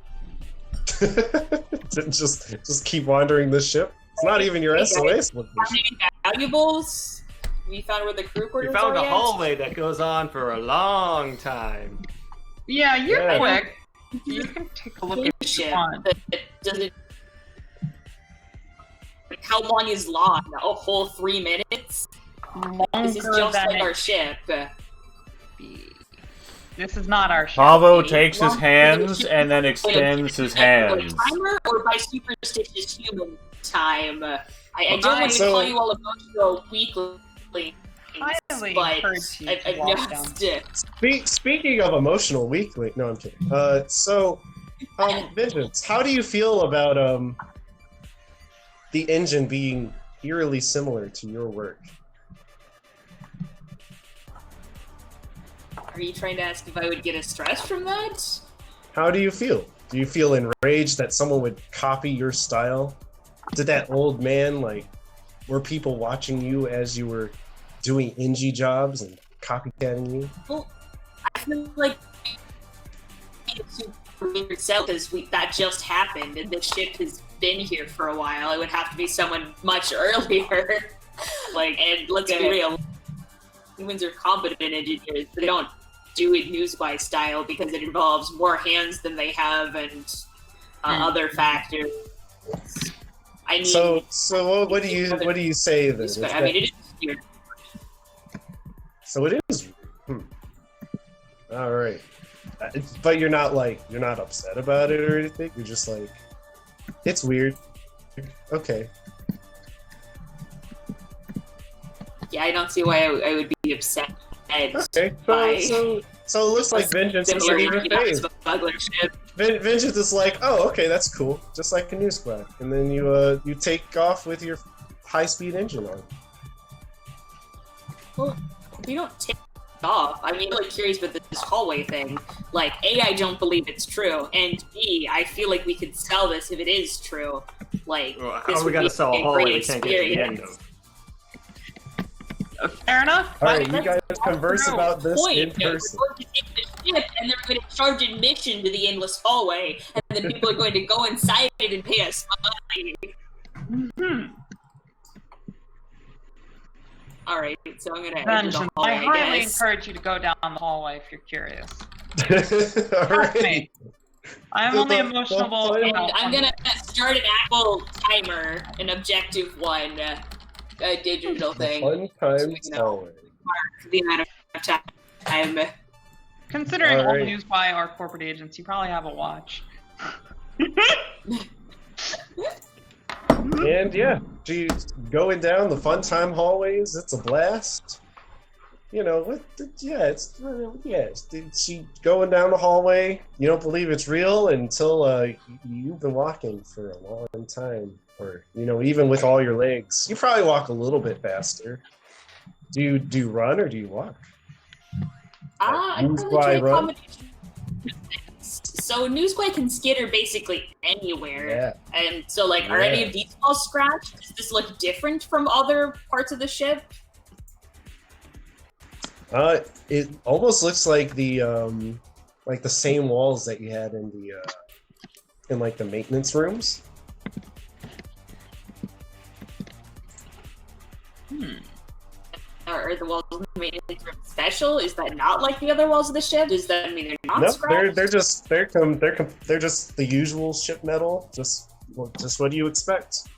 just keep wandering this ship. It's not even your SOS location. Any valuables? We found where the crew We quarters found are a yet? hallway that goes on for a long time. Yeah, you're Yeah. quick. You can take a look if you Ship, want. but it doesn't. Like, how long is long? A whole 3 minutes? This is Longer just than like our it ship. be. This is not our ship. Bavo Okay, takes his well, hands and then extends his hands. Timer or by superstitious human time? I don't want to So- call you all emotional weaklings, Highly but encourage you to I've walk noticed it. Speaking of emotional weakling, no, I'm kidding. Vengeance, how do you feel about the engine being eerily similar to your work? Are you trying to ask if I would get a stress from that? How do you feel? Do you feel enraged that someone would copy your style? Did that old man, like, were people watching you as you were doing Engie jobs and copycatting you? Well, I feel like it's super weird itself because that just happened and the ship has been here for a while. It would have to be someone much earlier. Like, and let's be real, humans are competent engineers, but they don't do it Newswise style because it involves more hands than they have and other factors. I mean, so what do you say then? I mean, it is weird. So it is. All right, but you're not upset about it or anything. You're just like, it's weird. Okay. Yeah, I don't see why I would be upset. Okay, by so it looks like Vengeance is similar even phased. smuggler ship. Vengeance is like, oh, okay, that's cool, just like a news squad, and then you take off with your high-speed engine on. Well, we don't take off. I mean, I'm really curious with this hallway thing. Like, A, I don't believe it's true, and B, I feel like we could sell this if it is true. Like, Well, this how are we would gonna be sell a a hallway great we can't get to the end experience. of? Fair enough. All right, you That's guys converse no about this point. in We're person. going to take the ship, and they're going to charge admission to the endless hallway, and then people are going to go inside it and pay us money. Mhm. All right, so I'm going to enter Vengeance, the I hallway, highly guess. encourage you to go down the hallway if you're curious. All Trust right. me. I'm The- only the- emotional. the- you And know, I'm going to start an actual timer, an objective one, a digital thing. Fun times You know. always. The amount of time. Considering all Alright. news by our corporate agents, you probably have a watch. And yeah, geez, going down the fun time hallways, it's a blast. You know what? She going down the hallway. You don't believe it's real until you've been walking for a long time, or even with all your legs, you probably walk a little bit faster. Do you run or do you walk? I News probably Squad try a run? combination of things. So Newsquay can skitter basically anywhere. Yeah. And so, like, are any of these all scratched? Does this look different from other parts of the ship? It almost looks like the same walls that you had in the maintenance rooms. Are the walls in the maintenance room special? Is that not like the other walls of the ship? Does that mean they're not Nope, scratched? they're just the usual ship metal, just what do you expect?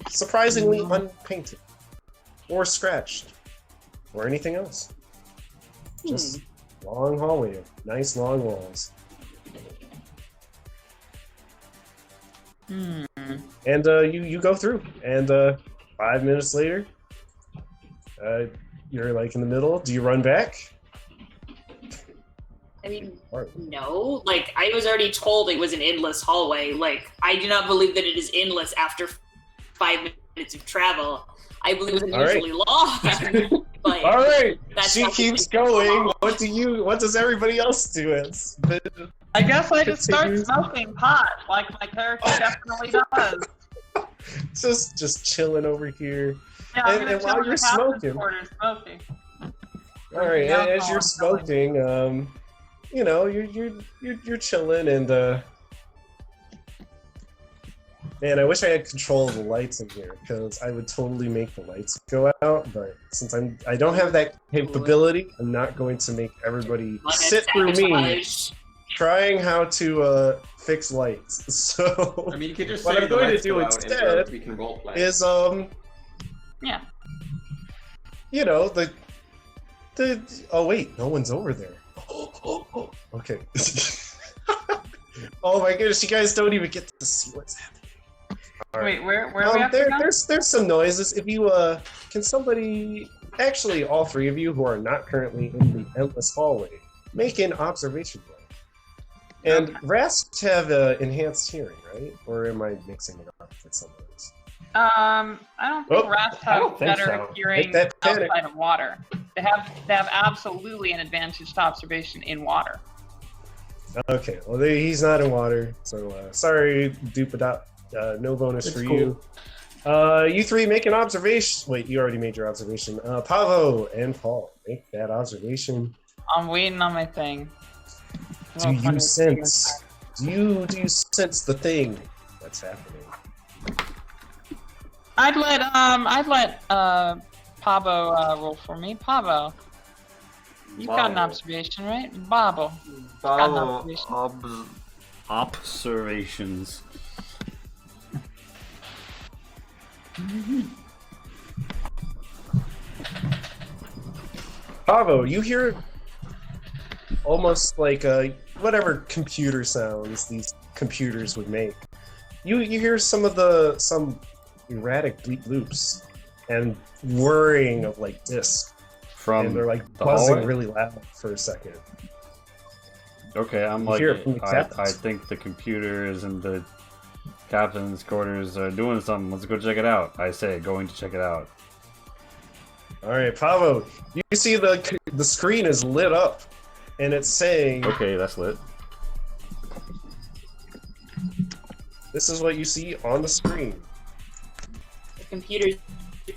Surprisingly unpainted, or scratched, or anything else. Just long hallway, nice long walls. Hmm. And you go through, and 5 minutes later, you're like in the middle. Do you run back? I mean, Or- no. Like, I was already told it was an endless hallway. Like, I do not believe that it is endless after 5 minutes of travel. I believe it's All right. unusually long. Like, All right, that's she not keeps really going. long. What does everybody else do? I guess I just start Continues. smoking pot, like my character definitely does. just chilling over here. Yeah, I'm And- gonna and while chill in you're the captain's smoking- quarters smoking. All right, Yeah, as you're smoking, you're chilling, and man, I wish I had control of the lights in here because I would totally make the lights go out. But since I don't have that capability, I'm not going to make everybody sit through me Sabotage. trying how to fix lights. So I mean, you could just What say I'm the going to lights do go out instead and we can roleplay. is Yeah. oh wait, no one's over there. Okay. Oh my goodness, you guys don't even get to see what's happening. All right. Wait, where are we at now? There's some noises. If you can somebody, actually all three of you who are not currently in the endless hallway, make an observation roll. And Okay. Rasps have enhanced hearing, right? Or am I mixing it up with something else? I don't think Oh, rats I don't have think better so. hearing Make that panic. outside of water. They have absolutely an advantage to observation in water. Okay, well he's not in water, so sorry, Dupadot. No bonus It's for cool. you. You three make an observation. Wait, you already made your observation. Pavo and Paul, make that observation. I'm waiting on my thing. Do Oh, you funny. sense? Do you sense the thing that's happening? I'd let Pavo roll for me. Pavo. You've got an observation, right? Bobble. got an observation. Observations. Pavo, you hear almost like whatever computer sounds these computers would make. You hear some erratic bleep loops and whirring of like discs, From and they're like the buzzing hallway? really loud for a second. Okay, I'm You like, hear it from the I captains. think the computers and the captain's quarters are doing something. Let's go check it out. I say, going to check it out. All right, Pavo, you see the screen is lit up, and it's saying, Okay, that's lit. "This is what you see on the screen." The computer's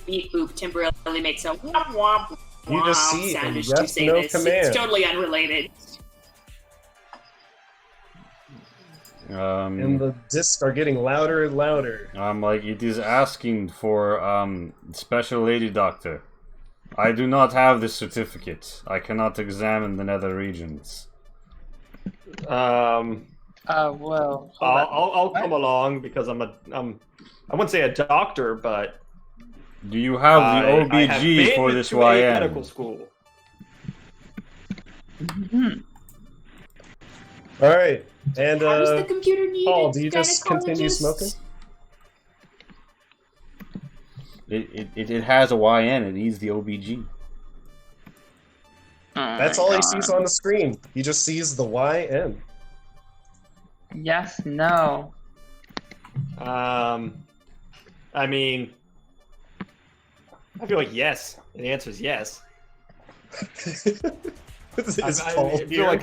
beep boop temporarily makes a womp womp You just womp see sound a as you yes, say no this. command. It's totally unrelated. And the discs are getting louder and louder. I'm like, it is asking for special lady doctor. I do not have this certificate. I cannot examine the nether regions. Well, Well. hold on. I'll come along because I wouldn't say a doctor, but Do you have the I have OBG been for this to a YN? medical school. Mhm. All right, and How does the computer need Paul, a do you just continue gynecologist? smoking? It has a YN. It needs the OBG. Oh That's my all he God. sees on the screen. He just sees the YN. Yes, no. I mean, I feel like yes. The answer is yes. Is I Paul feel here? like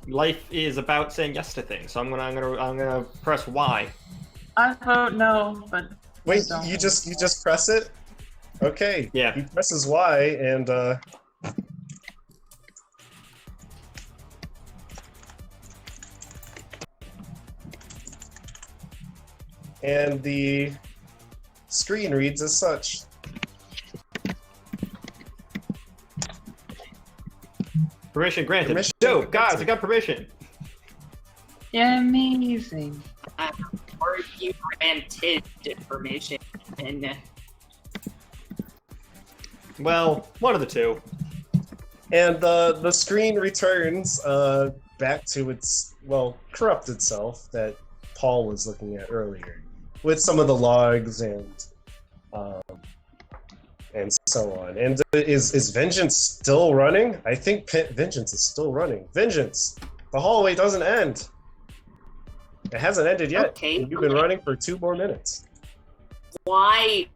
life is about saying yes to things. So I'm gonna press Y. I vote no, but Wait, don't. you just press it? Okay. Yeah. He presses Y and the screen reads as such. Permission granted. Permission Yo, guys, granted. I got permission. amazing. Or you granted information. And Well, one of the two. And the screen returns back to its, corrupted self that Paul was looking at earlier, with some of the logs and so on. And is Vengeance still running? I think Vengeance is still running. Vengeance! The hallway doesn't end! It hasn't ended yet. Okay. And you've been running for 2 more minutes. why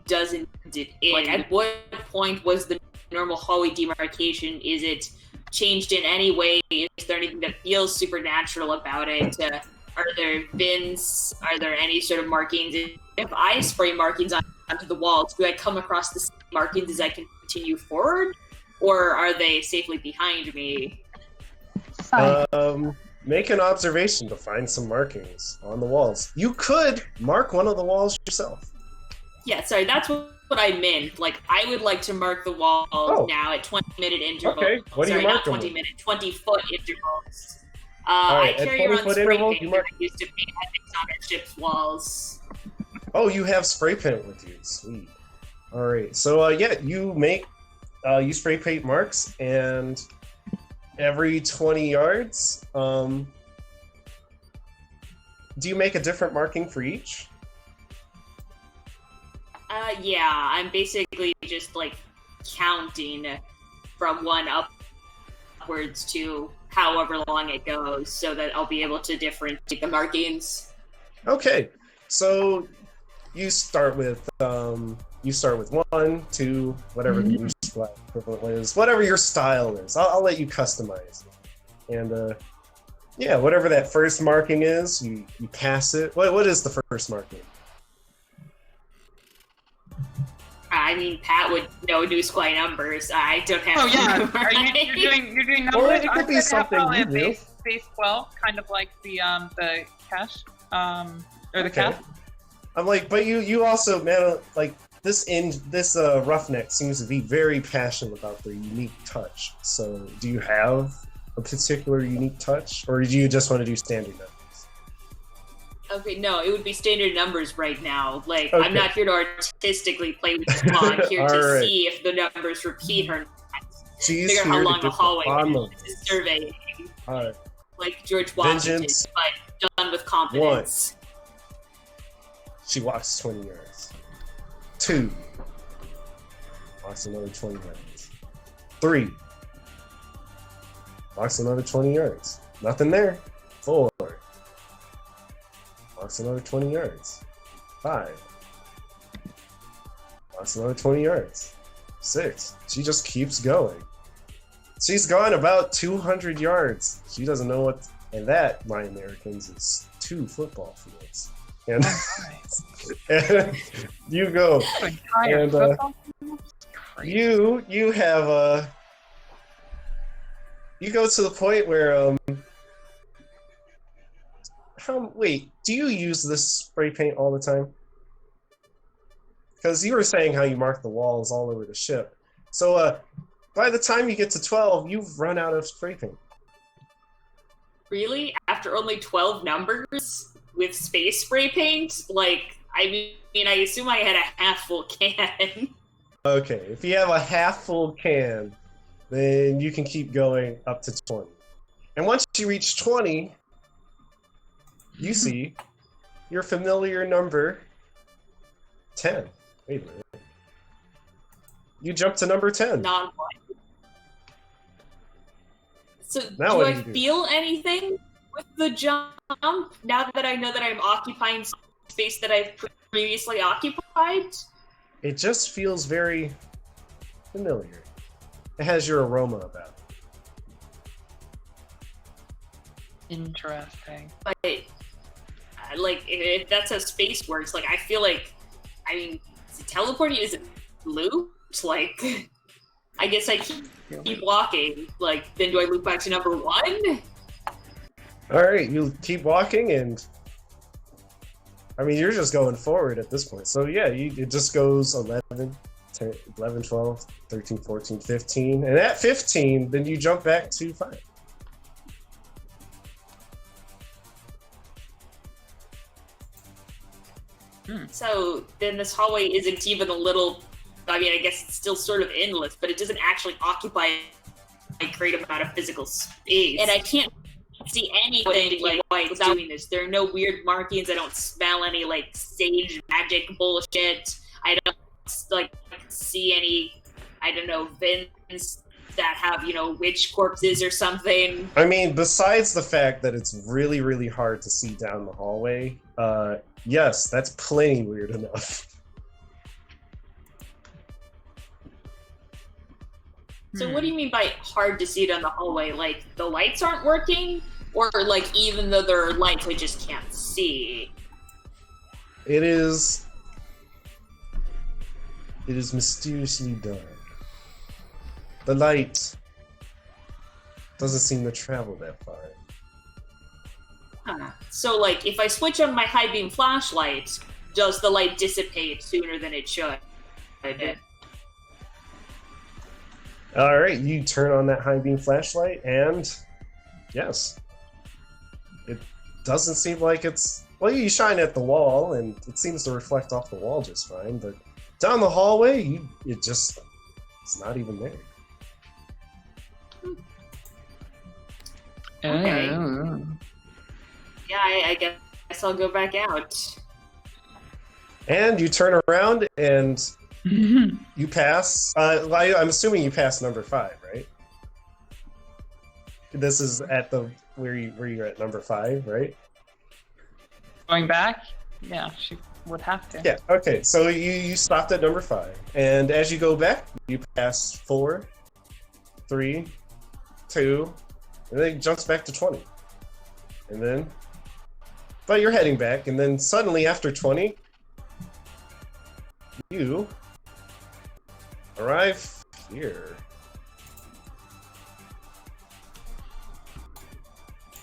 doesn't it end? Like, at what point was the normal hallway demarcation? Is it changed in any way? Is there anything that feels supernatural about it? Are there bins? Are there any sort of markings? If I spray markings onto the walls, do I come across the same markings as I continue forward? Or are they safely behind me? Fine. Make an observation to find some markings on the walls. You could mark one of the walls yourself. Yeah, sorry, that's what I meant. Like, I would like to mark the walls Oh. now at 20-minute intervals. Okay, what do you Sorry, mark not them 20 with? minute, 20-foot intervals. Alright, I at carry around 20-foot spray interval, paint you that mark- I used to paint ethics on our ship's walls. Oh, you have spray paint with you. Sweet. All right. So yeah, you make you spray paint marks, and every 20 yards, do you make a different marking for each? Yeah, I'm basically just like counting from one upwards to however long it goes, so that I'll be able to differentiate the markings. Okay. So you start with 1, 2, whatever the use equivalent is, whatever your style is. I'll let you customize. And yeah, whatever that first marking is, you pass it. What is the first marking? I mean, Pat would know new squad numbers. I don't have. Oh yeah, to you're doing Well, numbers? it could be I'd say something probably you a do. base 12, kind of like the cash, or the Okay. cap. I'm like, but you also, man, like, this roughneck seems to be very passionate about their unique touch. So, do you have a particular unique touch, or do you just want to do standard numbers? Okay, no, it would be standard numbers right now. Like, Okay. I'm not here to artistically play with the law. I'm here to All right. see if the numbers repeat or not. She's Figure out how here to long the get the hallway bottom is. of This is this. surveying, All right. like George Washington, Vengeance. but done with confidence. She walks 20 yards. 2. Walks another 20 yards. 3. Walks another 20 yards. Nothing there. 4. Walks another 20 yards. 5. Walks another 20 yards. 6. She just keeps going. She's gone about 200 yards. She doesn't know what... And that, my Americans, is 2 football fields. And, and you go. Entire And, football team? Crazy. You have you go to the point where wait, do you use this spray paint all the time? Because you were saying how you mark the walls all over the ship. So by the time you get to 12, you've run out of spray paint. Really? After only 12 numbers with space spray paint? Like, I mean, I assume I had a half full can. Okay, if you have a half full can, then you can keep going up to 20. And once you reach 20, you see your familiar number 10. Wait a minute. You jump to number 10. Non-one. So, Now do what I do you do? feel anything with the jump now that I know that I'm occupying space that I've previously occupied? It just feels very familiar. It has your aroma about it. Interesting. But, like, if that's how space works, like, I feel like, I mean, is it teleporting? Is it looped? Like, I guess I keep walking. Like, then do I loop back to number 1? Alright, you keep walking and... I mean, you're just going forward at this point. So yeah, it just goes 11, 10, 11, 12, 13, 14, 15. And at 15, then you jump back to 5. So then this hallway isn't even a little, I mean, I guess it's still sort of endless, but it doesn't actually occupy a great amount of physical space. And I can't see anything like why it's doing this. There are no weird markings. I don't smell any like sage magic bullshit. I don't like see any, I don't know, vents that have, you know, witch corpses or something. I mean, besides the fact that it's really, really hard to see down the hallway, yes, that's plenty weird enough. So what do you mean by hard to see down the hallway? Like the lights aren't working? Or like even though there are lights, I just can't see? It is mysteriously dark. The light doesn't seem to travel that far. Huh. So like if I switch on my high beam flashlight, does the light dissipate sooner than it should? All right, you turn on that high beam flashlight, and yes, it doesn't seem like it's. Well, you shine at the wall, and it seems to reflect off the wall just fine. But down the hallway, it's not even there. Okay. Oh. Yeah, I guess I'll go back out. And you turn around, and you pass. I'm assuming you pass number 5, right? This is at the where you're at number 5, right? Going back? Yeah, she would have to. Yeah. Okay. So you stopped at number 5, and as you go back, you pass 4, 3, 2, and then it jumps back to 20, and then. But you're heading back, and then suddenly after 20, you arrive here.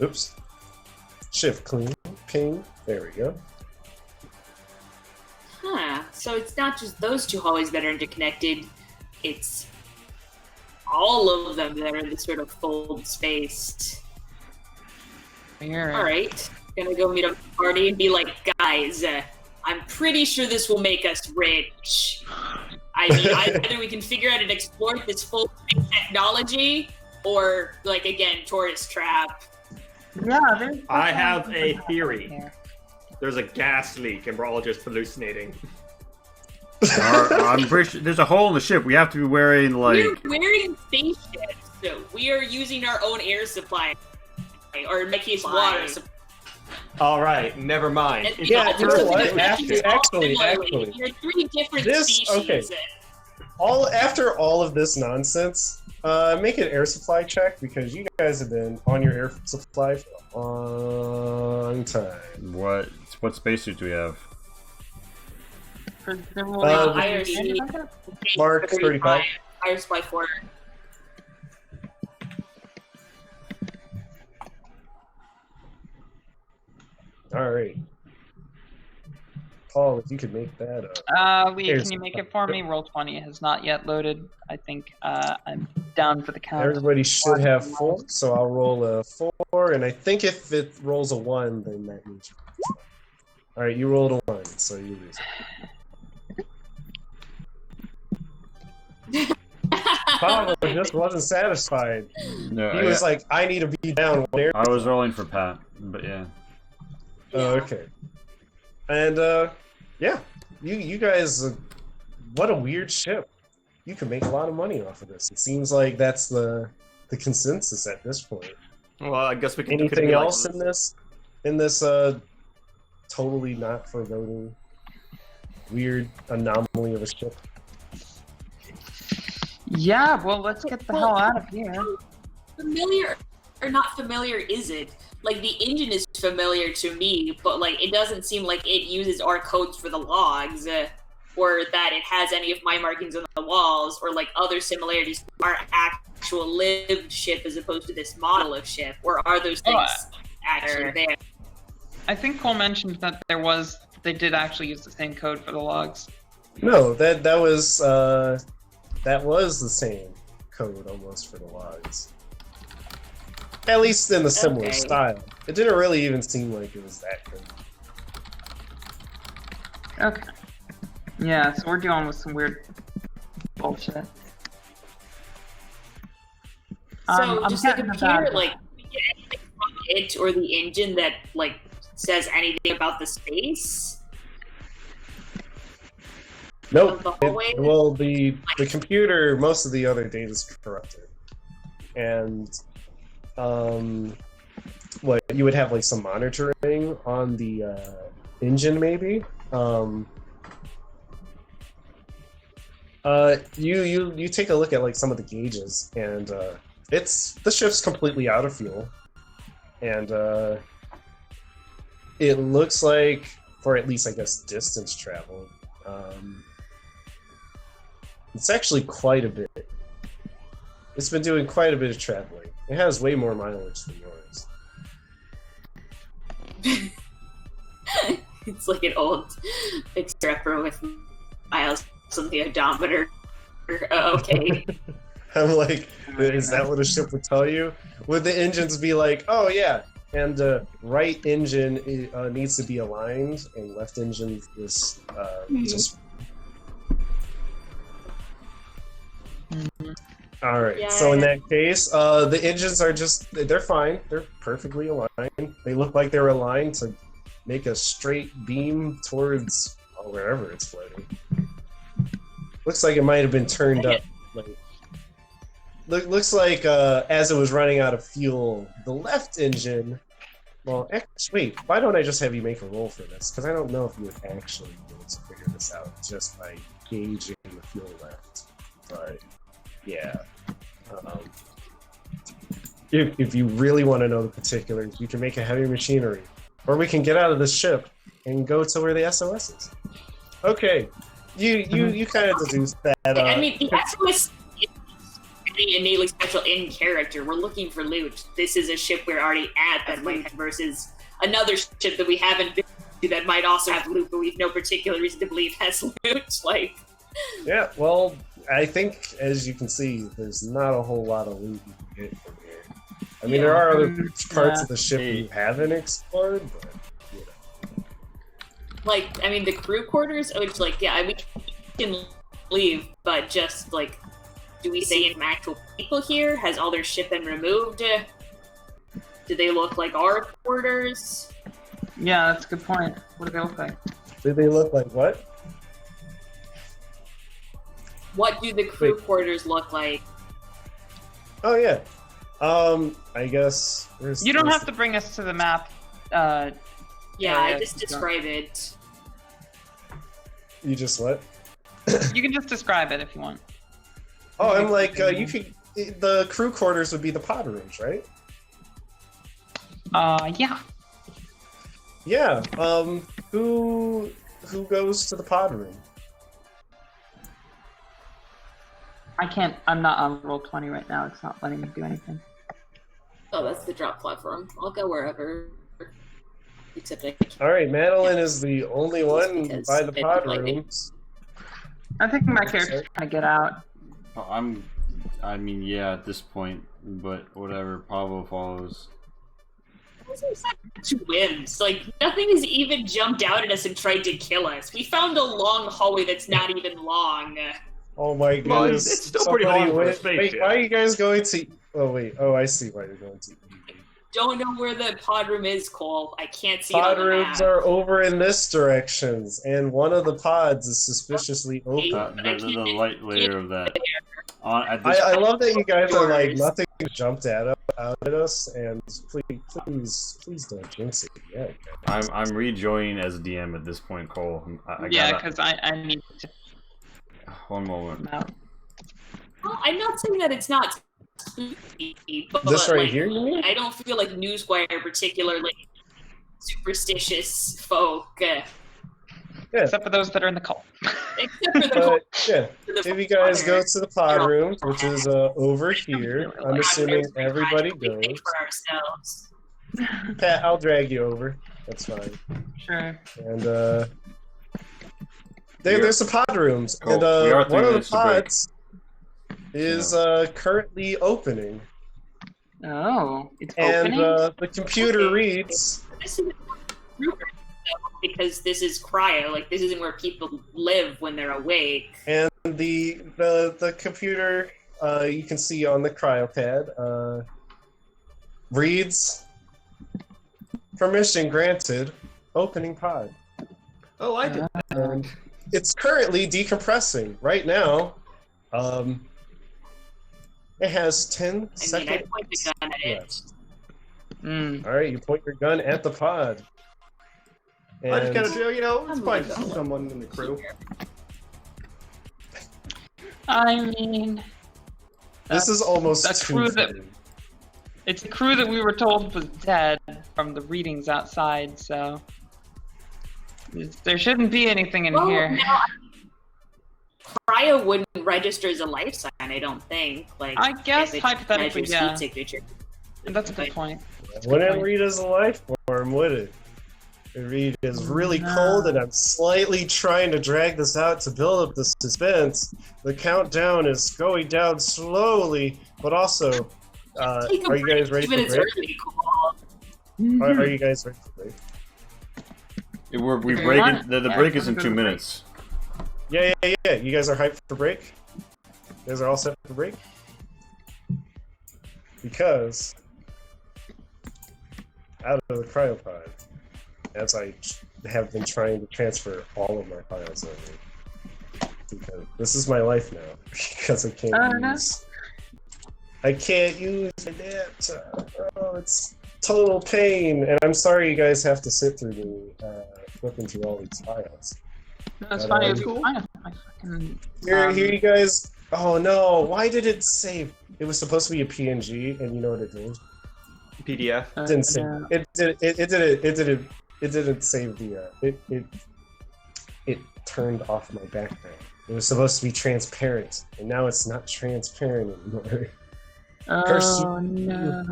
Oops. Shift clean, ping. There we go. Huh. So it's not just those two hallways that are interconnected, it's all of them that are in this sort of fold space. Weird. Alright, gonna go meet up with the party and be like, guys, I'm pretty sure this will make us rich. I mean, either we can figure out and explore this full space technology, or, like, again, tourist trap. Yeah, there's I have a something theory. here. There's a gas leak and we're all just hallucinating. I'm pretty sure there's a hole in the ship. We have to be wearing like. We're wearing spaceships, so we are using our own air supply, or in my case, water supply. All right, never mind. And, Yeah, you know what? actually, Actually, you're three different This- species. okay. After all of this nonsense, make an air supply check because you guys have been on your air supply for a long time. What spacesuit do we have? For the rule- IRC. Mark 35. Air supply 4. All right, Paul, if you could make that up. Lee, Here's- can you make it for me? Roll 20 has not yet loaded. I think I'm down for the count. Everybody should have 4, so I'll roll a 4, and I think if it rolls a 1, then that means you're fine. All right, you rolled a 1, so you lose. Paul just wasn't satisfied. No, He was like, "I need to be down one air." I was rolling for Pat, but yeah. Oh, okay. And yeah, you guys, what a weird ship. You can make a lot of money off of this. It seems like that's the consensus at this point. Well, I guess we can. Anything else in this totally not foreboding weird anomaly of a ship? Yeah, well, let's get the hell out of here. Familiar or not familiar is it? Like, the engine is familiar to me, but, like, it doesn't seem like it uses our codes for the logs, or that it has any of my markings on the walls, or, like, other similarities to our actual lived ship as opposed to this model of ship, or are those things actually there? I think Cole mentioned that they did actually use the same code for the logs. No, that was the same code almost for the logs. At least in a similar Okay. style. It didn't really even seem like it was that good. Okay. Yeah, so we're dealing with some weird bullshit. So, I'm just the getting computer, about- like, anything from it or the engine that, like, says anything about the space? Nope. The hallway? Well, the computer, most of the other data is corrupted, and what you would have like some monitoring on the engine, maybe. You take a look at like some of the gauges, and the ship's completely out of fuel, and it looks like for at least I guess distance travel. It's actually quite a bit. It's been doing quite a bit of traveling. It has way more mileage than yours. It's like an old picture with miles on the odometer. Okay. I'm like, is that what a ship would tell you? Would the engines be like, oh yeah, and right engine needs to be aligned, and left engine is just. All right. Yeah. So in that case, the engines are they're fine. They're perfectly aligned. They look like they're aligned to make a straight beam towards wherever it's floating. Looks like it might have been turned up. Looks like as it was running out of fuel, the left engine. Well, actually, wait. Why don't I just have you make a roll for this? Because I don't know if you would actually be able to figure this out just by gauging the fuel left. But yeah. If you really want to know the particulars, you can make a heavy machinery. Or we can get out of this ship and go to where the SOS is. Okay. You kind of deduced that. I mean, the SOS is pretty innately special in character. We're looking for loot. This is a ship we're already at that might have versus another ship that we haven't been that might also have loot, but we've no particular reason to believe has loot. Like, Yeah, well, I think, as you can see, there's not a whole lot of loot you can get from here. I mean, there are other parts of the ship we haven't explored, but, you know. like, I mean, the crew quarters, which, like, yeah, we can leave, but just, like, do we see any actual people here? Has all their ship been removed? Do they look like our quarters? Yeah, that's a good point. What do they look like? Do they look like what? What do the crew quarters look like? Oh, yeah. I guess... You don't have to bring us to the map. Yeah, I yeah, just describe it. You just what? You can just describe it if you want. Oh, I'm like, you could... The crew quarters would be the pod rooms, right? Yeah. Yeah, who goes to the pod room? I can't. I'm not on Roll20 right now. It's not letting me do anything. Oh, that's the drop platform. I'll go wherever. Except I can't. Alright, Madeline is the only one because by the it pod looked like it. rooms. I think my character's trying to get out. Oh, I mean, yeah, at this point, but whatever. Pablo follows. Those are such whims. Like, nothing has even jumped out at us and tried to kill us. We found a long hallway that's not even long. Oh my goodness. Well, it's still pretty Somebody long for a wait, spaceship. why are you guys going to... Oh, wait. Oh, I see why you're going to... Don't know where the pod room is, Cole. I can't see Pod it on the rooms map. are over in this directions, and one of the pods is suspiciously open. The light layer of that. At this I love that you guys are like, nothing jumped out at us, and please don't jinx it yet. I'm rejoining as DM at this point, Cole. Yeah, because I need to. One moment. No. Well, I'm not saying that it's not spooky, but This right like, here, you mean? I don't feel like Newswire are particularly superstitious folk. Except for those that are in the cult. Except for the But yeah, if you guys go to the pod rooms, which is over here, I'm assuming everybody goes. for ourselves. Pat, I'll drag you over. That's fine. Sure. And there's the pod rooms, Cool. and We are 3 one of the minutes to break. pods is currently opening, Oh, it's and opening? the computer Okay. reads. This is because this is cryo. Like, this isn't where people live when they're awake. And the computer, you can see on the cryopad, reads, permission granted, opening pod. Oh, I did. And it's currently decompressing. Right now, it has 10 I mean, I seconds point the gun at it. left. Mm. Alright, you point your gun at the pod. I just And gotta do, it's fine to see someone in the crew. I mean, this is almost that's too true that- funny. it's the crew that we were told was dead from the readings outside, so there shouldn't be anything in Well, here. now, cryo wouldn't register as a life sign, I don't think. Like, I guess if it hypothetically, measures yeah. heat signature. And that's a good point. Wouldn't read as a life form, would it? It read is really No. cold, and I'm slightly trying to drag this out to build up the suspense. The countdown is going down slowly, but also, Take a are you guys ready break, for even break? it's early, Cole. Are you guys ready for break? We If you break want it, it. the Yeah, break is I'm in good 2 with break. minutes. Yeah. You guys are hyped for break? You guys are all set for break? Because out of the cryopod, as I have been trying to transfer all of my files over, because this is my life now, because I can't no. use my adapter. Oh, it's total pain, and I'm sorry you guys have to sit through me flipping through all these files. That's But, funny. um, It's fine if I fucking. Here you guys. Oh no! Why did it save? It was supposed to be a PNG, and you know what it did? PDF. It didn't save. It didn't save the. It turned off my background. It was supposed to be transparent, and now it's not transparent anymore. Oh no.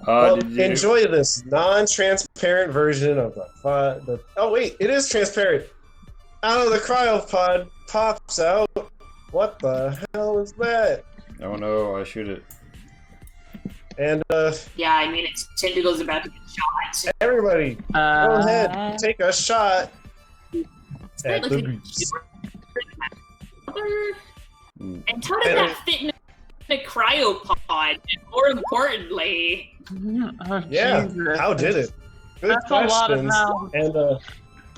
Well, Did you... enjoy this non-transparent version of the. Oh wait, it is transparent. Out of the cryopod pops out. What the hell is that? Oh no, I shoot it. And Yeah, I mean, it's Tentacle's about to get shot. everybody, go ahead, take a shot at the goose. And how did that fit in a cryopod? And more importantly, Oh, Yeah, Jesus. how did it? Good That's a lot of questions. mouths. And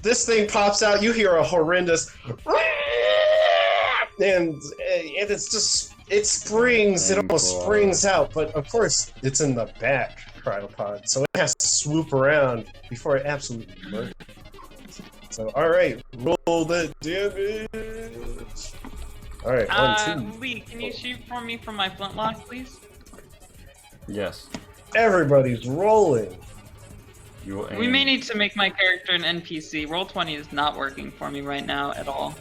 this thing pops out. You hear a horrendous, and it's just it springs. It almost springs out, but of course it's in the back cryopod, so it has to swoop around before it absolutely murders. So all right, roll the damage. All right, 1, 2. Lee, can you shoot for me from my flintlock, please? Yes. Everybody's rolling. You will aim. We may need to make my character an NPC. Roll20 is not working for me right now at all.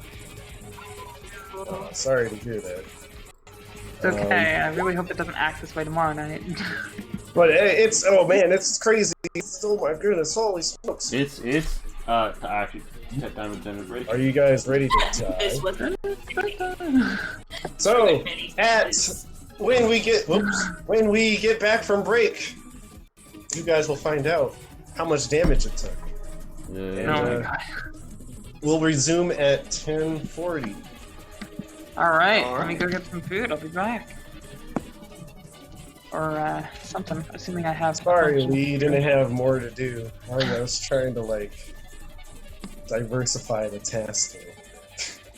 Oh, sorry to hear that. It's okay. I really hope it doesn't act this way tomorrow night. But it's oh man, it's crazy. Oh my goodness, holy smokes! It's actually 10 damage break. Are you guys ready to die? this wasn't. So when we get back from break, you guys will find out how much damage it took. Yeah. And, Oh my god. We'll resume at 10:40. Alright, let me go get some food. I'll be back. Or, something, assuming I have... Sorry, we didn't have more to do. I was trying to like diversify the task.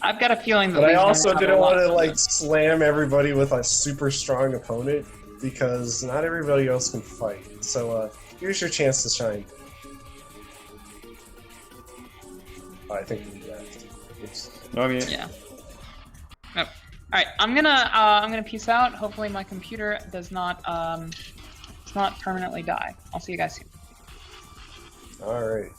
I've got a feeling that But I Lee's gonna also have a didn't lot want to of like slam everybody with a super strong opponent because not everybody else can fight. So here's your chance to shine. Oh, I think we left. Oops. No, I mean, Yeah. Oh. Alright, I'm gonna peace out. Hopefully my computer does not permanently die. I'll see you guys soon. All right.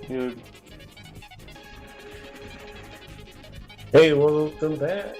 you Hey, welcome back.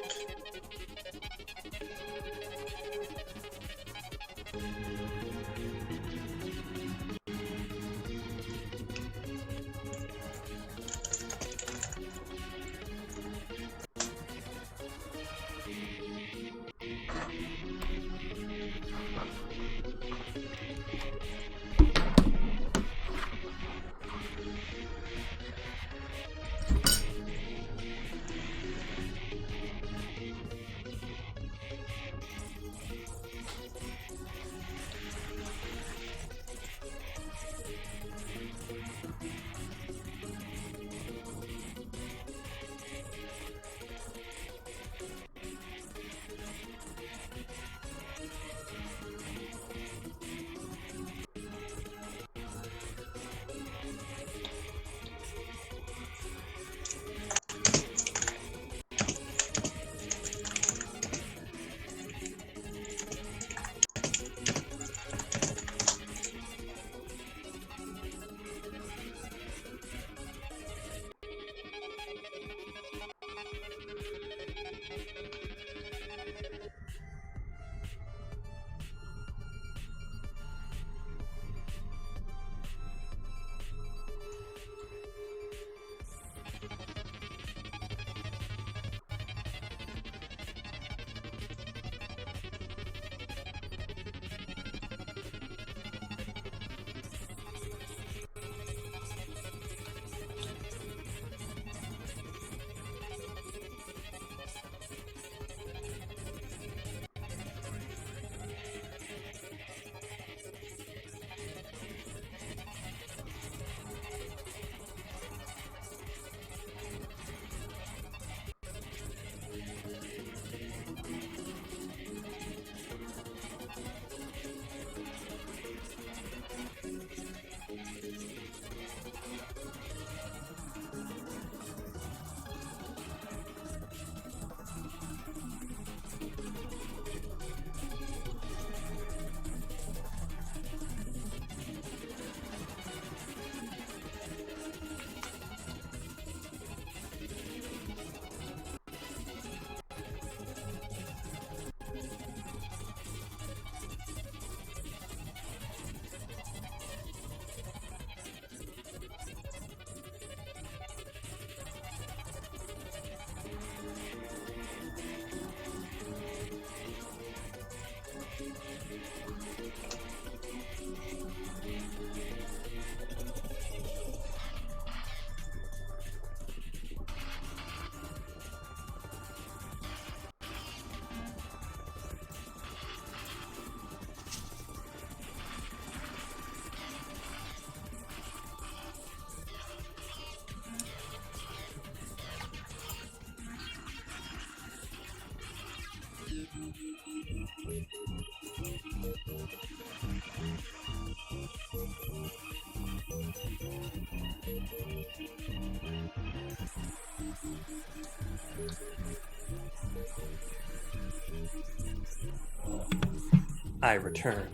I return.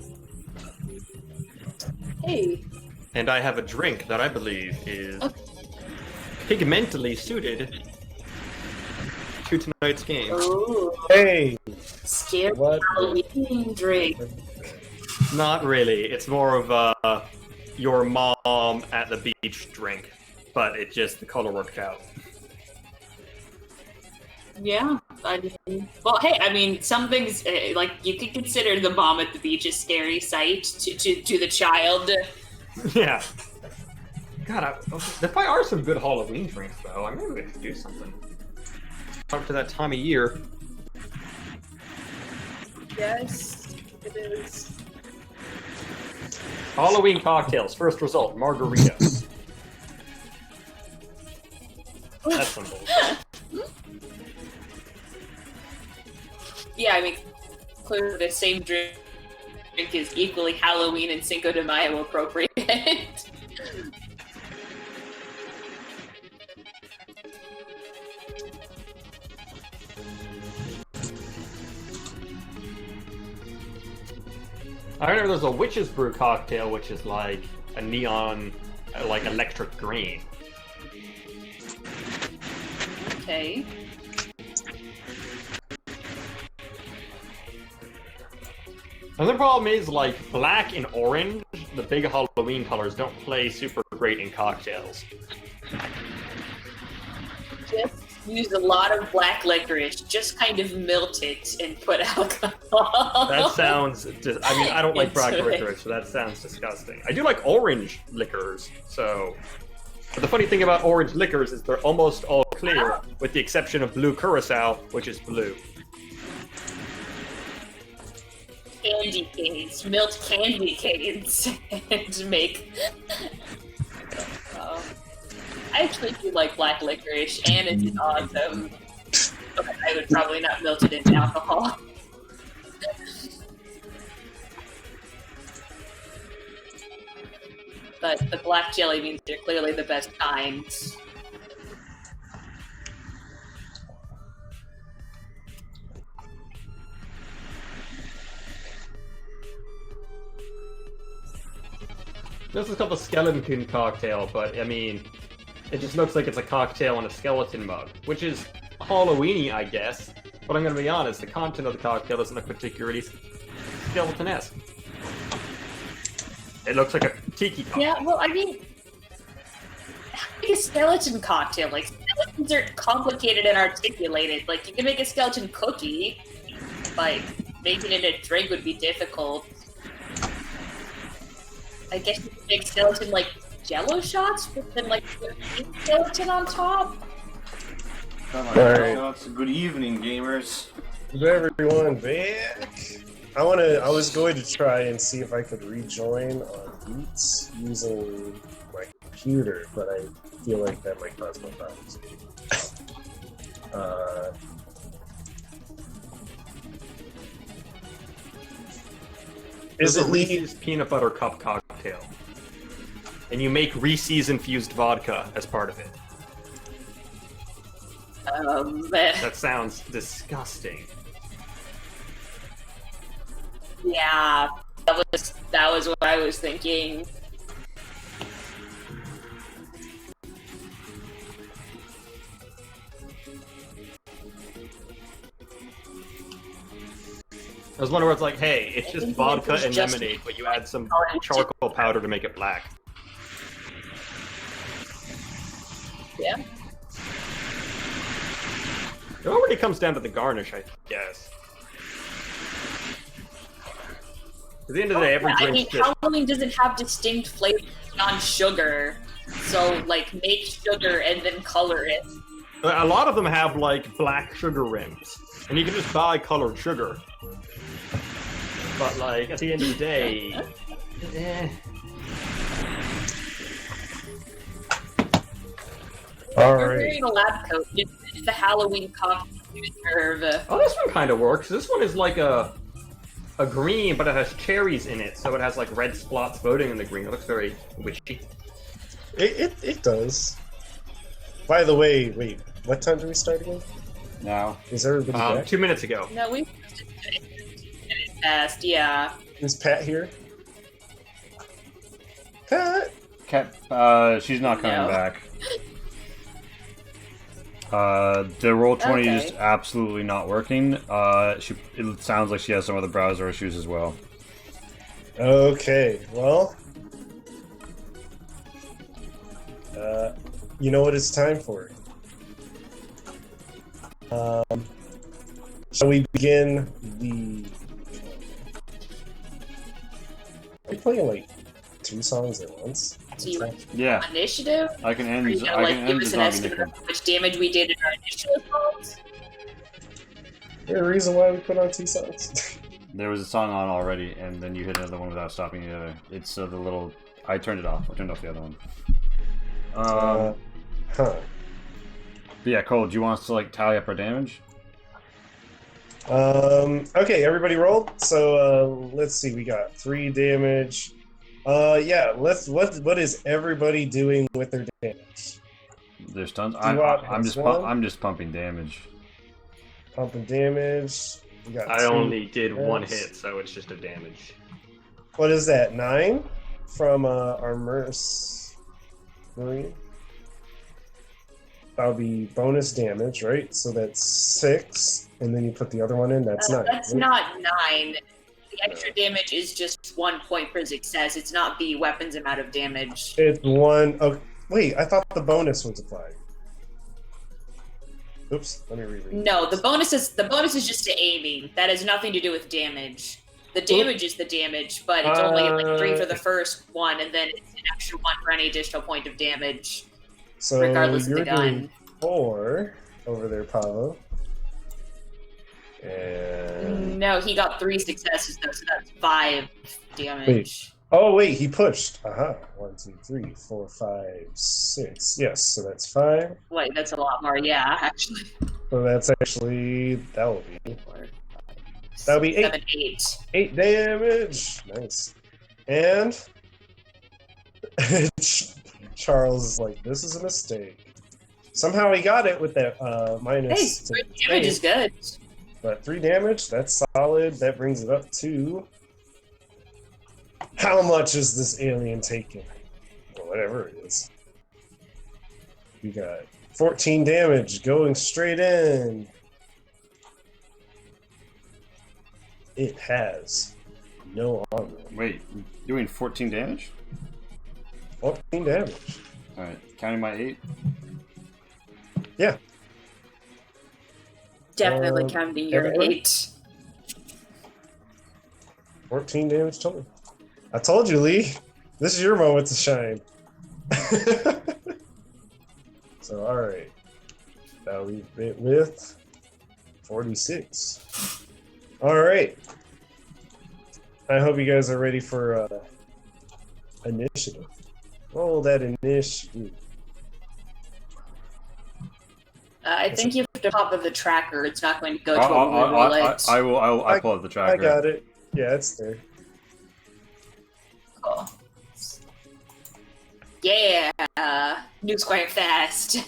Hey. And I have a drink that I believe is pigmentally suited to tonight's game. Ooh. Hey, Scary what? Halloween drink. Not really. It's more of a your mom at the beach drink, but it just the color worked out. Yeah, well, hey, I mean, some things like you could consider the mom at the beach a scary sight to the child. Yeah. God, there probably are some good Halloween drinks though. I maybe we should do something. Up to that time of year. Yes, it is. Halloween cocktails. First result: margarita. That's some bullshit. Yeah, I mean, clearly the same drink is equally Halloween and Cinco de Mayo appropriate. I remember there's a witch's brew cocktail, which is like a neon, like electric green. Okay. And the problem is, like, black and orange, the big Halloween colors, don't play super great in cocktails. Just use a lot of black licorice. Just kind of melt it and put alcohol. That sounds... I mean, I don't like black Into it. licorice, so that sounds disgusting. I do like orange liquors, so... But the funny thing about orange liquors is they're almost all clear, with the exception of blue curacao, which is blue. Candy canes, melt candy canes, and make. I actually do like black licorice, and it's awesome. But I would probably not melt it into alcohol. But the black jelly beans are clearly the best kinds. This is called a skeleton cocktail, but I mean, it just looks like it's a cocktail in a skeleton mug, which is Halloween-y, I guess. But I'm gonna be honest, the content of the cocktail doesn't look particularly skeleton-esque. It looks like a tiki cocktail. Yeah, well, I mean, like a skeleton cocktail. Like, skeletons are complicated and articulated. Like, you can make a skeleton cookie, but making it a drink would be difficult. I guess you could make skeleton, like, jello shots, but then, like, put a skeleton on top? Alright. Good evening, gamers. Is everyone back? I was going to try and see if I could rejoin on Beats using my computer, but I feel like that might cause more problems. Is There's it a legal? Reese's peanut butter cup cocktail, and you make Reese's infused vodka as part of it. That sounds disgusting. Yeah, that was what I was thinking. I was wondering where it's like, hey, it's just vodka and Just- lemonade, but you add some charcoal powder to make it black. Yeah. It already comes down to the garnish, I guess. At the end of the day, every I mean, drink's just... Halloween doesn't have distinct flavors beyond sugar, so like make sugar and then color it. A lot of them have, like, black sugar rims, and you can just buy colored sugar. But, like, at the end of the day... You're Alright. wearing a lab coat. It's the Halloween costume. Curve. Oh, this one kind of works. This one is like a green, but it has cherries in it, so it has like red spots floating in the green. It looks very witchy. It does. By the way, wait, what time do we start again? Now, Is everybody back? 2 minutes ago. No, we fast. Yeah. Is Pat here? Pat? she's not coming No. back. The Roll20 Okay. is absolutely not working. It sounds like she has some other browser issues as well. Okay, well. You know what it's time for. Shall we begin the... Are we playing like 2 songs at once? Do you Yeah, initiative? I can Are end. you I gonna can like end give the us an zombie estimate nickel. of how much damage we did in our initial assaults? Is there a reason why we put on 2 songs? There was a song on already, and then you hit another one without stopping the other. It's the little. I turned it off. I turned off the other one. Huh. But yeah, Cole, do you want us to like tally up our damage? Okay, everybody rolled. So let's see, we got 3 damage. Yeah, what is everybody doing with their damage? There's tons. D-Wop I'm has just 1. I'm just pumping damage. Pumping damage. We got I 2. only did 1 Yes. hit, so it's just a damage. What is that? 9 from our Marine. That'll be bonus damage, right? So that's 6, and then you put the other one in. That's 9. That's right? not 9. The extra damage is just 1 point per success. It's not the weapon's amount of damage. It's 1. Oh, wait, I thought the bonus was applied. Oops, let me reread. No, the bonus is just to aiming. That has nothing to do with damage. The damage is the damage, but it's only like 3 for the first one, and then it's an extra 1 for any additional point of damage, So regardless of you're the gun. doing 4 over there, Pavo. And No, he got 3 successes though, so that's 5 damage. oh wait, he pushed. Aha. 1, 2, 3, 4, 5, 6. Yes, so that's 5. Wait, that's a lot more. Yeah, actually. So that's actually that'll be 8. 7, 8. 8 damage. Nice. And Charles is like, this is a mistake. Somehow he got it with that Hey, minus 3 damage is good. But 3 damage, that's solid. That brings it up to... How much is this alien taking? Or whatever it is. We got 14 damage going straight in. It has no armor. Wait, doing 14 damage? 14 damage. All right, counting my 8. Definitely counting your everyone? 8. 14 damage total. I told you, Lee. This is your moment to shine. So, alright. Now we've been with 46. Alright. I hope you guys are ready for initiative. Roll that initiative. I think you have to pop up the tracker. It's not going to go to a roll it. I pull up the tracker. I got it. Yeah, it's there. Cool. Yeah, New Squire fast.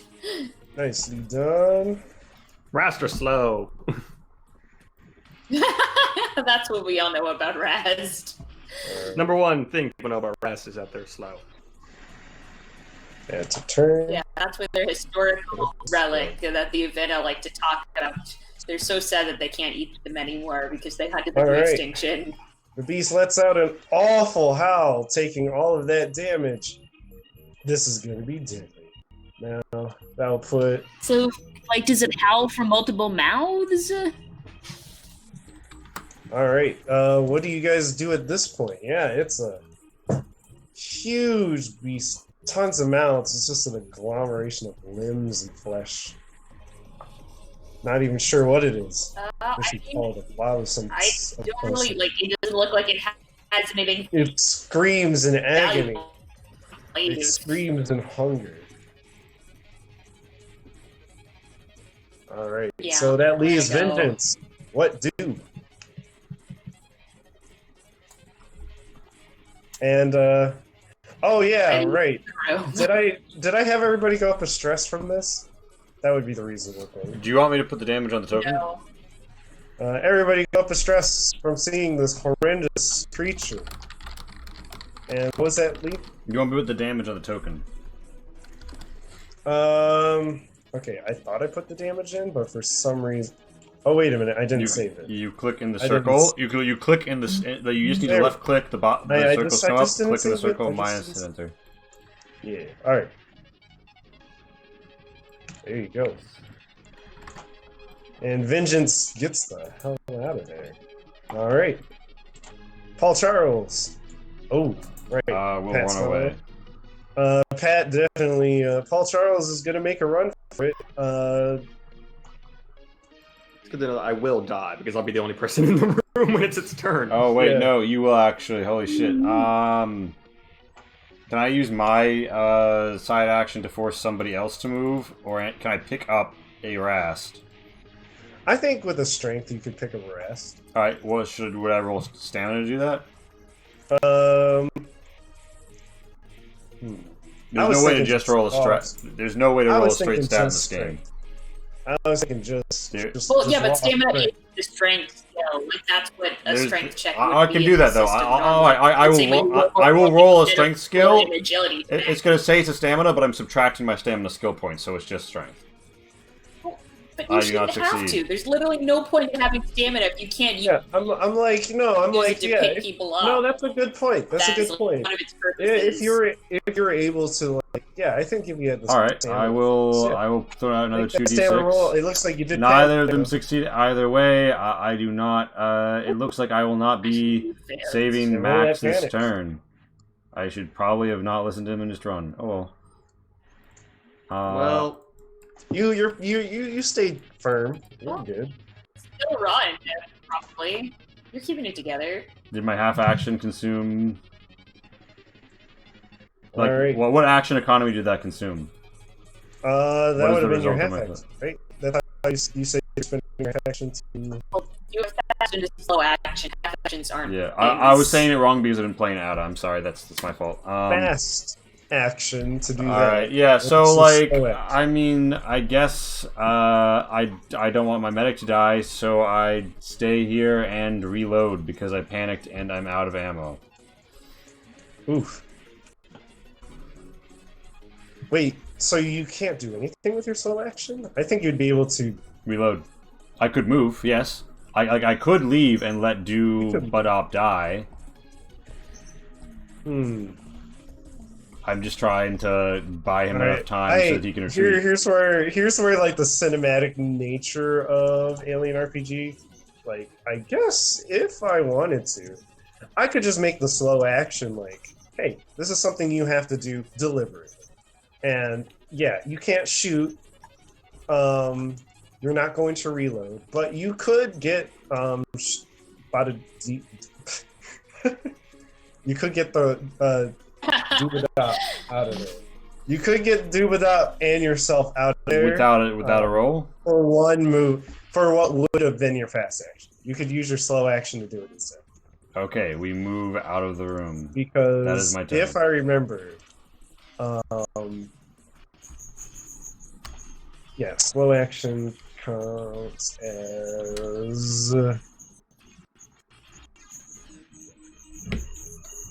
Nicely done. Raster slow. That's what we all know about Rast. Number 1 thing people know about Rast is that they're slow. That's a turn. Yeah, that's what their historical relic that the Avena like to talk about. They're so sad that they can't eat them anymore because they had to All go right. extinction. The beast lets out an awful howl, taking all of that damage. This is going to be deadly. Now, that'll put... So, like, does it howl from multiple mouths? Alright, what do you guys do at this point? Yeah, it's a huge beast. Tons of mouths. It's just an agglomeration of limbs and flesh. Not even sure what it is. I We should think call it a bothersome. I don't really like. It doesn't look like it has anything It screams in agony. valuable. It screams in hunger. All right. Yeah, So that leaves there you go. Vengeance. What do? And oh yeah, And- right. Did I have everybody go up a stress from this? That would be the reasonable thing. Do you want me to put the damage on the token? No. Everybody go up a stress from seeing this horrendous creature. And what was that lead? You want me to put the damage on the token? Okay, I thought I put the damage in, but for some reason... Oh, wait a minute, I didn't save it. You click in the I didn't circle. You click in the. You just need to There. left click the I circle just come up. didn't Click in the save it. circle I just minus didn't- enter. Yeah, alright. There you go. And Vengeance gets the hell out of there. Alright. Paul Charles. Oh, right. We'll Pat's run away. Pat definitely. Paul Charles is gonna make a run for it. Because then I will die because I'll be the only person in the room when it's its turn. Oh wait, Yeah. no, you will actually. Holy shit. Can I use my side action to force somebody else to move, or can I pick up a Rast? I think with a strength you could pick up a rest. All right. Well, would I roll stamina to do that? Hmm. There's was no way to thinking just just- roll a stress. There's no way to I roll a was straight thinking stat in just this game. strength. I was thinking just. Dude. Well, yeah, just but raw stamina strength. is the strength skill. Like that's what a There's- strength check. I would can be do in that the though. system I Same way will. you I will roll a instead of strength skill. rolling an agility check. It's gonna say it's a stamina, but I'm subtracting my stamina skill points, so it's just strength. But I you do not shouldn't have succeed. to. There's literally no point in having stamina if you can't use Yeah, I'm like, no, I'm it like, to yeah. pick if- people up. No, that's a good point. That's a That's good point. one of its Yeah, purposes. if you're able to, like, yeah, I think if you had the All right. stamina- I will. Yeah. I will throw out another Make that stamina roll. 2d6. It looks like you did. Neither of that. them succeed either way. I do not. It looks like I will not be Failed. saving So roll Max that this panic. turn. I should probably have not listened to him and just run. Oh well. Well, You stayed firm. You're good. Still run, probably. You're keeping it together. Did my half action consume? Like, All right. what action economy did that consume? That What is would the have been your result half of my action, right? That's how you say you're spending your half action to. Well, you have fast and slow action. Half actions aren't. Yeah, I was saying it wrong because I've been playing Ada. I'm sorry. That's my fault. Fast action to do All that. right, yeah. So It's a like, slow action. I mean, I guess I don't want my medic to die, so I stay here and reload because I panicked and I'm out of ammo. Oof. Wait, so you can't do anything with your slow action? I think you'd be able to. Reload. I could move, yes. I could leave and let You could- Budop die. I'm just trying to buy him enough Alright, time so that he can retreat. here's where like the cinematic nature of Alien RPG. Like, I guess if I wanted to, I could just make the slow action like, hey, this is something you have to do deliberately. And yeah, you can't shoot. You're not going to reload, but you could get spotted deep. You could get the Dubadop out of there. You could get Dubadop and yourself out of there Without a roll? for one move for what would have been your fast action. You could use your slow action to do it instead. Okay, we move out of the room. Because That is my turn. if I remember, yeah, slow action counts as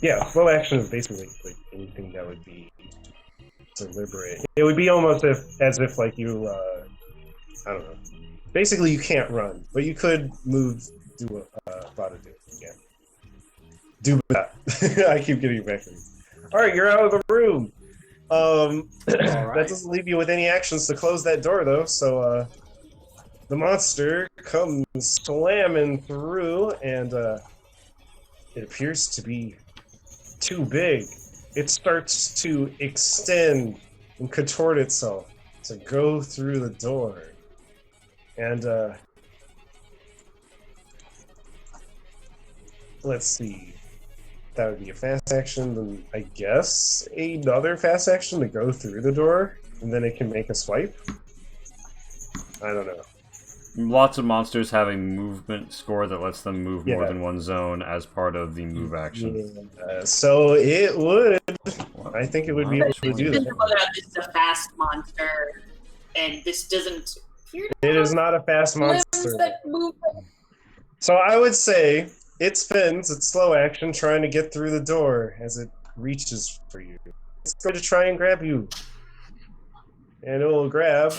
yeah, slow action is basically like anything that would be deliberate. It would be almost as if like you I don't know. Basically, you can't run, but you could move. Do that. I keep getting back. All right, you're out of the room. That doesn't leave you with any actions to close that door, though. So the monster comes slamming through, and it appears to be too big. It starts to extend and contort itself to go through the door. And let's see. That would be a fast action, then I guess another fast action to go through the door, and then it can make a swipe. I don't know. Lots of monsters have a movement score that lets them move more Yeah. than one zone as part of the move action. So it would. I think it would be able to do Whether that. or not this is a fast monster, and this doesn't appear to It is have not a fast limbs monster. that move. So I would say it spins, it's slow action, trying to get through the door as it reaches for you. It's going to try and grab you. And it will grab.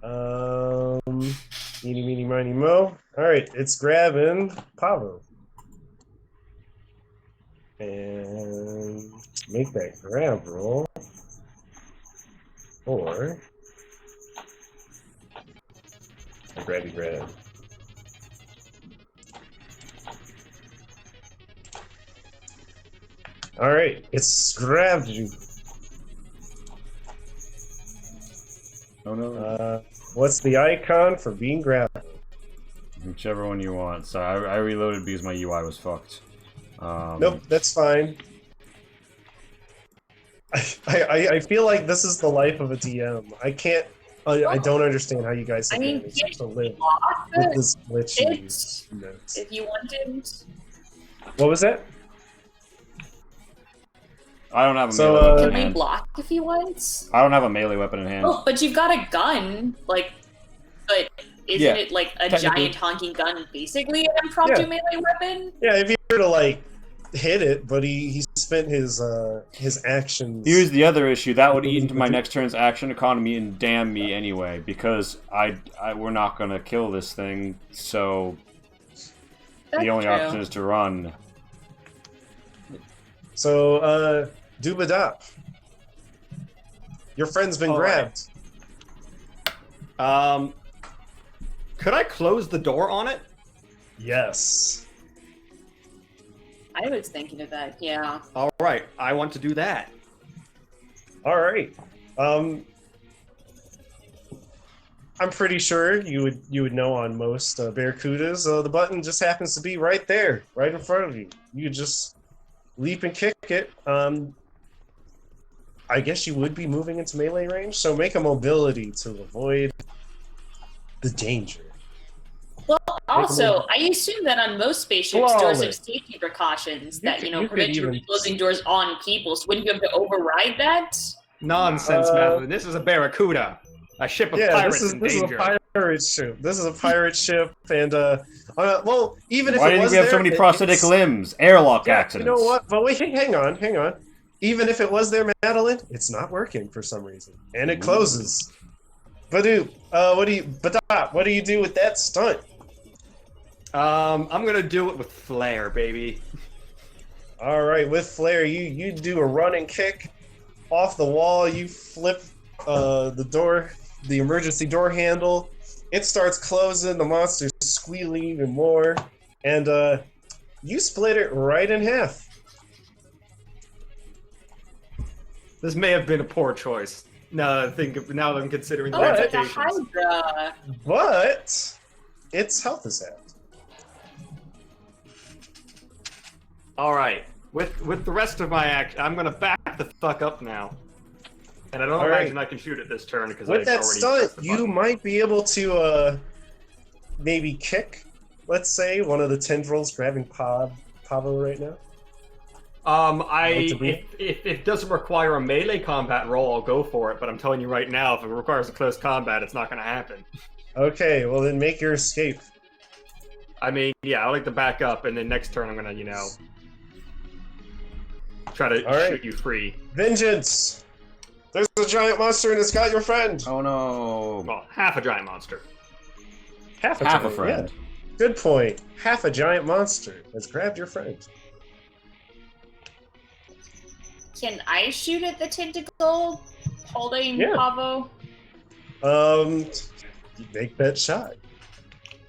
Eeny, meeny, miny, mo. Alright, it's grabbing Pavo. And make that grab roll. Or. A grabby grab. Alright, it's grabbed you. Oh no. What's the icon for being grabbed? Whichever one you want. So I reloaded because my UI was fucked. Nope, that's fine. I feel like this is the life of a DM. I can't. I don't understand how you guys I have mean, managed to live Block with it this glitchy It's- notes. if you wanted. What was that? I don't have a So, melee weapon Can in we hand. block if you want? I don't have a melee weapon in hand. Oh, but you've got a gun, like, but isn't Yeah, it like a technically. giant honking gun, basically an impromptu Yeah. melee weapon? Yeah, if you were to like hit it, but he spent his actions. Here's the other issue. That would eat into my next turn's action economy and damn me anyway, because we're not gonna kill this thing, so That's the only true. option is to run. So, Dubadop. Your friend's been All right. grabbed. Could I close the door on it? Yes. I was thinking of that, yeah. All right, I want to do that. All right. I'm pretty sure you would know on most Barracudas, the button just happens to be right there, right in front of you. You just leap and kick it. I guess you would be moving into melee range, so make a mobility to avoid the danger. Well, also, I assume that on most spaceships, doors Flawless. have safety precautions You that, could- you know, you could prevent you from even- closing doors on people, so wouldn't you have to override that? Nonsense, Madeline. This is a Barracuda, a ship of Yeah, pirates this in is a danger. pirate ship. This is a pirate ship, and well, even if Why it didn't was we have there, so many it- prosthetic it's- limbs? Airlock Yeah, accidents. you know what? But wait, hang on. Even if it was there, Madeline, it's not working for some reason, and it closes. Badoo, what do you do with that stunt? I'm gonna do it with flair, baby. All right, with Flair, you do a running kick off the wall. You flip the door, the emergency door handle. It starts closing. The monster's squealing even more, and you split it right in half. This may have been a poor choice. Now that I'm considering the Oh, it's like a ramifications. Hydra. But its health is halved. All right, with the rest of my act, I'm gonna back the fuck up now. And I don't All right. imagine I can shoot it this turn because With I've that already stunt, pressed the you button. might be able to maybe kick, let's say, one of the tendrils grabbing Pavo right now. Like to be- If it doesn't require a melee combat roll, I'll go for it. But I'm telling you right now, if it requires a close combat, it's not going to happen. Okay, well then make your escape. I mean, yeah, I like to back up, and then next turn I'm gonna, try to All right. shoot you free. Vengeance! There's a giant monster and it's got your friend! Oh no. Well, half a giant monster. Half a Half a giant, friend. yeah. Good point. Half a giant monster has grabbed your friend. Can I shoot at the tentacle holding Yeah. Pavo? You make that shot.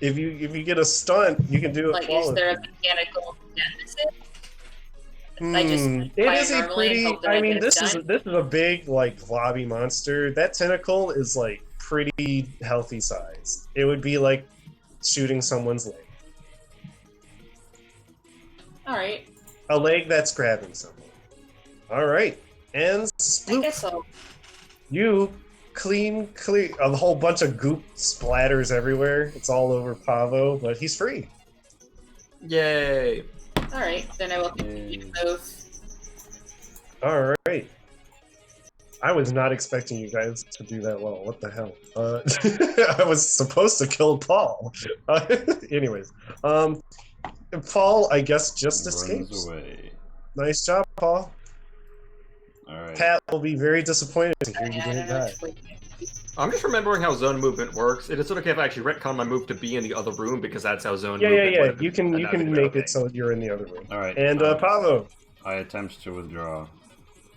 If you get a stunt, you can do it Like, is flawlessly. there a mechanical deficit? I just It fire is a normally and pretty. hope that I I mean, get this it is done? this is a big like lobby monster. That tentacle is like pretty healthy size. It would be like shooting someone's leg. All right, A leg that's grabbing someone. All right, and I Sploop, guess so. you clean. A whole bunch of goop splatters everywhere. It's all over Pavo, but he's free. Yay! All right, then I will continue to move. All right. I was not expecting you guys to do that well. What the hell? I was supposed to kill Paul. Anyways, Paul, I guess, just escapes. Runs away. Nice job, Paul. All right. Pat will be very disappointed to hear you didn't die. I'm just remembering how zone movement works. It is okay if I actually retcon my move to be in the other room because that's how zone Yeah, movement yeah. works. You can make it so you're in the other room. All right. And Pavo, I attempt to withdraw.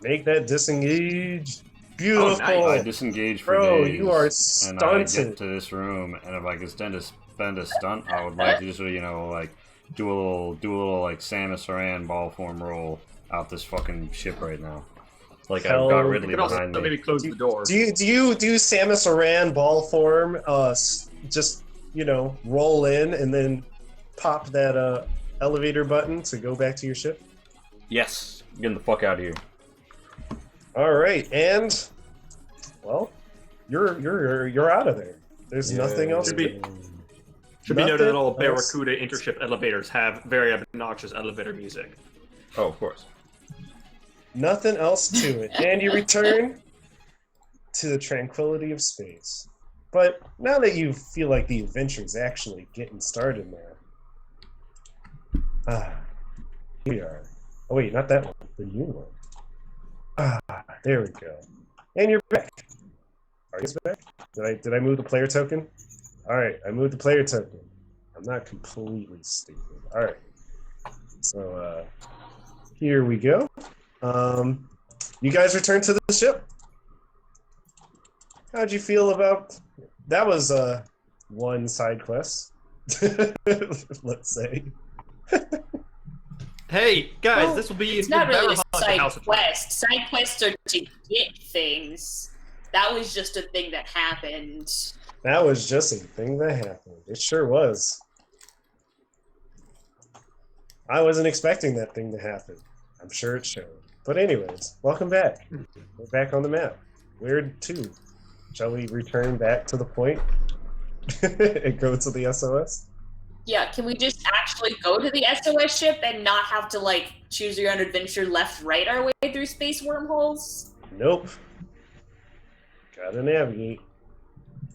make that disengage. Beautiful. nice. I disengage for Bro, days, you are and I get stunted. to this room, and if I could spend a stunt, I would like to just sort of, like do a little like Samus Aran ball form roll out this fucking ship right now. Like I've got Hell, You Ridley can also behind me. maybe close the door. Do you do Samus Aran ball form? Just roll in and then pop that elevator button to go back to your ship. Yes, I'm getting the fuck out of here. All right, and well, you're out of there. There's nothing else. Should be Nothing noted that all else. Barracuda intership elevators have very obnoxious elevator music. Oh, of course. Nothing else to it, and you return to the tranquility of space. But now that you feel like the adventure's actually getting started now, here we are. Oh wait, not that one, the new one. There we go. And you're back. Are you back? Did I move the player token? All right, I moved the player token. I'm not completely stupid. All right. So here we go. You guys return to the ship. How'd you feel about that? Was one side quest, let's say. Hey guys, Well, this will be It's not really a Haunted side House of quest. Side quests are to get things. That was just a thing that happened. That was just a thing that happened. It sure was. I wasn't expecting that thing to happen. I'm sure it showed. But anyways, welcome back. We're back on the map. Weird 2. Shall we return back to the point and go to the SOS? Yeah, can we just actually go to the SOS ship and not have to, like, choose your own adventure left, right our way through space wormholes? Nope. Gotta navigate.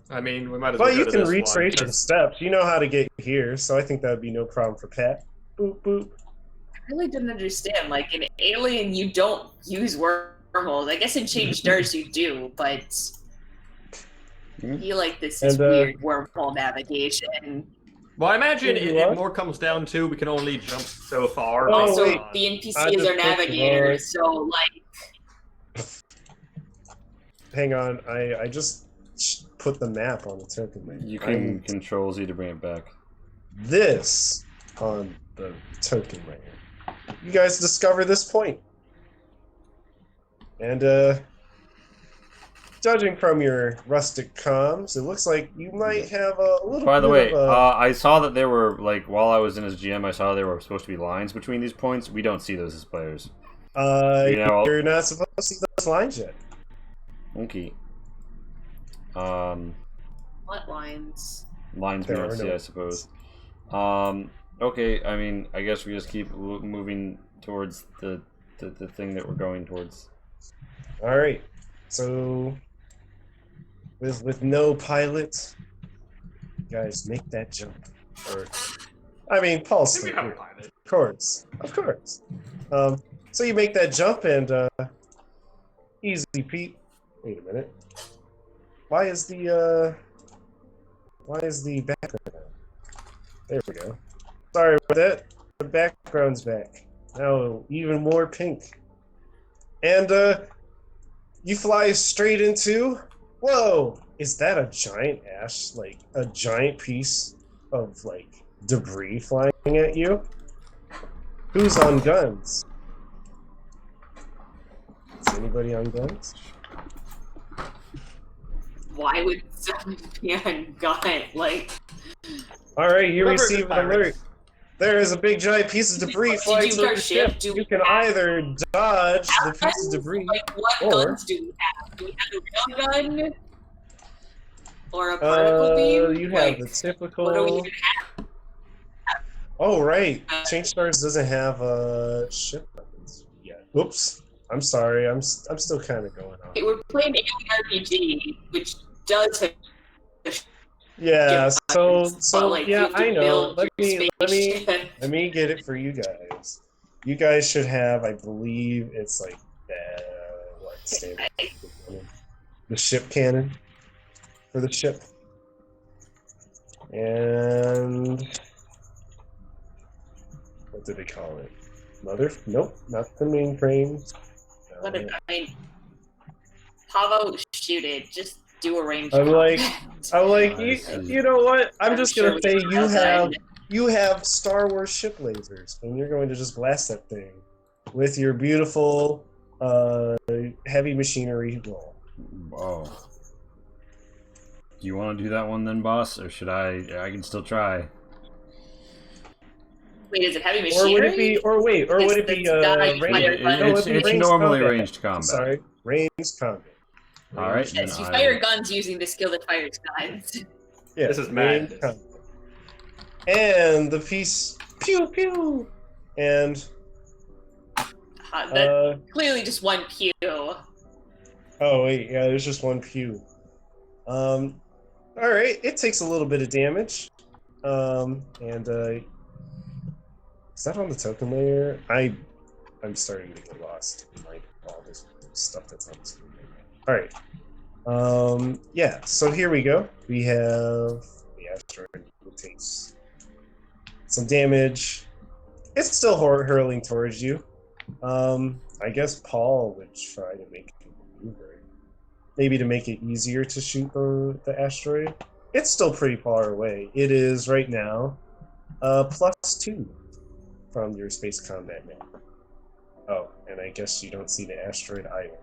I mean, we might as well But go you to can this one, retrace your 'cause- steps. You know how to get here, so I think that would be no problem for Pat. Boop, boop. I really didn't understand. Like, in Alien, you don't use wormholes. I guess in Change Stars you do, but I feel like this is And, weird wormhole navigation. Well, I imagine Here it, you are. it more comes down to we can only jump so far. Oh, Also, wait. the I NPC is just our clicked the navigator, word. so, like, Hang on, I just put the map on the token man. You can control Z to bring it back. This on the token man. You guys discover this point. And judging from your rustic comms, it looks like you might have a little By the bit way, of I saw that there were, like, while I was in as GM, I saw there were supposed to be lines between these points. We don't see those as players. you know, you're not supposed to see those lines yet. Okay. what lines? Lines we There don't are see, no I suppose. Okay, I mean, I guess we just keep moving towards the thing that we're going towards. All right. So with no pilot, you guys make that jump. Or, I mean, Paul's Maybe still have a here. pilot. Of course. So you make that jump and easy, Pete. Wait a minute. Why is the background out? There we go. Sorry about that. The background's back. Now even more pink. And you fly straight into. Whoa! Is that a giant ash? Like a giant piece of like debris flying at you? Who's on guns? Is anybody on guns? Why would someone be on gun? Like, All right, you Whoever receive an pirates. alert. There is a big giant piece of debris Did flying you to the our ship? ship. Do You we can have- either dodge the piece guns? of debris. Like, what Or- guns do we have? Do we have a real gun? or a particle beam? You Like, have the typical. what are we even Oh right, Change Stars doesn't have ship weapons yet. Oops, I'm sorry. I'm still kind of going on. Okay, we're playing Alien RPG, which does have Yeah. ship So weapons, but, like, you yeah, have to I know. build Let your me spaceship. let me get it for you guys. You guys should have, I believe it's like what standard? The ship cannon for the ship, and what did they call it? Nope, not the mainframe. What I mean, Pavo, shoot it. Just do a range. I'm like, Nice. you know what? I'm just gonna say outside. you have Star Wars ship lasers, and you're going to just blast that thing with your beautiful heavy machinery roll. Oh. Do you want to do that one then, boss, or should I? I can still try. Wait, is it heavy Or machinery? would it be? Or wait, or would it be It's gotta be range? fired by- No, it'd be It's ranged normally combat. ranged combat. Sorry, ranged combat. All right. Yes, then you I- fire guns using the skill that fires guns. Yeah, This is ranged madness. combat. And the piece, pew pew, and That's clearly just one pew. oh wait, yeah, there's just one pew. All right, it takes a little bit of damage. And is that on the token layer? I'm starting to get lost in like all this stuff that's on the screen right now. All right. Yeah. So here we go. We have the asteroid. It takes some damage. It's still hurling towards you. I guess Paul would try to make it maneuver. Maybe to make it easier to shoot the asteroid. It's still pretty far away. It is right now +2 from your space combat map. Oh, and I guess you don't see the asteroid either.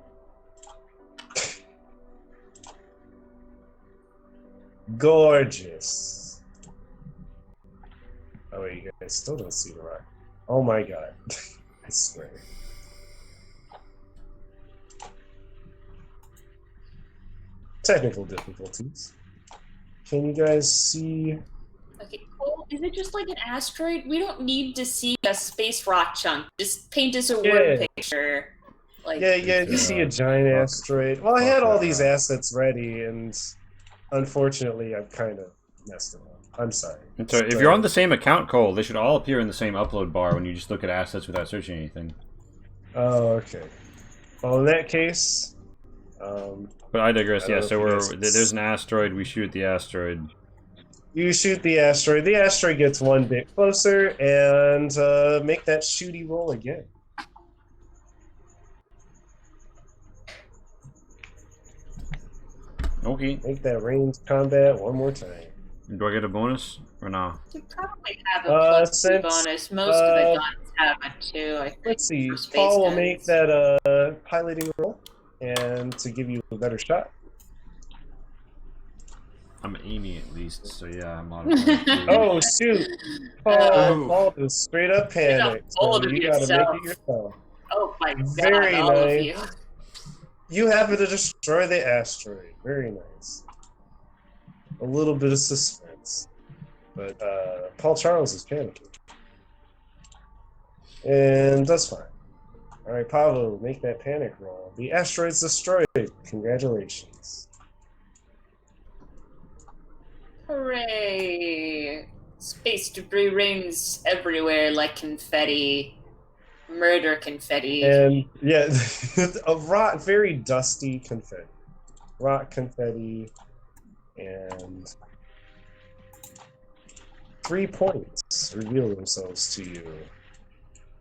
Gorgeous. Oh wait, you guys still don't see the rock. Oh my god. I swear. Technical difficulties. Can you guys see? Okay, cool. Is it just like an asteroid? We don't need to see a space rock chunk. Just paint us a word picture. Like, Yeah, you see a giant asteroid. Well, I had all these assets ready, and unfortunately, I've kind of messed it up. I'm sorry. So if you're on the same account, Cole, they should all appear in the same upload bar when you just look at assets without searching anything. Oh, okay. Well, in that case, But I digress. I don't Yeah, know so if you guys- there's an asteroid. We shoot the asteroid. you shoot the asteroid. The asteroid gets one bit closer, and make that shooty roll again. Okay. Make that ranged combat one more time. Do I get a bonus or no? you probably have a plus 2 since, bonus. Most of the guns have a 2, I think. Let's see. for space Paul will guns. make that piloting roll, and to give you a better shot. I'm aiming at least, so yeah, I'm on. Oh shoot! Paul just straight up Straight up panicked. bold So of you gotta yourself. make it yourself. Oh my god, Very all of nice. you. You happen to destroy the asteroid. Very nice. A little bit of suspense, but Paul Charles is panicking, and that's fine. All right, Pablo, make that panic roll. The asteroid's destroyed. Congratulations. Hooray! Space debris rings everywhere like confetti. Murder confetti. And yeah, a very dusty confetti, rock confetti, and 3 points reveal themselves to you.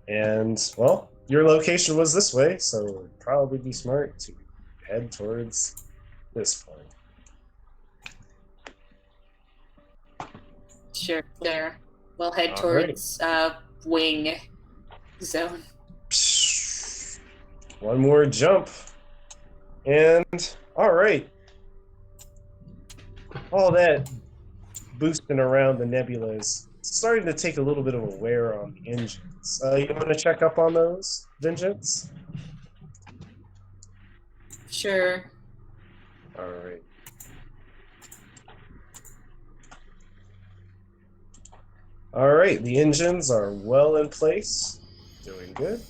And well, your location was this way, so it'd probably be smart to head towards this point. Sure, there. We'll head All towards wing zone. One more jump. And all right. All that boosting around the nebula is starting to take a little bit of a wear on the engines. You want to check up on those, Vengeance? Sure. All right. All right, the engines are well in place, doing good,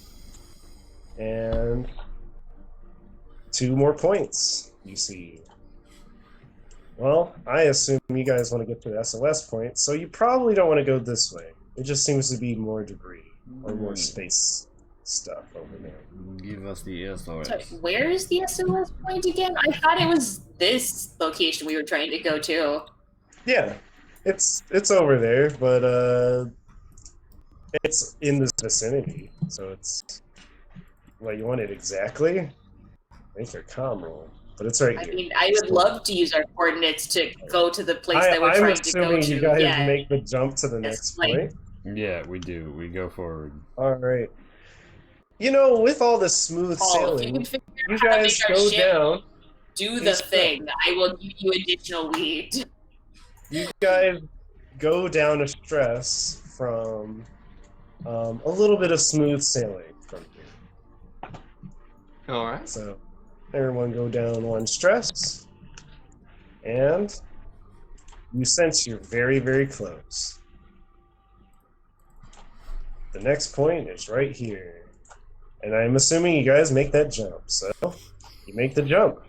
and 2 more points. You see. Well, I assume you guys want to get to the SOS point, so you probably don't want to go this way. It just seems to be more debris or more space stuff over there. Give us the SOS. Sorry, where is the SOS point again? I thought it was this location we were trying to go to. Yeah, it's over there, but it's in this vicinity, so it's. Well, you want it exactly? Make your comm roll, but it's right I here. mean, I would love to use our coordinates to go to the place that we're I'm trying to go assuming to. you guys Yeah. make the jump to the That's next like- point. Yeah, we do. We go forward. All right. You know, with all this smooth Paul, if you sailing, can figure you out how to guys make our go ship down. do the Please thing. I will give you additional weed. You guys go down a stress from a little bit of smooth sailing from here. All right. So everyone go down 1 stress, and you sense you're very, very close. The next point is right here. And I'm assuming you guys make that jump. So you make the jump.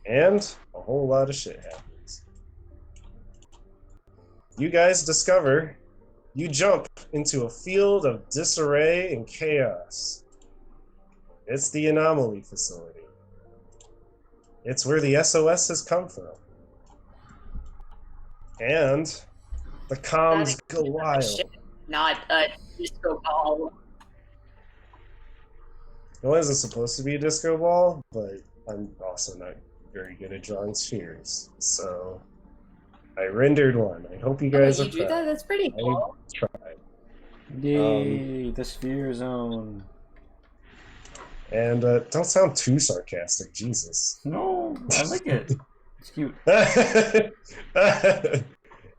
And a whole lot of shit happens. You guys discover you jump into a field of disarray and chaos. It's the anomaly facility. It's where the SOS has come from. And the comms go wild. Not a disco ball. It wasn't supposed to be a disco ball, but I'm also not very good at drawing spheres. So I rendered one. I hope you guys you are do that? That's pretty cool. tried. Yay, the sphere zone. And don't sound too sarcastic, Jesus. No, I like it. It's cute.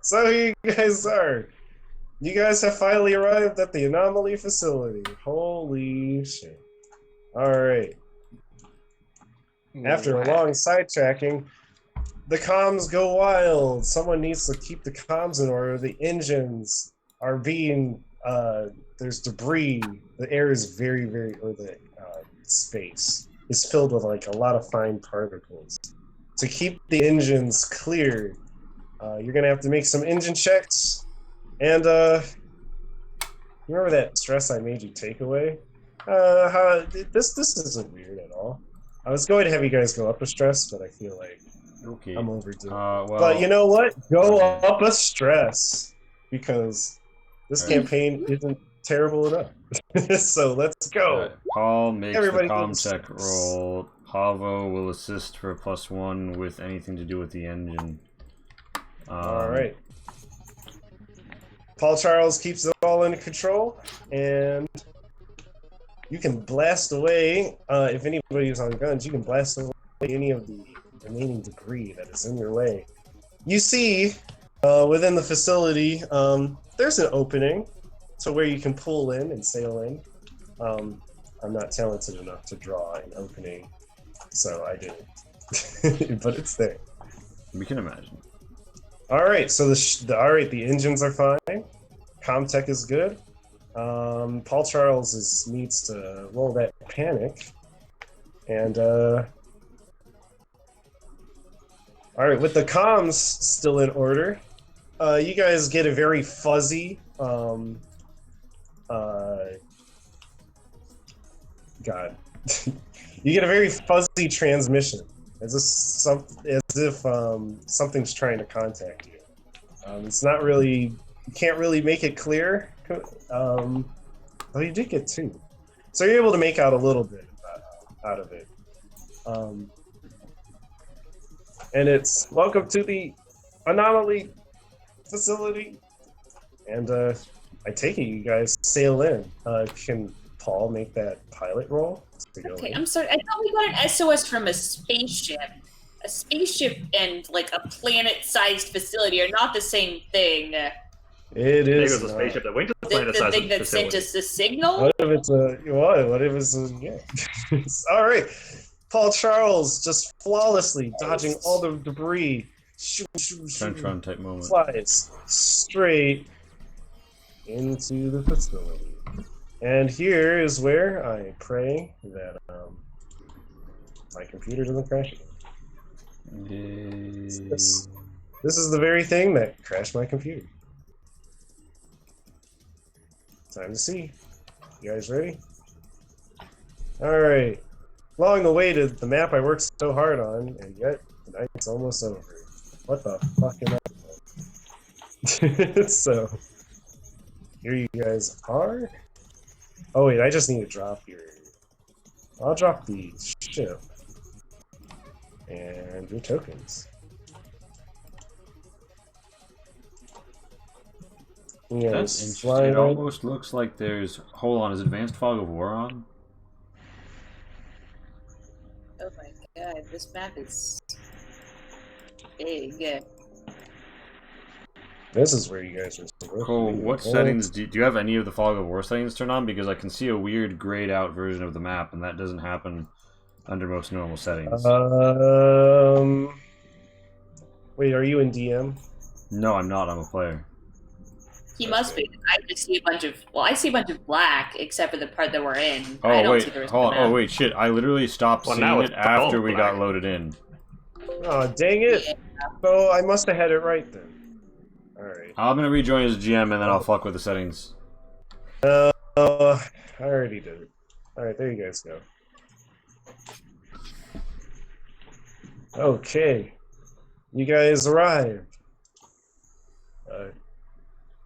So here you guys are. You guys have finally arrived at the anomaly facility. Holy shit. Alright. After a long sidetracking, the comms go wild. Someone needs to keep the comms in order. The engines are being, there's debris. The air is very, very, or the space is filled with like a lot of fine particles. To keep the engines clear, you're gonna have to make some engine checks. And remember that stress I made you take away? This isn't weird at all. I was going to have you guys go up a stress, but I feel like Okay. I'm overdoing it. Well, But you know what? Go okay. up a stress because this Alright. campaign isn't terrible enough. So let's go. Alright, Paul makes Everybody the comm goes check six. roll. Pavo will assist for +1 with anything to do with the engine. All right. Paul Charles keeps it all under control, and you can blast away, if anybody's on guns, you can blast away any of the remaining debris that is in your way. You see, within the facility, there's an opening to where you can pull in and sail in. I'm not talented enough to draw an opening, so I didn't. But it's there. We can imagine. All right, so the engines are fine. Comtech is good. Paul Charles needs to roll that panic, and all right, with the comms still in order, you guys get a very fuzzy. God, you get a very fuzzy transmission, as if something's trying to contact you. It's not really. You can't really make it clear. Oh, you did get 2. So you're able to make out a little bit out of it. And it's welcome to the anomaly facility. And I take it you guys sail in. Can Paul make that pilot roll to go Okay, in? I'm sorry. I thought we got an SOS from a spaceship. A spaceship and like a planet-sized facility are not the same thing. It There is. goes a not. spaceship that went to the The planet-sized thing that sent facility. us the signal. What if it's a what if it's a yeah? All right, Paul Charles just flawlessly dodging all the debris. Shoo, shoo, shoo. Tron type moment. Flies straight into the facility. And here is where I pray that my computer doesn't crash again. This is the very thing that crashed my computer. Time to see. You guys ready? Alright. Long awaited, the map I worked so hard on, and yet the night's almost over. What the fuck am I? So, here you guys are. Oh wait, I just need to drop your... I'll drop the ship. And your tokens. That's Yes, interesting. fly It right. almost looks like there's... Hold on, is Advanced Fog of War on? Oh my god, this map is big. This is where you guys are supposed to Cole, be. what settings... Do you have any of the Fog of War settings turned on? Because I can see a weird grayed out version of the map, and that doesn't happen under most normal settings. Wait, are you in DM? No, I'm not. I'm a player. He must be. I just see a bunch of. Well, I see a bunch of black, except for the part that we're in. Oh, I don't wait. see the rest Hold of on. the map. Oh, wait, shit. I literally stopped Well, seeing now it it's after all we got black. loaded in. Oh, dang it! Yeah. So I must have had it right then. Alright. I'm gonna rejoin as GM, and then I'll fuck with the settings. I already did it. Alright, there you guys go. Okay. You guys arrived.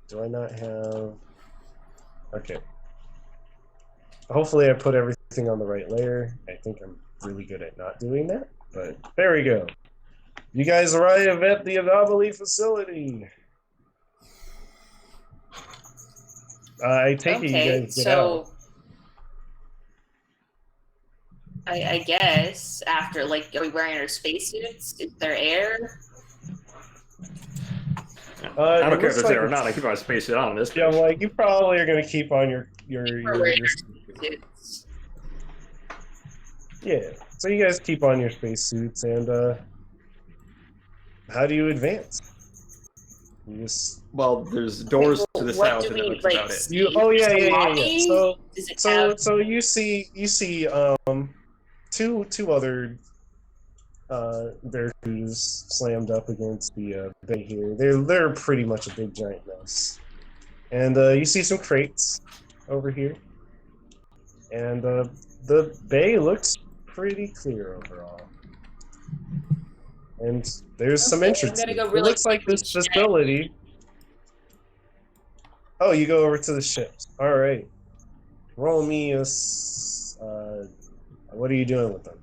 Do I not have... Okay. Hopefully I put everything on the right layer. I think I'm really good at not doing that, but there we go. You guys arrive at the Anomaly facility. I take it you Okay, guys get out. so I guess after, like, are we wearing our spacesuits? Is there air? I It don't care if looks it's like there or not. I keep my space it on this. Yeah, like you probably are gonna keep on your We're wearing our spacesuits. yeah. So you guys keep on your spacesuits, and how do you advance? You just Well, there's doors to this What house, do and we, that's like, about it. see? you. Oh yeah, The yeah, yeah, yeah. lobby? So Does it so have... so you see two other Veracruz slammed up against the bay here. They're pretty much a big giant mess, and you see some crates over here, and the bay looks pretty clear overall. And there's some Okay, I'm entrance. gonna go It really looks like this quickly check. facility. Oh, you go over to the ships. All right. Roll me a. What are you doing with them?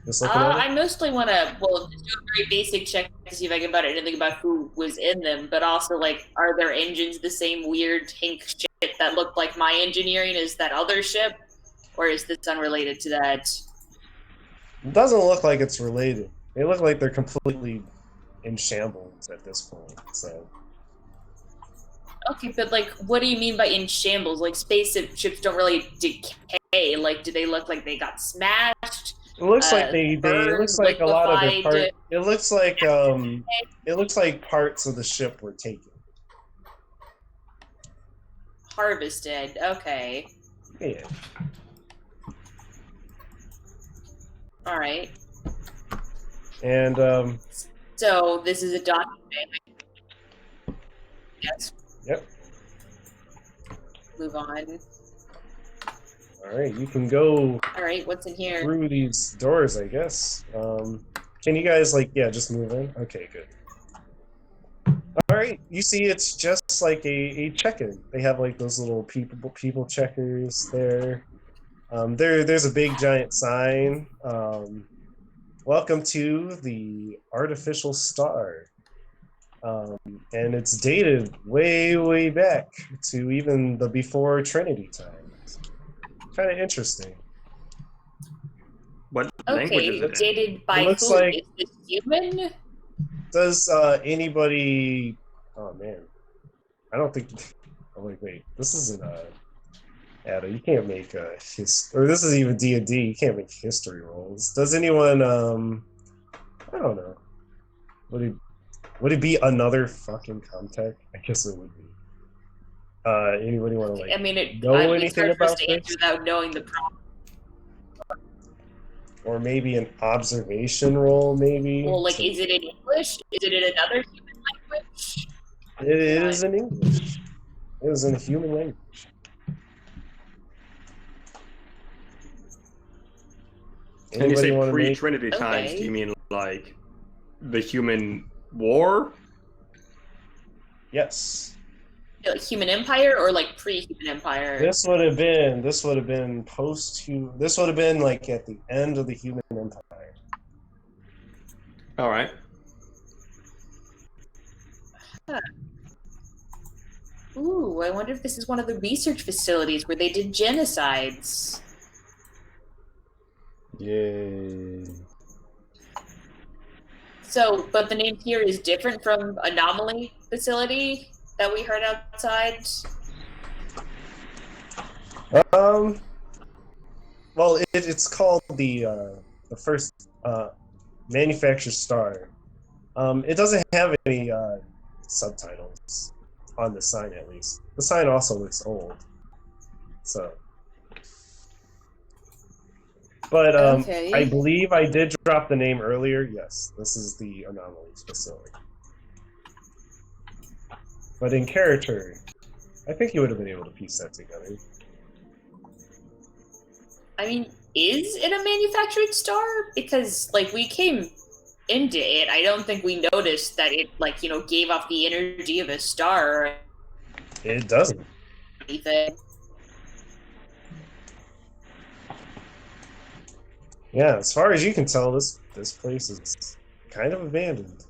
Just looking at it? I mostly want to, well, just do a very basic check to see if I can find anything about who was in them, but also, like, are their engines the same weird tank shit that looked like my engineering as that other ship? Or is this unrelated to that? It doesn't look like it's related. They look like they're completely in shambles at this point. So Okay, but, like, what do you mean by in shambles? Like, spaceships don't really decay. Like, do they look like they got smashed? it looks like it burned, looks like a lot of their liquefied. part. It looks like parts of the ship were taken. Harvested. Okay. Yeah. All right. And So this is a document. Yes. Yep. Move on. all right, you can go All right. What's in here? through these doors, I guess. Can you guys just move in? Okay, good. All right, you see, it's just like a check-in. They have like those little people checkers there. There's a big giant sign. Welcome to the artificial star. And it's dated way back to even the before Trinity times. Kind of interesting. What language is Okay. it in? Dated by It looks who? like- Is this human? Does anybody? Oh man, I don't think. Oh wait. This isn't Ada. You can't make or this is even D&D. You can't make history rolls. Does anyone? I don't know. Would it be another fucking Comtech? I guess it would be. Anybody want to I mean, it's know hard anything for us about to this? answer without knowing the problem. Or maybe an observation roll, maybe? Well, like, So- is it in English? Is it in another human language? It is in English. It is in a human language. When you say wanna make- pre-Trinity times, Okay. do you mean like the human war? Yes. Like human empire or like pre-human empire? This would have been post-human. This would have been like at the end of the human empire. All right. Ooh, I wonder if this is one of the research facilities where they did genocides. Yay. So, but the name here is different from Anomaly Facility that we heard outside. Well, it's called the first manufactured star. It doesn't have any subtitles on the sign, at least. The sign also looks old. So. But Okay. I believe I did drop the name earlier. Yes, this is the Anomalies facility. But in character, I think you would have been able to piece that together. I mean, is it a manufactured star? Because, like, we came into it, I don't think we noticed that it, like, you know, gave off the energy of a star or It doesn't. anything. Yeah, as far as you can tell, this place is kind of abandoned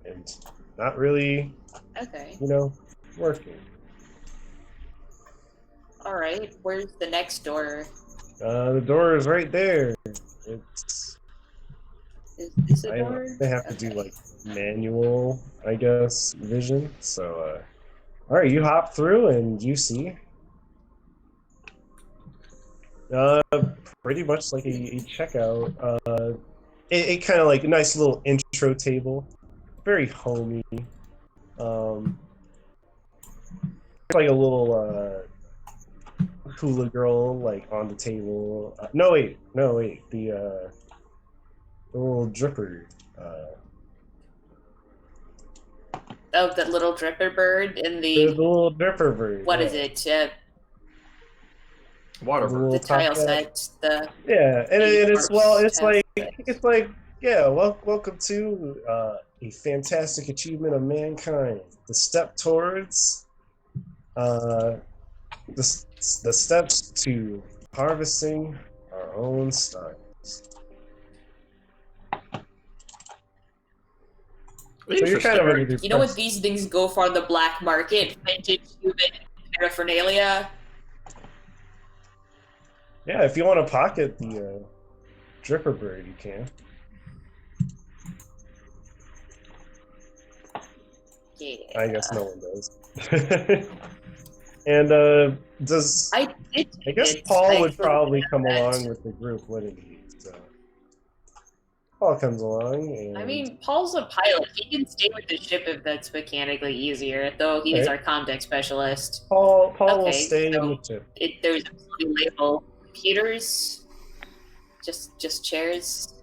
and not really, Okay. working. Alright, where's the next door? The door is right there. It's Is this a door? they have to do Okay. like manual, I guess, vision. So, all right, you hop through and you see. Pretty much like a checkout. It kind of like a nice little intro table, very homey. Like a little hula girl like on the table. No wait, the little dripper. Oh, the little dripper bird and The the little dripper bird. what yeah. is it? Water. The little The tile top hat. set. The Yeah, and it's tile set. yeah. Welcome to a fantastic achievement of mankind. The step towards the steps to harvesting our own stars. So you're kind of under the You know what impression- these things go for on the black market? Vintage human paraphernalia. Yeah, if you want to pocket the dripper bird, you can. Yeah. I guess no one does. And does I did. I guess it. Paul I would probably come that. along with the group, wouldn't he? So Paul comes along, and I mean, Paul's a pilot. He can stay with the ship if that's mechanically easier, though he is Right. our comdeck specialist. Paul will Okay, stay so- in the ship. There's a label. Computers. Just chairs.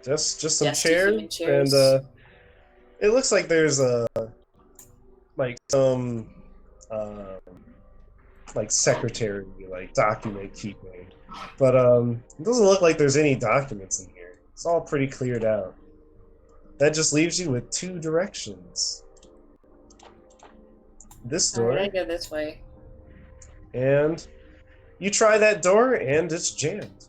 Just some Just two human chairs, chairs. and it looks like there's like some like secretary, like document keeping, but it doesn't look like there's any documents in here. It's all pretty cleared out. That just leaves you with two directions. This door, Alright, I go this way. and you try that door, and it's jammed.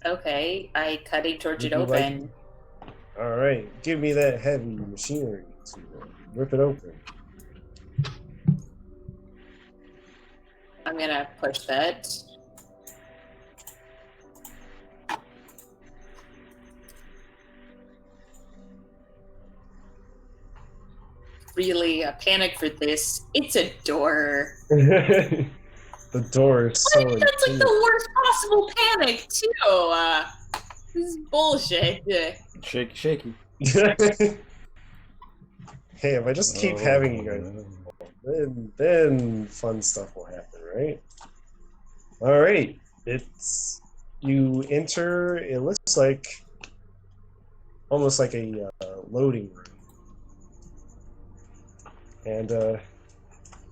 Okay, I cutting towards Would it you like- open. All right, give me that heavy machinery to rip it open. I'm gonna push that. Really, a panic for this. It's a door. The door is so That's like intimidating. the worst possible panic, too. This is bullshit. Shaky, shaky. Hey, if I just keep having you guys then fun stuff will happen, right? All right, it's you enter. It looks like almost like a loading room, and a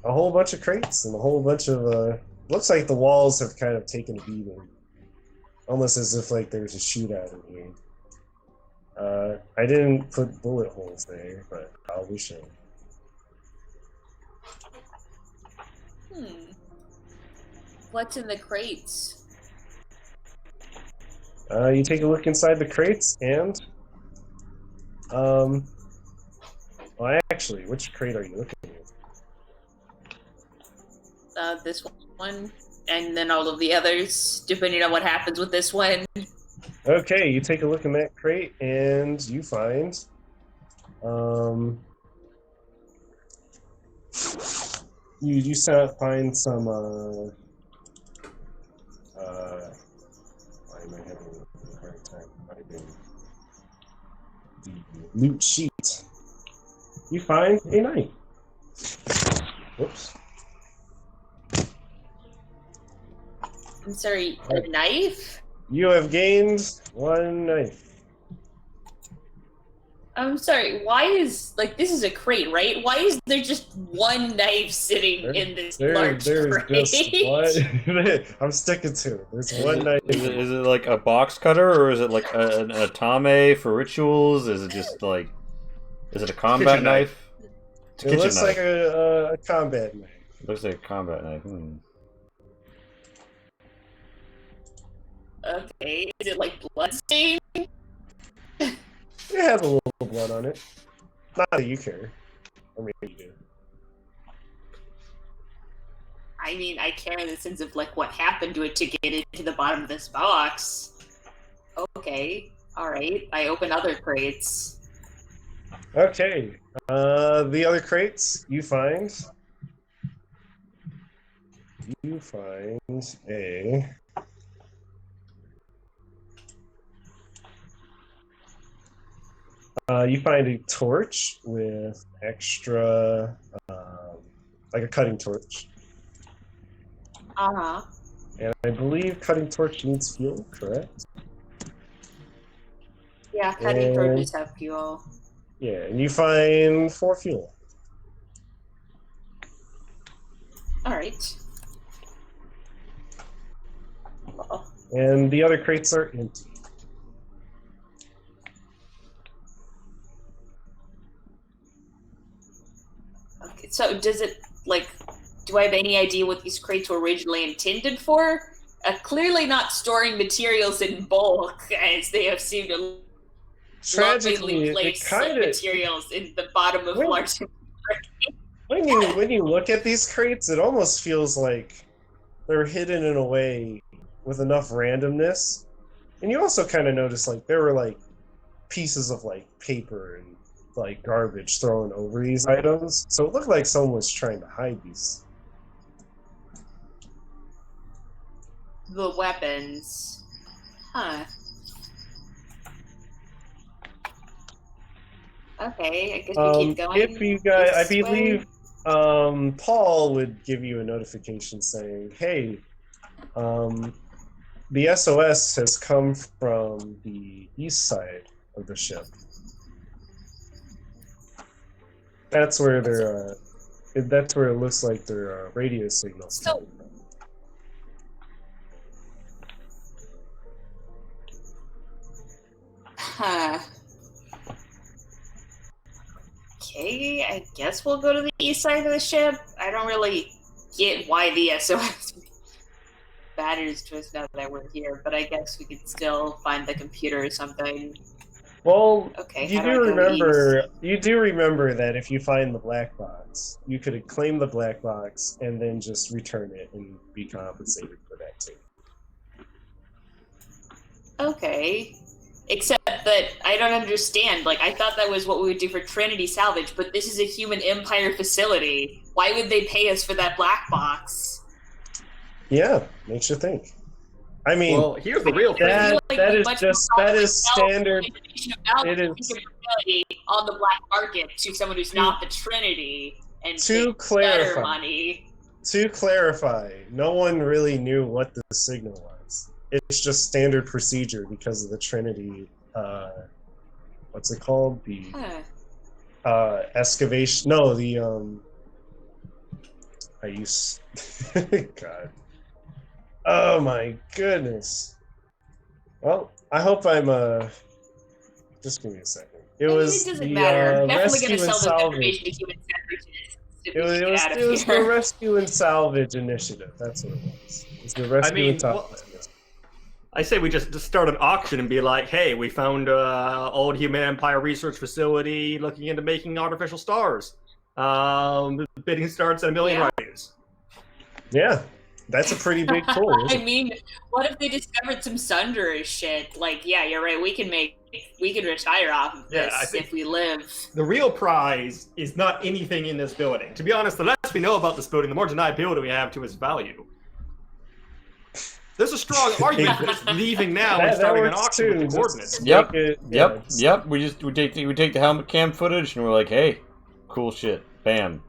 whole bunch of crates and a whole bunch of. Looks like the walls have kind of taken a beating, almost as if like there's a shootout in here. I didn't put bullet holes there, but I'll be sure. What's in the crates? You take a look inside the crates, and well, actually, which crate are you looking at? This one, and then all of the others, depending on what happens with this one. Okay, you take a look in that crate, and you find you find some why am I having a hard time finding the loot sheet? You find a knife. Whoops. I'm sorry, a knife? You have gained one knife. I'm sorry, why is, like, this is a crate, right? Why is there just one knife sitting in this large crate? Just one. I'm sticking to it. There's one knife. Is it like a box cutter, or is it like an atame for rituals? Is it just like, is it a combat Kitchen knife? It's a It kitchen looks knife. like a combat knife. Looks like a combat knife. Okay, is it like bloodstained? It has a little blood on it. Not that you care. Or maybe you do. I mean, I care in the sense of, like, what happened to it to get it to the bottom of this box. Okay, alright. I open other crates. Okay. The other crates you find a you find a torch with extra, like a cutting torch. Uh-huh. And I believe cutting torch needs fuel, correct? Yeah, cutting And- torches have fuel. Yeah, and you find 4 fuel. Alright. Well, And the other crates are empty. okay, so does it, like, do I have any idea what these crates were originally intended for? Clearly not storing materials in bulk, as they have seemed to Tragically, lovingly it place kind of materials in the bottom of Wait. large. when you look at these crates, it almost feels like they're hidden in a way with enough randomness. And you also kind of notice like there were like pieces of like paper and like garbage thrown over these items, so it looked like someone was trying to hide these. The weapons. Huh. Okay, I guess we keep going. If you guys, I this way. believe Paul would give you a notification saying, "Hey, the SOS has come from the east side of the ship. That's where their that's where it looks like their radio signals So- coming from." Huh. Okay, I guess we'll go to the east side of the ship. I don't really get why the SOS matters to us now that we're here, but I guess we could still find the computer or something. Well, Okay, you how do I do go remember east? you do remember that if you find the black box, you could claim the black box and then just return it and be compensated for that too. Okay. Except that I don't understand. Like, I thought that was what we would do for Trinity Salvage, but this is a human empire facility. Why would they pay us for that black box? Yeah, makes you think. I mean, Well, here's the real thing. that Like, that is much just more that is powerful standard. information about It the is- capability on the black market to someone who's not the Trinity, and To take clarify. better money. To clarify, no one really knew what the signal was. It's just standard procedure because of the Trinity. What's it called? The excavation. No, the I use. God. Oh my goodness. Well, I hope I'm Just give me a second. It was it doesn't the matter. Definitely rescue going to and sell this information salvage. to human separatists. If It we was, get out of it was the here. rescue and salvage initiative. That's what it was. It was the rescue mean, and salvage. well, I say we just start an auction and be like, hey, we found old Human Empire research facility looking into making artificial stars. The bidding starts at $1 million rupees. Yeah, that's a pretty big pull. I mean, what if they discovered some Sunderer shit? Like, yeah, you're right. We can retire off of Yeah, this I think- if we live. The real prize is not anything in this building. To be honest, the less we know about this building, the more deniability we have to its value. There's a strong argument for just leaving now and starting an auction with the coordinates. Yep. Make it- Yep. yeah, Yep. We take the helmet cam footage and we're like, hey, cool shit. Bam.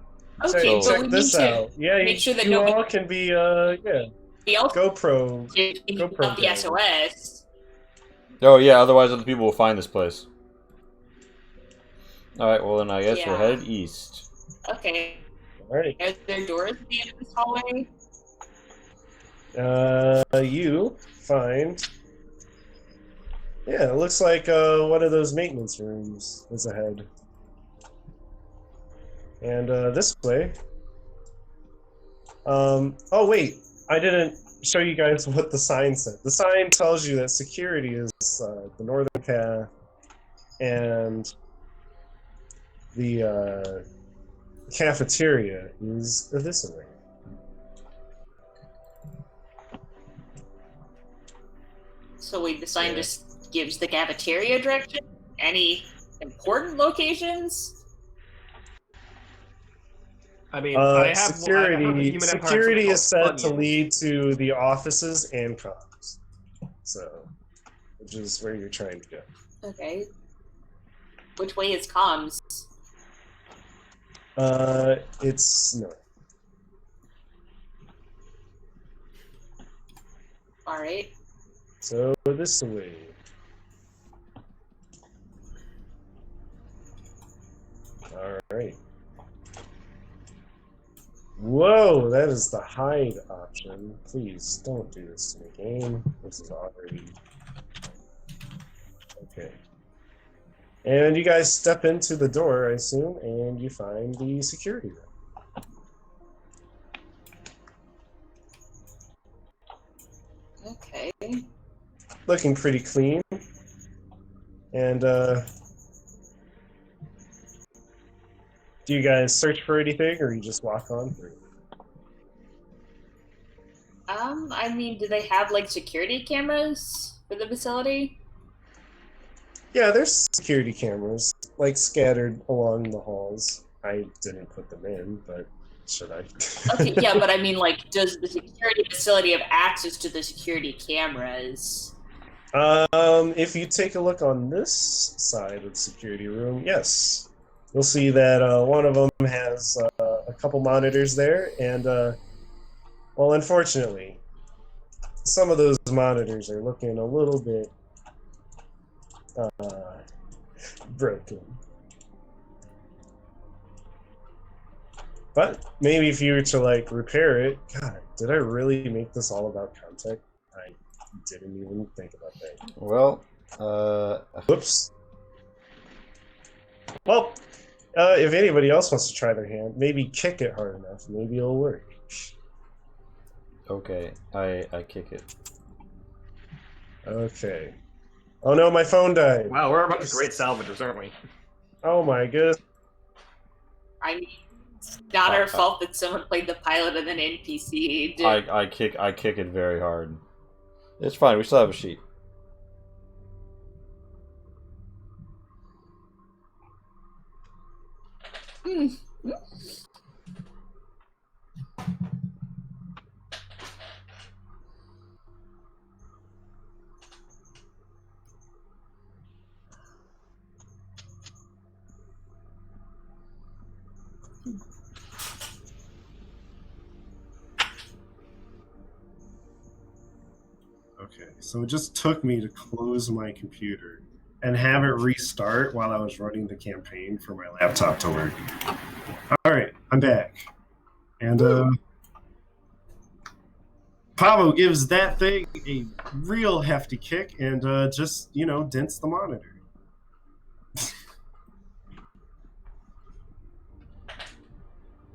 Okay, So but check we this need to out. Yeah, make sure that you nobody- all can be we also GoPro. need to GoPro up the gang. SOS. Oh yeah. Otherwise, other people will find this place. All right. Well, then I guess we're Yeah. headed east. Okay. Alright. Are there doors at the end of this hallway? You find. Yeah, it looks like one of those maintenance rooms is ahead. And this way. Oh wait, I didn't show you guys what the sign said. The sign tells you that security is the northern path, and the cafeteria is this way. So the sign Yeah. just gives the cafeteria direction? Any important locations? I mean, I have Security Human Empire security is something set called to Funyuns. lead to the offices and comms. So, which is where you're trying to go. Okay. Which way is comms? It's north. Alright. So this way. All right. Whoa, that is the hide option. Please don't do this to me, game. This is already okay. And you guys step into the door, I assume, and you find the security room. Okay. Looking pretty clean. And do you guys search for anything, or you just walk on through? I mean, do they have like security cameras for the facility? Yeah, there's security cameras, like scattered along the halls. I didn't put them in, but should I? Okay, yeah, but I mean, like, does the security facility have access to the security cameras? If you take a look on this side of the security room, yes. You'll see that one of them has a couple monitors there, and, well, unfortunately, some of those monitors are looking a little bit broken. But maybe if you were to, like, repair it... God, did I really make this all about contact? I didn't even think about that. Well, Whoops. Well, if anybody else wants to try their hand, maybe kick it hard enough. Maybe it'll work. okay. I kick it. Okay. Oh no, my phone died. Wow, we're about to great salvagers, aren't we? Oh my goodness. I mean, it's not our fault that someone played the pilot of an NPC. I kick it very hard. It's fine. We still have a sheet. Okay, so it just took me to close my computer and have it restart while I was running the campaign for my laptop to work. All right, I'm back. And Pavo gives that thing a real hefty kick and just, dents the monitor.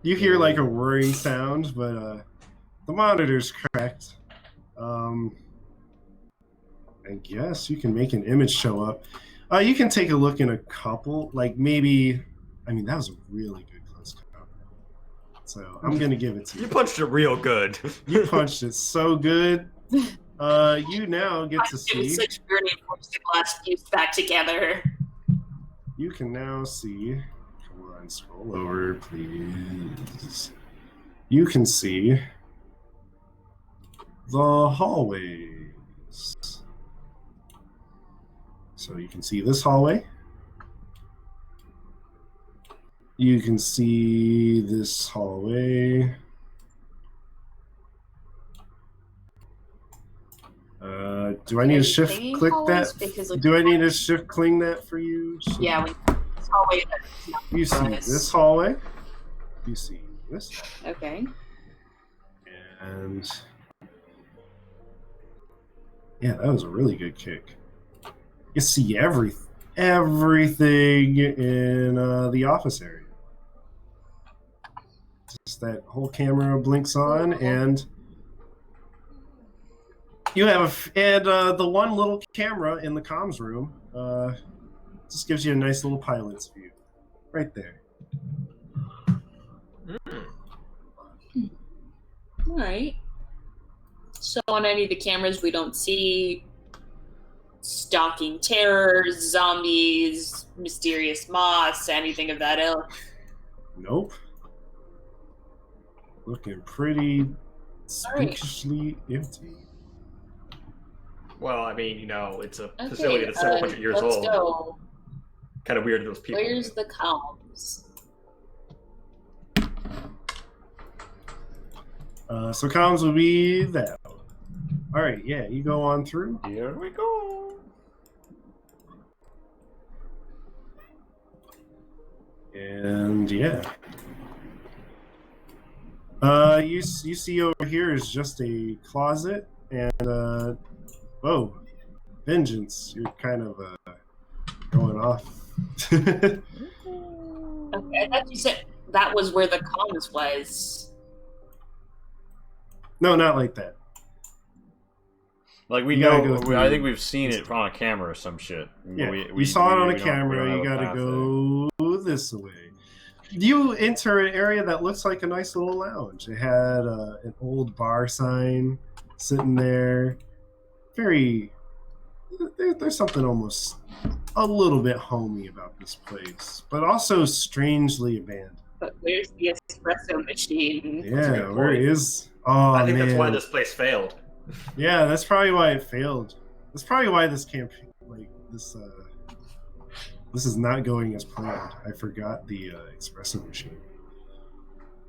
You hear like a whirring sound, but the monitor's cracked. I guess you can make an image show up. You can take a look in a couple, like maybe. I mean, that was a really good close count. So I'm gonna give it to you. You punched it real good. You punched it so good. You now get to It was see. such journey for us to glass fused back together. You can now see. Come on, scroll over, please. You can see the hallways. So you can see this hallway. You can see this hallway. Do I need to shift Thingy click hallways? that? Because, like, Do I need to shift cling that for you? Yeah, this hallway. You see Nice. this hallway. You see this hallway. Okay. And yeah, that was a really good kick. You see everything in the office area. Just that whole camera blinks on, and you have the one little camera in the comms room just gives you a nice little pilot's view, right there. All right. So on any of the cameras, we don't see stalking terrors, zombies, mysterious moths, anything of that ilk. Nope. Looking pretty right. spookishly empty. Well, I mean, it's a Okay, facility that's several hundred years let's old. go. Kind of weird those people. Where's the comms? So comms will be that. All right, yeah, you go on through. Here we go. And yeah. You see over here is just a closet, and whoa, Vengeance, you're kind of going off. Okay, I thought you said that was where the comms was. No, not like that. Like we You gotta know, go through- I think we've seen it on a camera or some shit. Yeah, we you saw it on we a don't- we camera. don't You have a gotta path go this way. You enter an area that looks like a nice little lounge. It had an old bar sign sitting there. Very. There's something almost a little bit homey about this place, but also strangely abandoned. But where's the espresso machine? a Yeah, good where point. is? Oh I think man. that's why this place failed. Yeah, that's probably why it failed. That's probably why this campaign, this is not going as planned. I forgot the espresso machine.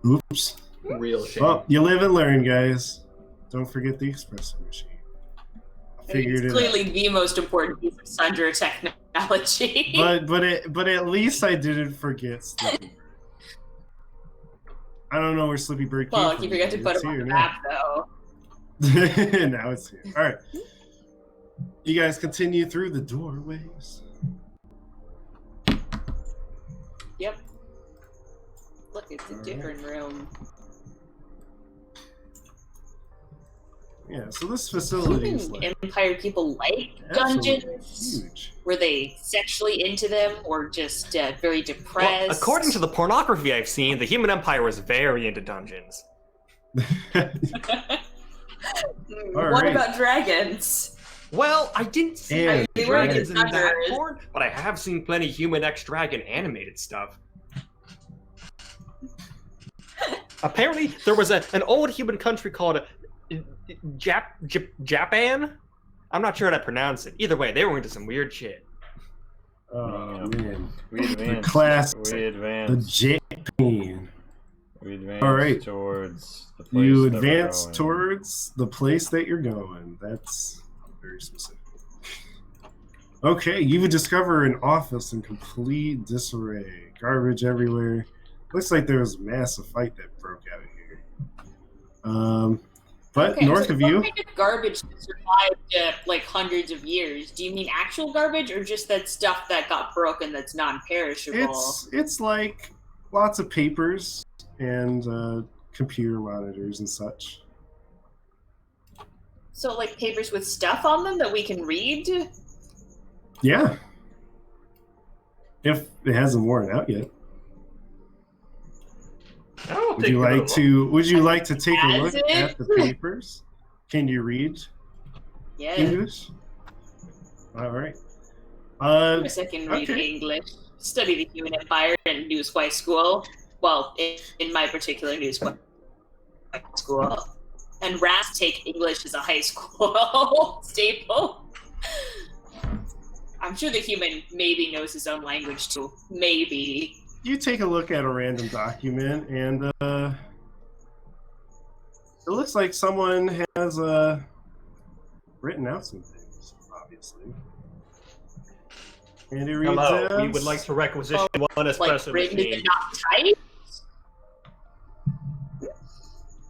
Oops. Real shame. Well, you live and learn, guys. Don't forget the espresso machine. I figured It's it clearly out. the most important piece of Sundra technology. But at least I didn't forget Slippy Bird. I don't know where Slippy Bird came well, from. you forgot to but put it's him on here the now. map, though. Now it's here. All right. You guys continue through the doorways. Yep. Look, it's a Alright. different room. Yeah, so this facility is like Empire people like absolutely dungeons? huge. Were they sexually into them or just very depressed? Well, according to the pornography I've seen, the Human Empire was very into dungeons. What Alright. about dragons? Well, I didn't see And any they were into dragons in that dungeons. porn, but I have seen plenty Human X Dragon animated stuff. Apparently, there was an old human country called Japan. I'm not sure how to pronounce it. Either way, they were into some weird shit. Oh man, We advance. class- We the advance. Japan. We advance Alright. towards the place You that we're advance going. towards the place that you're going. That's very specific. Okay, you would discover an office in complete disarray. Garbage everywhere. Looks like there was a massive fight that broke out here. But Okay, north so of you, what kind of garbage survived like hundreds of years? Do you mean actual garbage, or just that stuff that got broken that's non-perishable? it's like lots of papers and computer monitors and such. So like papers with stuff on them that we can read? Yeah. If it hasn't worn out yet. I'll Would take you a like look. to take a Has look it? at the papers? Can you read Yeah. English? All right. Of course I can read okay. English. Study the Human Empire in Newsquay School. Well, in my particular Newsquay school. And Ras take English as a high school staple. I'm sure the human maybe knows his own language too. Maybe. You take a look at a random document, and it looks like someone has written out some things, obviously. And it reads Hello, we as- would like to requisition one Like espresso written machine. and not typed.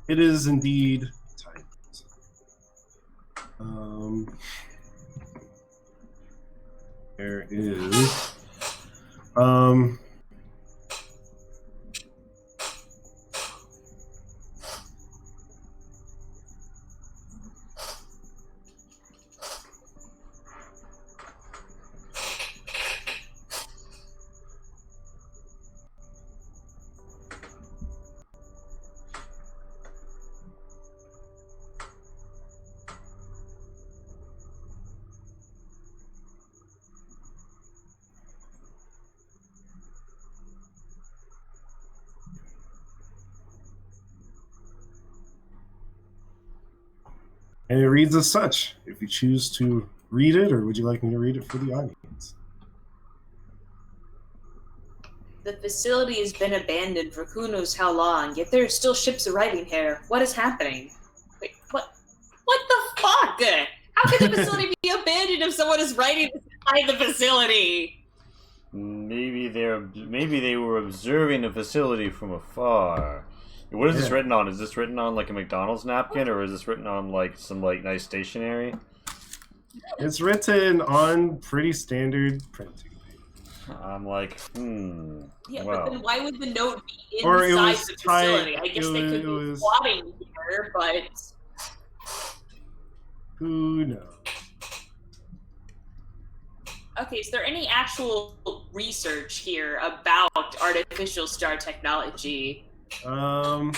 It is indeed typed. There is. And it reads as such. If you choose to read it, or would you like me to read it for the audience? The facility has been abandoned for who knows how long, yet there are still ships arriving here. What is happening? Wait, what? What the fuck? How can the facility be abandoned if someone is writing this inside the facility? Maybe they were observing the facility from afar. What is this Yeah. written on? Is this written on like a McDonald's napkin, or is this written on like some like nice stationery? It's written on pretty standard printing. I'm like, Yeah, Wow. but then why would the note be Or it inside was the tied- facility? I guess it they could was- be plotting here, but Who knows? okay, is there any actual research here about artificial star technology? Well,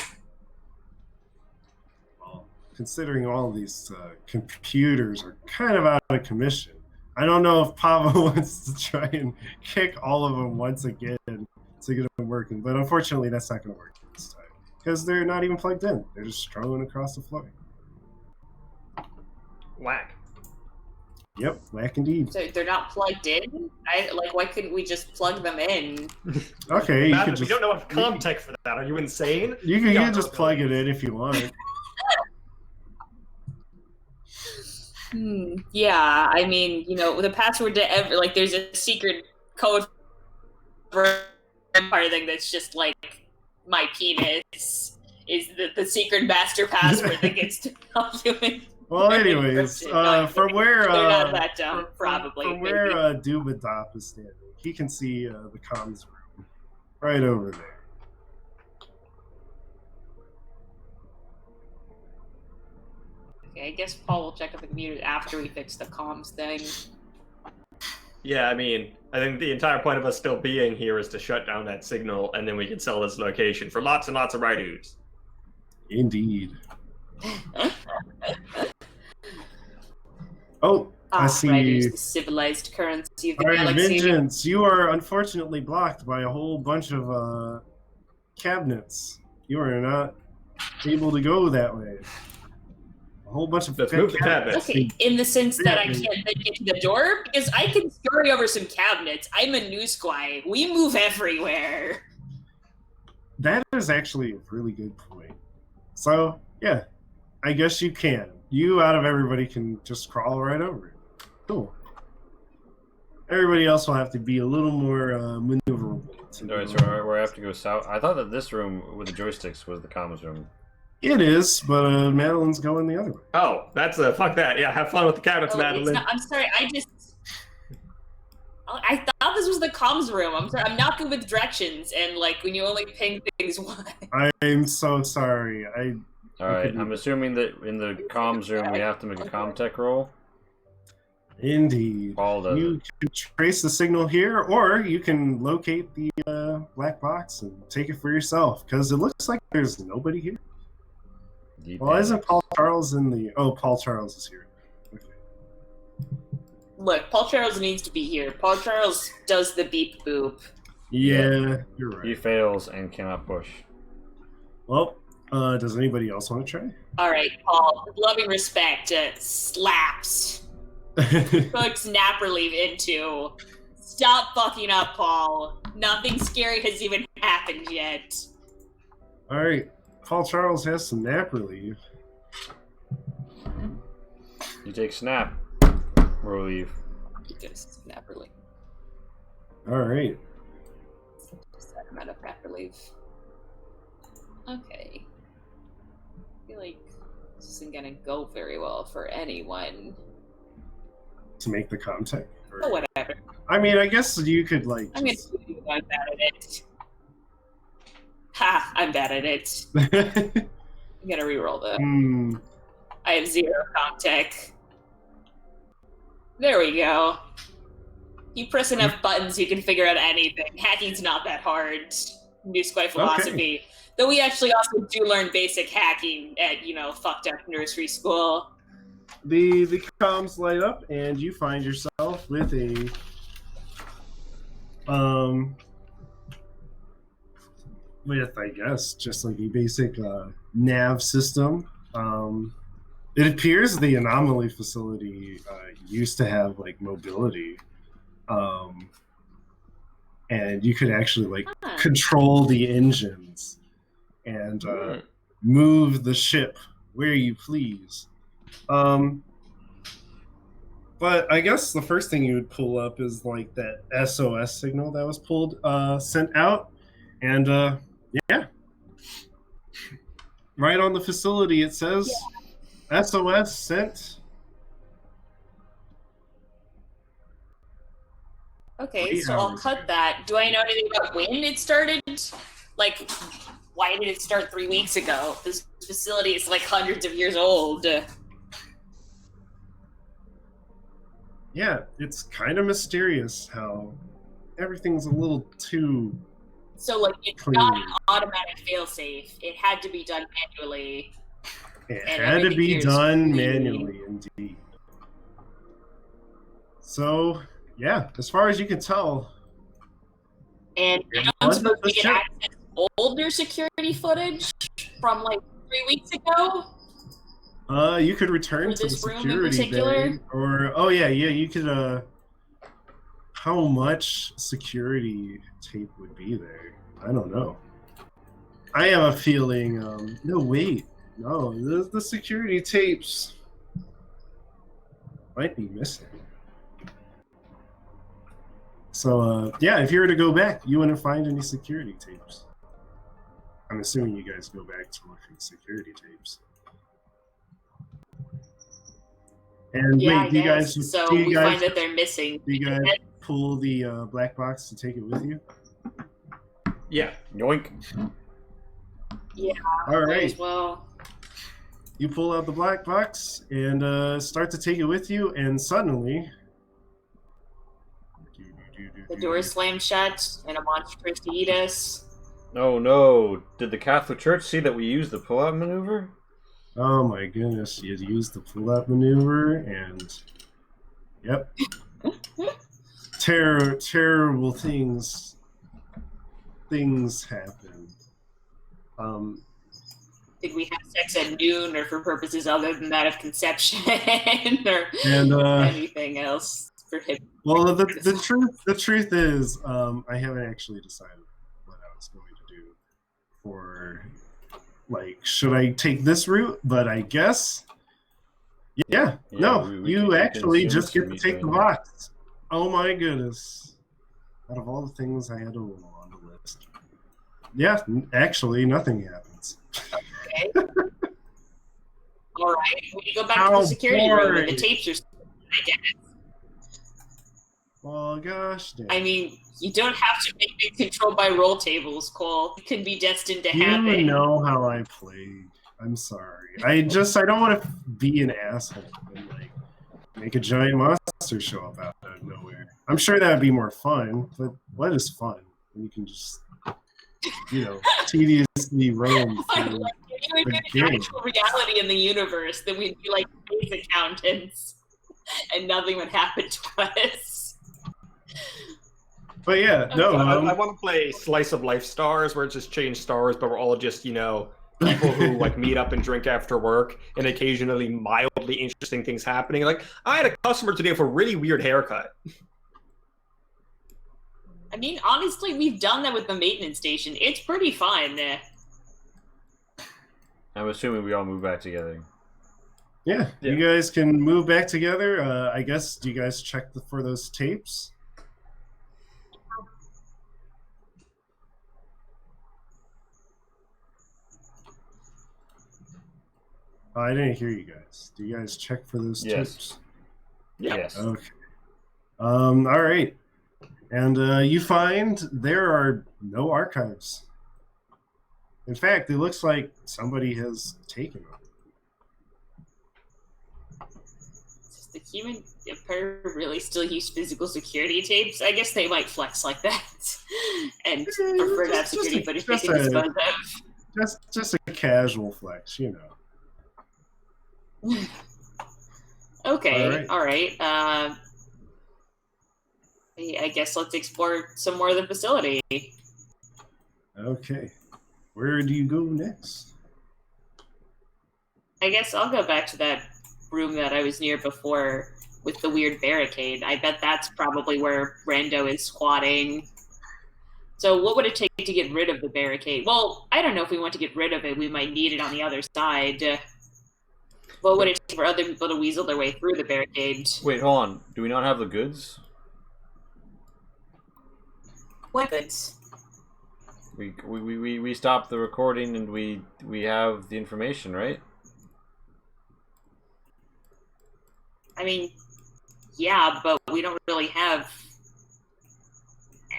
considering all these computers are kind of out of commission, I don't know if Pavel wants to try and kick all of them once again to get them working. But unfortunately, that's not going to work this time because they're not even plugged in. They're just strolling across the floor. Whack. Yep, whack indeed. So they're not plugged in? Why couldn't we just plug them in? Okay, you Madness, can we just don't know context for that. Are you insane? you can Yeah. just plug it in if you want. Yeah, I mean, the password to there's a secret code for Empire thing that's just like my penis is the secret master password that gets to help you in. Well, anyways, from where They're not that dumb, probably. from where Dubadop is standing, he can see the comms room right over there. Okay, I guess Paul will check out the computer after we fix the comms thing. Yeah, I mean, I think the entire point of us still being here is to shut down that signal, and then we can sell this location for lots and lots of Raidu's. Indeed. Oh, I see. Riders, the civilized currency of the All right, galaxy. Vengeance, you are unfortunately blocked by a whole bunch of cabinets. You are not able to go that way. A whole bunch of Let's move the cabinets. Okay, in the sense that I can't then get to the door, because I can scurry over some cabinets. I'm a new squire. We move everywhere. That is actually a really good point. So, yeah, I guess you can. you out of everybody can just crawl right over it. Cool. Everybody else will have to be a little more maneuverable. Alright, so we have to go south. I thought that this room with the joysticks was the comms room. It is, but Madeline's going the other way. Oh, that's fuck that. Yeah, have fun with the cabinets, Oh, Madeline. I'm sorry. I thought this was the comms room. I'm sorry. I'm not good with directions, and like when you only ping things once. I'm so sorry. Alright, I'm assuming that in the comms room we have to make a comtech roll. Indeed. Paul does You it. can trace the signal here, or you can locate the black box and take it for yourself, because it looks like there's nobody here. Deep Well, in. isn't Paul Charles in the... Oh, Paul Charles is here. Okay. Look, Paul Charles needs to be here. Paul Charles does the beep boop. Yeah, you're He right. fails and cannot push. Well, does anybody else want to try? All right, Paul. With loving respect, slaps. Hooks nap relief into. Stop fucking up, Paul. Nothing scary has even happened yet. All right. Paul Charles has some nap relief. You take snap. Relief. Just nap relief. All right. Set amount of nap relief. Okay. I feel like this isn't gonna go very well for anyone. To make the contact. Oh, whatever. I mean, I guess you could like. I'm gonna just- do it. I'm bad at it. Ha! I'm bad at it. I'm gonna reroll though. Hmm. I have 0 contact. There we go. You press enough buttons, you can figure out anything. Hacking's not that hard. New Square philosophy. Though we actually also do learn basic hacking at, fucked up nursery school. The comms light up, and you find yourself with a with, I guess, just like a basic nav system. It appears the anomaly facility used to have like mobility, and you could actually like Huh. control the engines and move the ship where you please. But I guess the first thing you would pull up is like that SOS signal that was sent out, and yeah, right on the facility it says SOS sent. Okay, 3 so I'll hours. cut that. Do I know anything about when it started? Like, why did it start 3 weeks ago? This facility is like hundreds of years old. Yeah, it's kind of mysterious how everything's a little too. So, like, it's Clean. not an automatic failsafe. It had to be done manually. It And had to everything be here is done really- manually, indeed. So, yeah, as far as you can tell, And It I'm wasn't supposed the to get ship. access to older security footage from, like, 3 weeks ago? you could return For to the this room in security particular? bay, or yeah, you could. How much security tape would be there? I don't know. I have a feeling. No, wait, no, the security tapes might be missing. So yeah, if you were to go back, you wouldn't find any security tapes. I'm assuming you guys go back to look for the security tapes. And Yeah, wait, do you guys so do you we guys find that they're missing. do you guys pull the black box to take it with you? Yeah. Yoink. All Might right, as well. you pull out the black box and start to take it with you, and suddenly The door slammed shut, and a monster tries to eat us. Oh no! Did the Catholic Church see that we used the pull-out maneuver? Oh my goodness, you used the pull-out maneuver, and yep, terrible things happen. Did we have sex at noon, or for purposes other than that of conception, or And anything else for him? well, the truth is, I haven't actually decided what I was going to do for, like, should I take this route? But I guess Yeah. Yeah, No, we you can actually consume just get some to meat take right the now. box. Oh my goodness. Out of all the things I had to roll on the list. Yeah, actually, nothing happens. Okay. All right. We go back to How the security room, and the boring. tapes are. I guess. Well, gosh dang. I mean, you don't have to make it controlled by roll tables, Cole. It can be destined to You happen. know how I play. I'm sorry. I don't want to be an asshole and like make a giant monster show up out of nowhere. I'm sure that'd be more fun, but what is fun? You can just, tediously roam through Like, if you were a doing game. actual reality in the universe, then we'd be like space accountants, and nothing would happen to us. But yeah, no. I want to play Slice of Life Stars, where it's just change stars, but we're all just, people who like meet up and drink after work, and occasionally mildly interesting things happening. Like, I had a customer today with a really weird haircut. I mean, honestly, we've done that with the maintenance station. It's pretty fun. I'm assuming we all move back together. Yeah, you guys can move back together. I guess, do you guys check for those tapes? I didn't hear you guys. Do you guys check for those Yes. tapes? Yes. Okay. All right. And you find there are no archives. In fact, it looks like somebody has taken them. Does the human empire really still use physical security tapes? I guess they might flex like that and prefer to have security footage they can dispose of. Just a casual flex, Okay, all right. I guess let's explore some more of the facility. Okay. Where do you go next? I guess I'll go back to that room that I was near before with the weird barricade. I bet that's probably where Rando is squatting. So what would it take to get rid of the barricade? Well, I don't know if we want to get rid of it. We might need it on the other side. What would it take for other people to weasel their way through the barricade? Wait, hold on. Do we not have the goods? What goods? We stopped the recording and we have the information, right? I mean, yeah, but we don't really have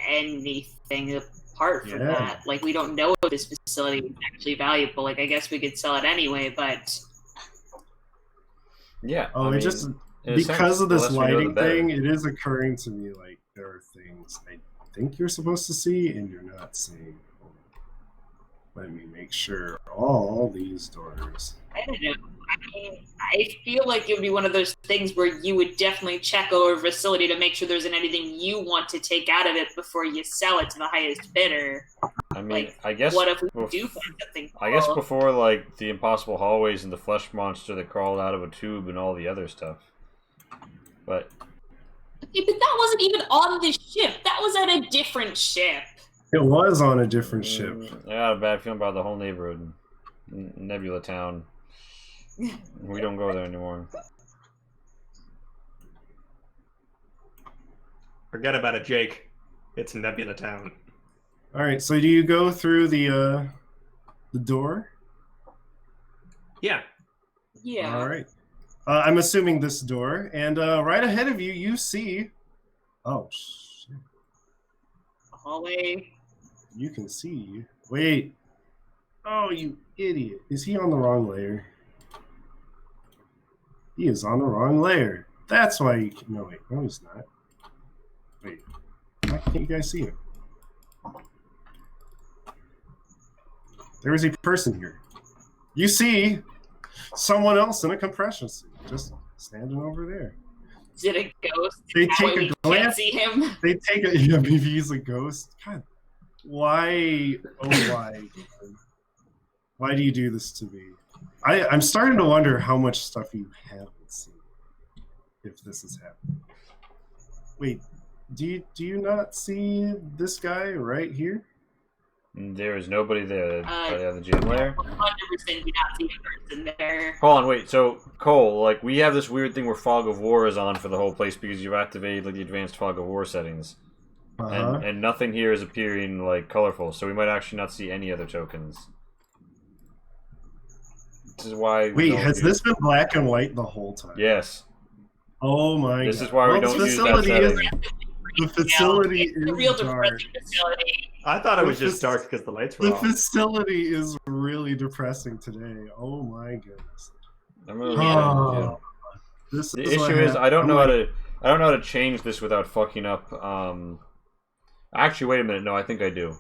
anything apart from that. Like, we don't know if this facility is actually valuable. Like, I guess we could sell it anyway, but... Yeah. Oh, I just mean, in a because sense, of the this less we know, the lighting better. thing, it is occurring to me like there are things I think you're supposed to see and you're not seeing. Let me make sure all these doors. I don't know. I mean, I feel like it would be one of those things where you would definitely check over a facility to make sure there isn't anything you want to take out of it before you sell it to the highest bidder. I mean, Like, I guess. what if we do find something cool? I guess before like the impossible hallways and the flesh monster that crawled out of a tube and all the other stuff. But Okay, but that wasn't even on this ship. That was at a different ship. It was on a different ship. I got a bad feeling about the whole neighborhood, Nebula Town. We don't go there anymore. Forget about it, Jake. It's Nebula Town. All right, so do you go through the door? Yeah. Yeah. All right. I'm assuming this door, and right ahead of you, you see. Oh shit! Hallway. You can see. Wait. Oh, you idiot! Is he on the wrong layer? He is on the wrong layer. That's why you can. No, wait. No, he's not. Wait. Why can't you guys see him? There is a person here. You see someone else in a compression suit just standing over there. Is it a ghost? They That way take we a can't glance. see him. They take a. Yeah, maybe he's a ghost. God, why? Oh, why? Why do you do this to me? I'm starting to wonder how much stuff you haven't seen. If this is happening. Wait, do you not see this guy right here? There is nobody there. Probably on the gym layer. 100% do not see a person there. Hold on, wait. So Cole, like we have this weird thing where Fog of War is on for the whole place because you've activated like the advanced Fog of War settings, and nothing here is appearing like colorful. So we might actually not see any other tokens. This is why. Wait, has this been black and white the whole time? Yes. Oh my. This God. is why we don't use that setting. The facility It's a real is dark. depressing facility. I thought it was just dark because the lights were The off. facility is really depressing today. Oh my goodness. I'm really Oh, this The is what issue is happened. I don't know I'm how to change this without fucking up. Actually, wait a minute. No, I think I do.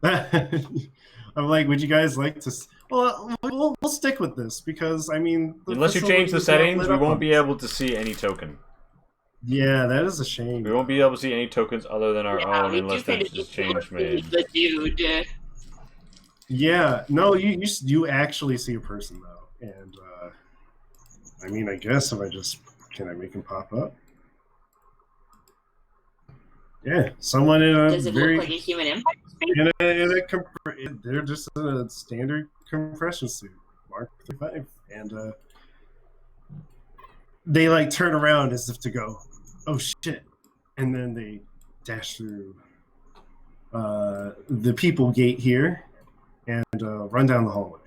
I'm like, would you guys like to? Well, we'll stick with this because I mean, Unless you change the facility's not settings, lit we up won't on be this. able to see any token. Yeah, that is a shame. We won't be able to see any tokens other than our Yeah, own we unless do kind there's of just need change to made. the dude. Yeah, no, you actually see a person though, and I mean, I guess if I just can I make him pop up? Yeah, someone in a Does it very look like a human empire? they're just in a standard compression suit, Mark 35, and they like turn around as if to go, oh shit, and then they dash through the people gate here and run down the hallway.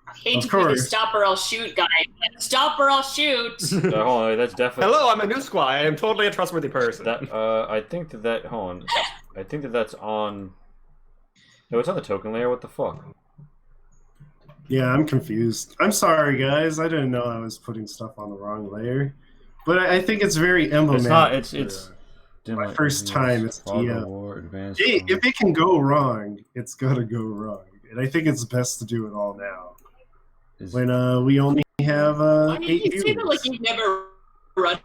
I hate Of to be the course. stop or I'll shoot guy. But stop or I'll shoot. Hold on, that's definitely. Hello, I'm a new squad. I am totally a trustworthy person. That I think that hold on. I think that's on. No, it's on the token layer. What the fuck? Yeah, I'm confused. I'm sorry, guys. I didn't know I was putting stuff on the wrong layer, but I think it's very emblematic. It's not. It's for, it's. my first time as Fog of TM. War, advanced. If it can go wrong, it's gonna go wrong, and I think it's best to do it all now Is- when we only have Why did 8 you say that viewers, like you've never run?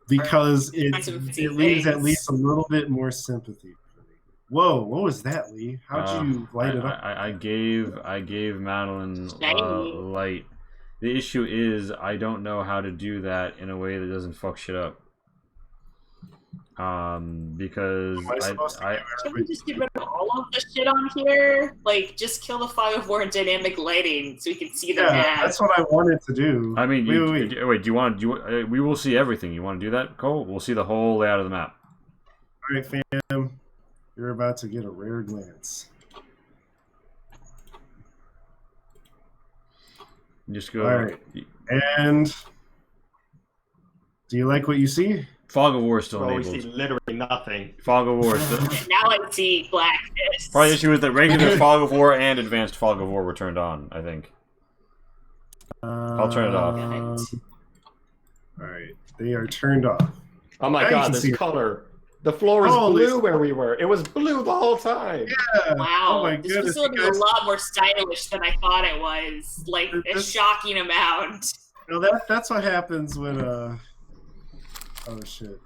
because it Sympathy leaves at things. least a little bit more sympathy for me. Whoa, what was that, Lee? How'd you light it up? I gave Madeline Shiny. light. The issue is I don't know how to do that in a way that doesn't fuck shit up. Because Am I supposed to I give Can we just get rid of all of the shit on here? Like, just kill the Fog of War and dynamic lighting so we can see the Yeah, map. that's what I wanted to do. I mean, wait. do you want? We will see everything. You want to do that, Cole? We'll see the whole layout of the map. All right, fam, you're about to get a rare glance. Just go. All right. And do you like what you see? Fog of War is still Well, we see enabled. literally nothing. Fog of War is still. Now I see black fists. Probably the issue is that regular Fog of War and advanced Fog of War were turned on. I think. I'll turn it off. All right, they are turned off. Oh my Now you god, can this see it. color. The floor is Holy blue where we were. It was blue the whole time. Yeah. Wow, Oh my this goodness, facility you is guys- a lot more stylish than I thought it was. Like, a This- shocking amount. No, that's what happens when Oh shit.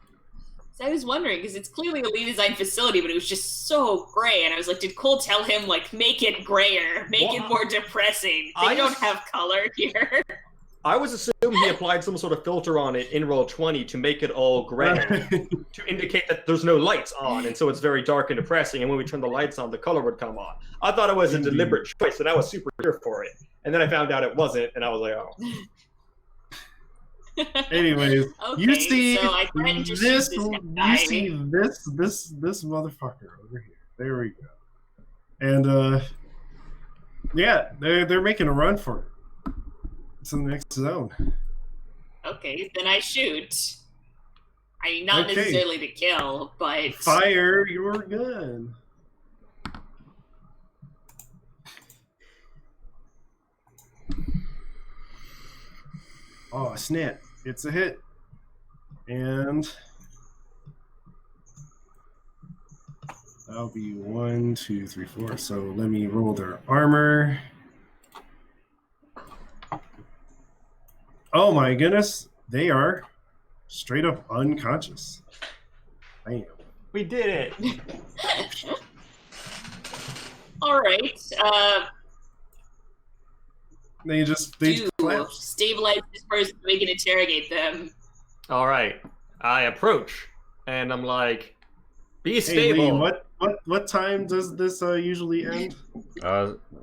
So I was wondering, because it's clearly a Lee Design facility, but it was just so gray. And I was like, did Cole tell him, like, make it grayer, make it Well, more depressing? They I don't just- have color here. I was assuming he applied some sort of filter on it in Roll20 to make it all gray, to indicate that there's no lights on, and so it's very dark and depressing. And when we turn the lights on, the color would come on. I thought it was a deliberate choice, and I was super here for it. And then I found out it wasn't, and I was like, oh. Anyways, Okay, you see so I tried to just this. shoot this You guy. see this motherfucker over here. There we go. And yeah, they're making a run for it. It's in the next zone. Okay, then I shoot. I mean, not Okay. necessarily to kill, but Fire your gun. Oh snap! It's a hit. And that'll be 1, 2, 3, 4. So let me roll their armor. Oh my goodness, they are straight up unconscious. Damn. We did it. all right. They Do collapsed. stabilize this person so we can interrogate them. All right. I approach and I'm like, "Be Hey, stable." Lee, what time does this usually end?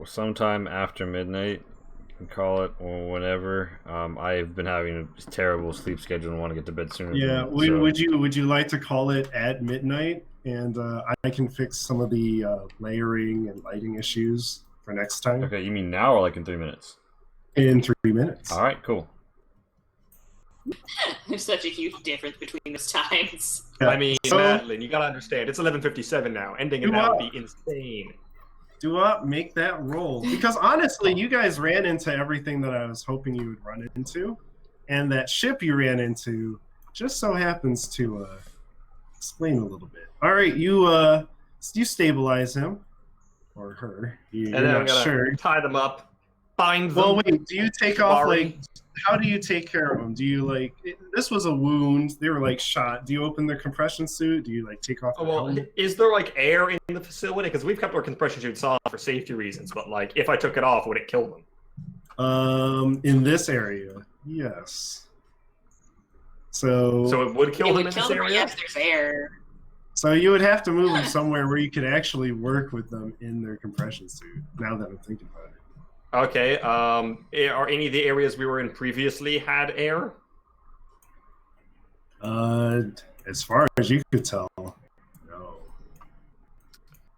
Sometime after midnight. You can call it or whenever. I've been having a terrible sleep schedule and want to get to bed sooner. Yeah, so. would you like to call it at midnight, and I can fix some of the layering and lighting issues for next time Okay, you mean now or like in 3 minutes? in 3 minutes. All right, cool. There's such a huge difference between those times. Yeah. I mean, So- Madeline, you gotta understand. It's 11:57 now. Ending it You now are. would be insane. Do not make that roll, because honestly, you guys ran into everything that I was hoping you would run into, and that ship you ran into just so happens to explain a little bit. All right, you stabilize him or her. You're And then I'm not gonna sure. tie them up, bind them. Well, wait. Do you take off Sorry. like? How do you take care of them? Do you like? This was a wound. They were like shot. Do you open their compression suit? Do you like take off? Oh, their well, helmet? is there like air in the facility? Because we've kept our compression suits on for safety reasons, but like, if I took it off, would it kill them? In this area, yes. So, So it would kill It them would in kill this them, area. yes, there's air. so you would have to move them somewhere where you could actually work with them in their compression suit. Now that I'm thinking about it. Okay. Are any of the areas we were in previously had air? As far as you could tell, no.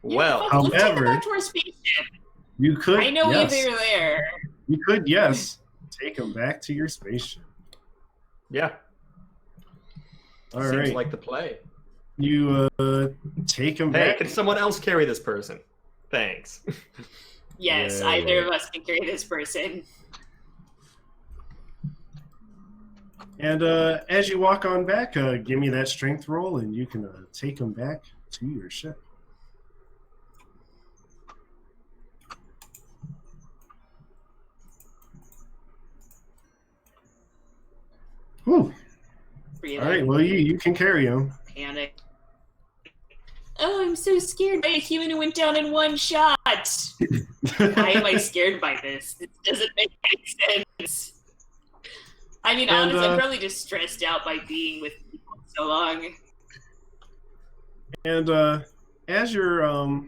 Well, Let's take however- them back to our spaceship. You could. I know yes. they're there. You could, yes. Take them back to your spaceship. yeah. All Seems right. like the play. You take them Hey, back. can someone else carry this person? Thanks. Yes, Yeah. either of us can carry this person. And as you walk on back, give me that strength roll, and you can take them back to your ship. Whew. Breathe All right, in, well, you can carry them. panic. Oh, I'm so scared by a human who went down in one shot. Why am I scared by this? It doesn't make any sense. I mean, And, honestly, I'm probably just stressed out by being with people so long. And as you're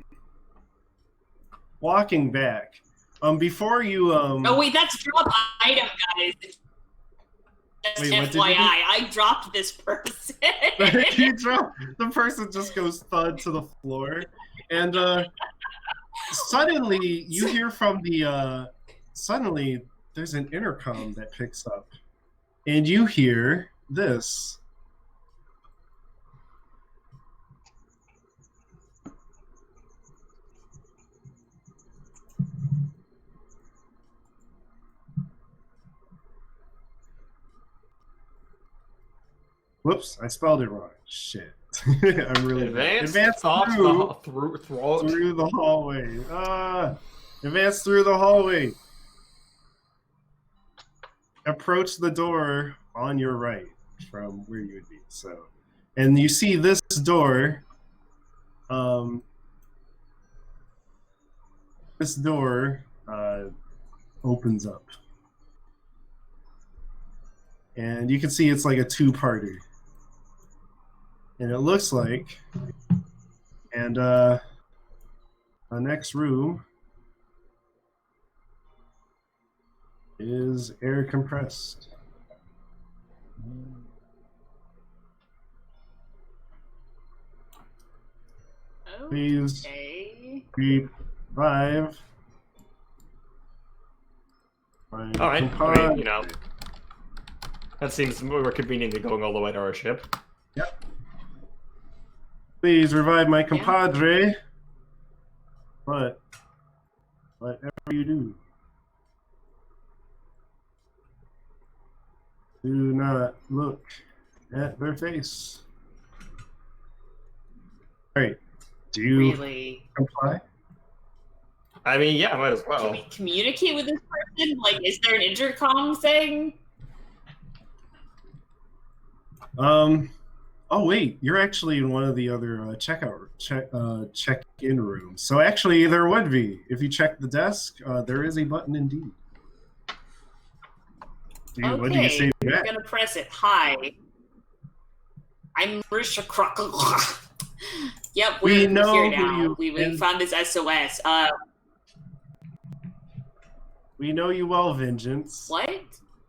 walking back, before you Oh wait, that's drop item, guys. Just Wait, what did you FYI, do? I dropped this person. you drop, the person just goes thud to the floor, and suddenly you hear from the suddenly there's an intercom that picks up, and you hear this. Whoops, I spelled it wrong. Shit. I'm really Advance off through the hallway. Advance through the hallway. Approach the door on your right from where you would be. So, and you see this door. This door opens up, and you can see it's like a two-parter. And it looks like, and the next room is air compressed. Please Okay. keep 5. All right. I mean, you know, that seems more convenient than going all the way to our ship. Please revive my compadre. But whatever you do, do not look at their face. All right. Do you Really? comply? I mean, yeah, might as Can well. we communicate with this person? Like, is there an intercom thing? Oh wait, you're actually in one of the other check-in rooms. So actually, there would be. If you check the desk, there is a button indeed. What do you say to I'm that? gonna press it. Hi. I'm Marisha Crocker. Yep, We we're know here who now. you- We found this SOS. We know you well, Vengeance. What?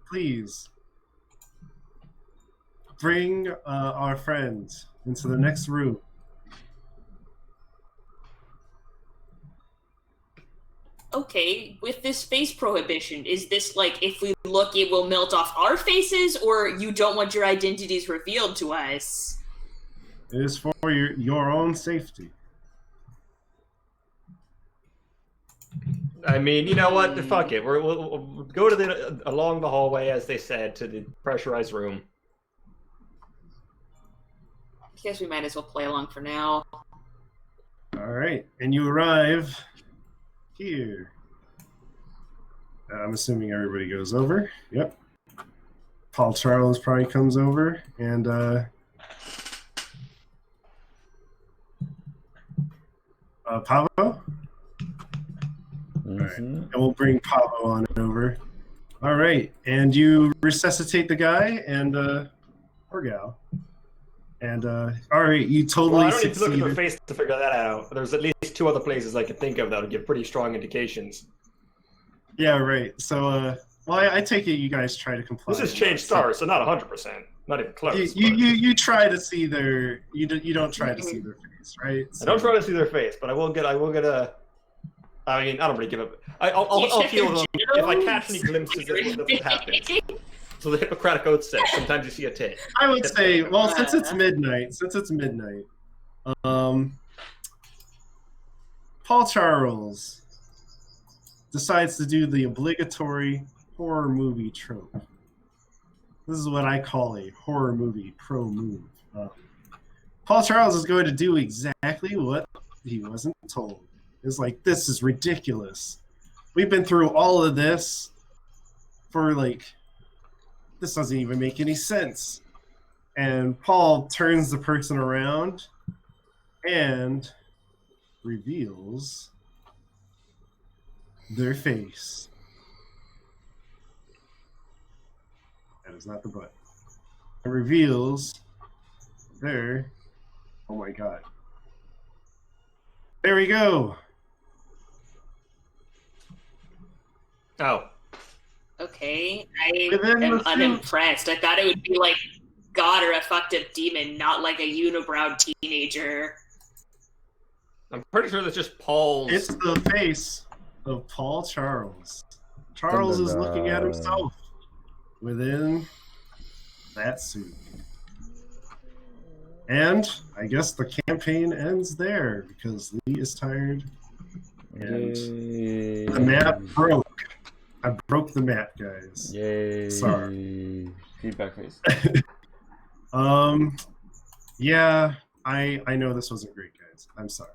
Please bring our friends into the next room. Okay, with this face prohibition, is this like if we look it will melt off our faces, or you don't want your identities revealed to us? It is for your own safety. I mean, you know what? Fuck it. We'll go to along the hallway, as they said, to the pressurized room. I guess we might as well play along for now. All right, and you arrive here. I'm assuming everybody goes over. Yep. Paul Charles probably comes over, and Pablo. Mhm. And we'll bring Pablo on over. All right, and you resuscitate the guy and or gal, and all right, you totally Well, I don't need to look at their succeeded. face to figure that out. There's at least 2 other places I could think of that would give pretty strong indications. Yeah, right. So, well, I take it you guys try to comply. This has changed stars, so not 100%. Not even close. You try to see their you don't try to see their face, right? I don't try to see their face, but I will get a. I mean, I don't really give up. I'll heal them if I catch any glimpses of what happens. So the Hippocratic Oath says sometimes you see a tit. I would say, well, since it's midnight, Paul Charles decides to do the obligatory horror movie trope. This is what I call a horror movie pro move. Paul Charles is going to do exactly what he wasn't told. It's like, this is ridiculous. We've been through all of this for this doesn't even make any sense. And Paul turns the person around and reveals their face. That is not the butt. It reveals their. Oh my god. There we go. Oh. Okay, I Within am the suit. unimpressed. I thought it would be like God or a fucked up demon, not like a unibrow teenager. I'm pretty sure that's just Paul's. It's the face of Paul Charles. Charles is looking at himself within that suit. And I guess the campaign ends there because Lee is tired. And the map broke. I broke the map, guys. Yay. Sorry. Feedback face. Yeah, I know this wasn't great, guys. I'm sorry.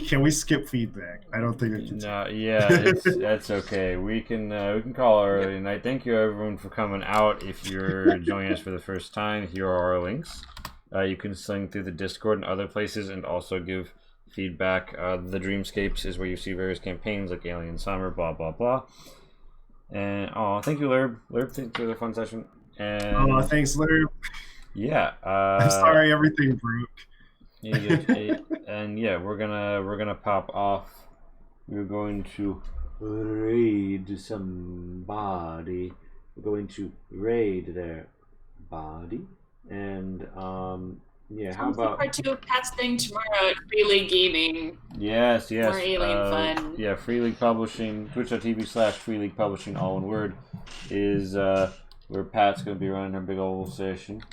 Can we skip feedback? I don't think we can. No, yeah, that's okay. We can call it early night. Thank you everyone for coming out. If you're joining us for the first time, here are our links. You can sling through the Discord and other places, and also give feedback. The Dreamscapes is where you see various campaigns like Alien Summer, blah blah blah. And thank you, Lerb. Lerb, thanks for the fun session. And Thanks, Larry. yeah, I'm sorry everything broke. and yeah, we're gonna pop off. We're going to raid somebody. We're going to raid their body, and yeah. How about part 2 of Pat's thing tomorrow at Free League Gaming? yes, More Alien fun. yeah. Free League Publishing, twitch.tv/Free League Publishing, all one word, is where Pat's gonna be running her big old session.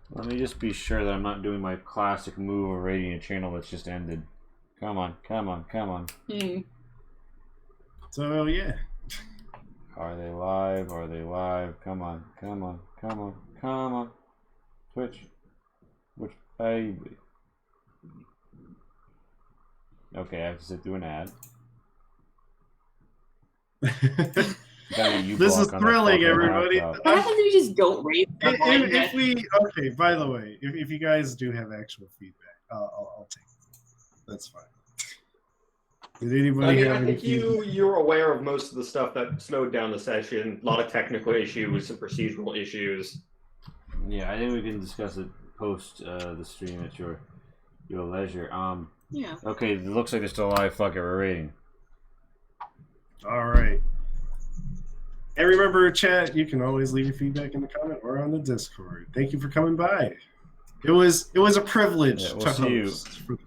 Let me just be sure that I'm not doing my classic move of raiding a channel that's just ended. Come on, come on, come on. So yeah. Are they live? Are they live? Come on, come on, come on, come on. Twitch. Which baby. Okay, I have to sit through an ad. This is thrilling, everybody. What happens if you just don't raise If we okay, by the way, if you guys do have actual feedback, I'll take it. That's fine. Did anybody have I any think feedback? you're aware of most of the stuff that slowed down the session. A lot of technical issues, some procedural issues. Yeah, I think we can discuss it post the stream at your leisure. Yeah. Okay, it looks like they're still alive. Fuck it, we're raiding. All right. And remember, chat, you can always leave your feedback in the comment or on the Discord. Thank you for coming by. It was a privilege Yeah, we'll to see you. host for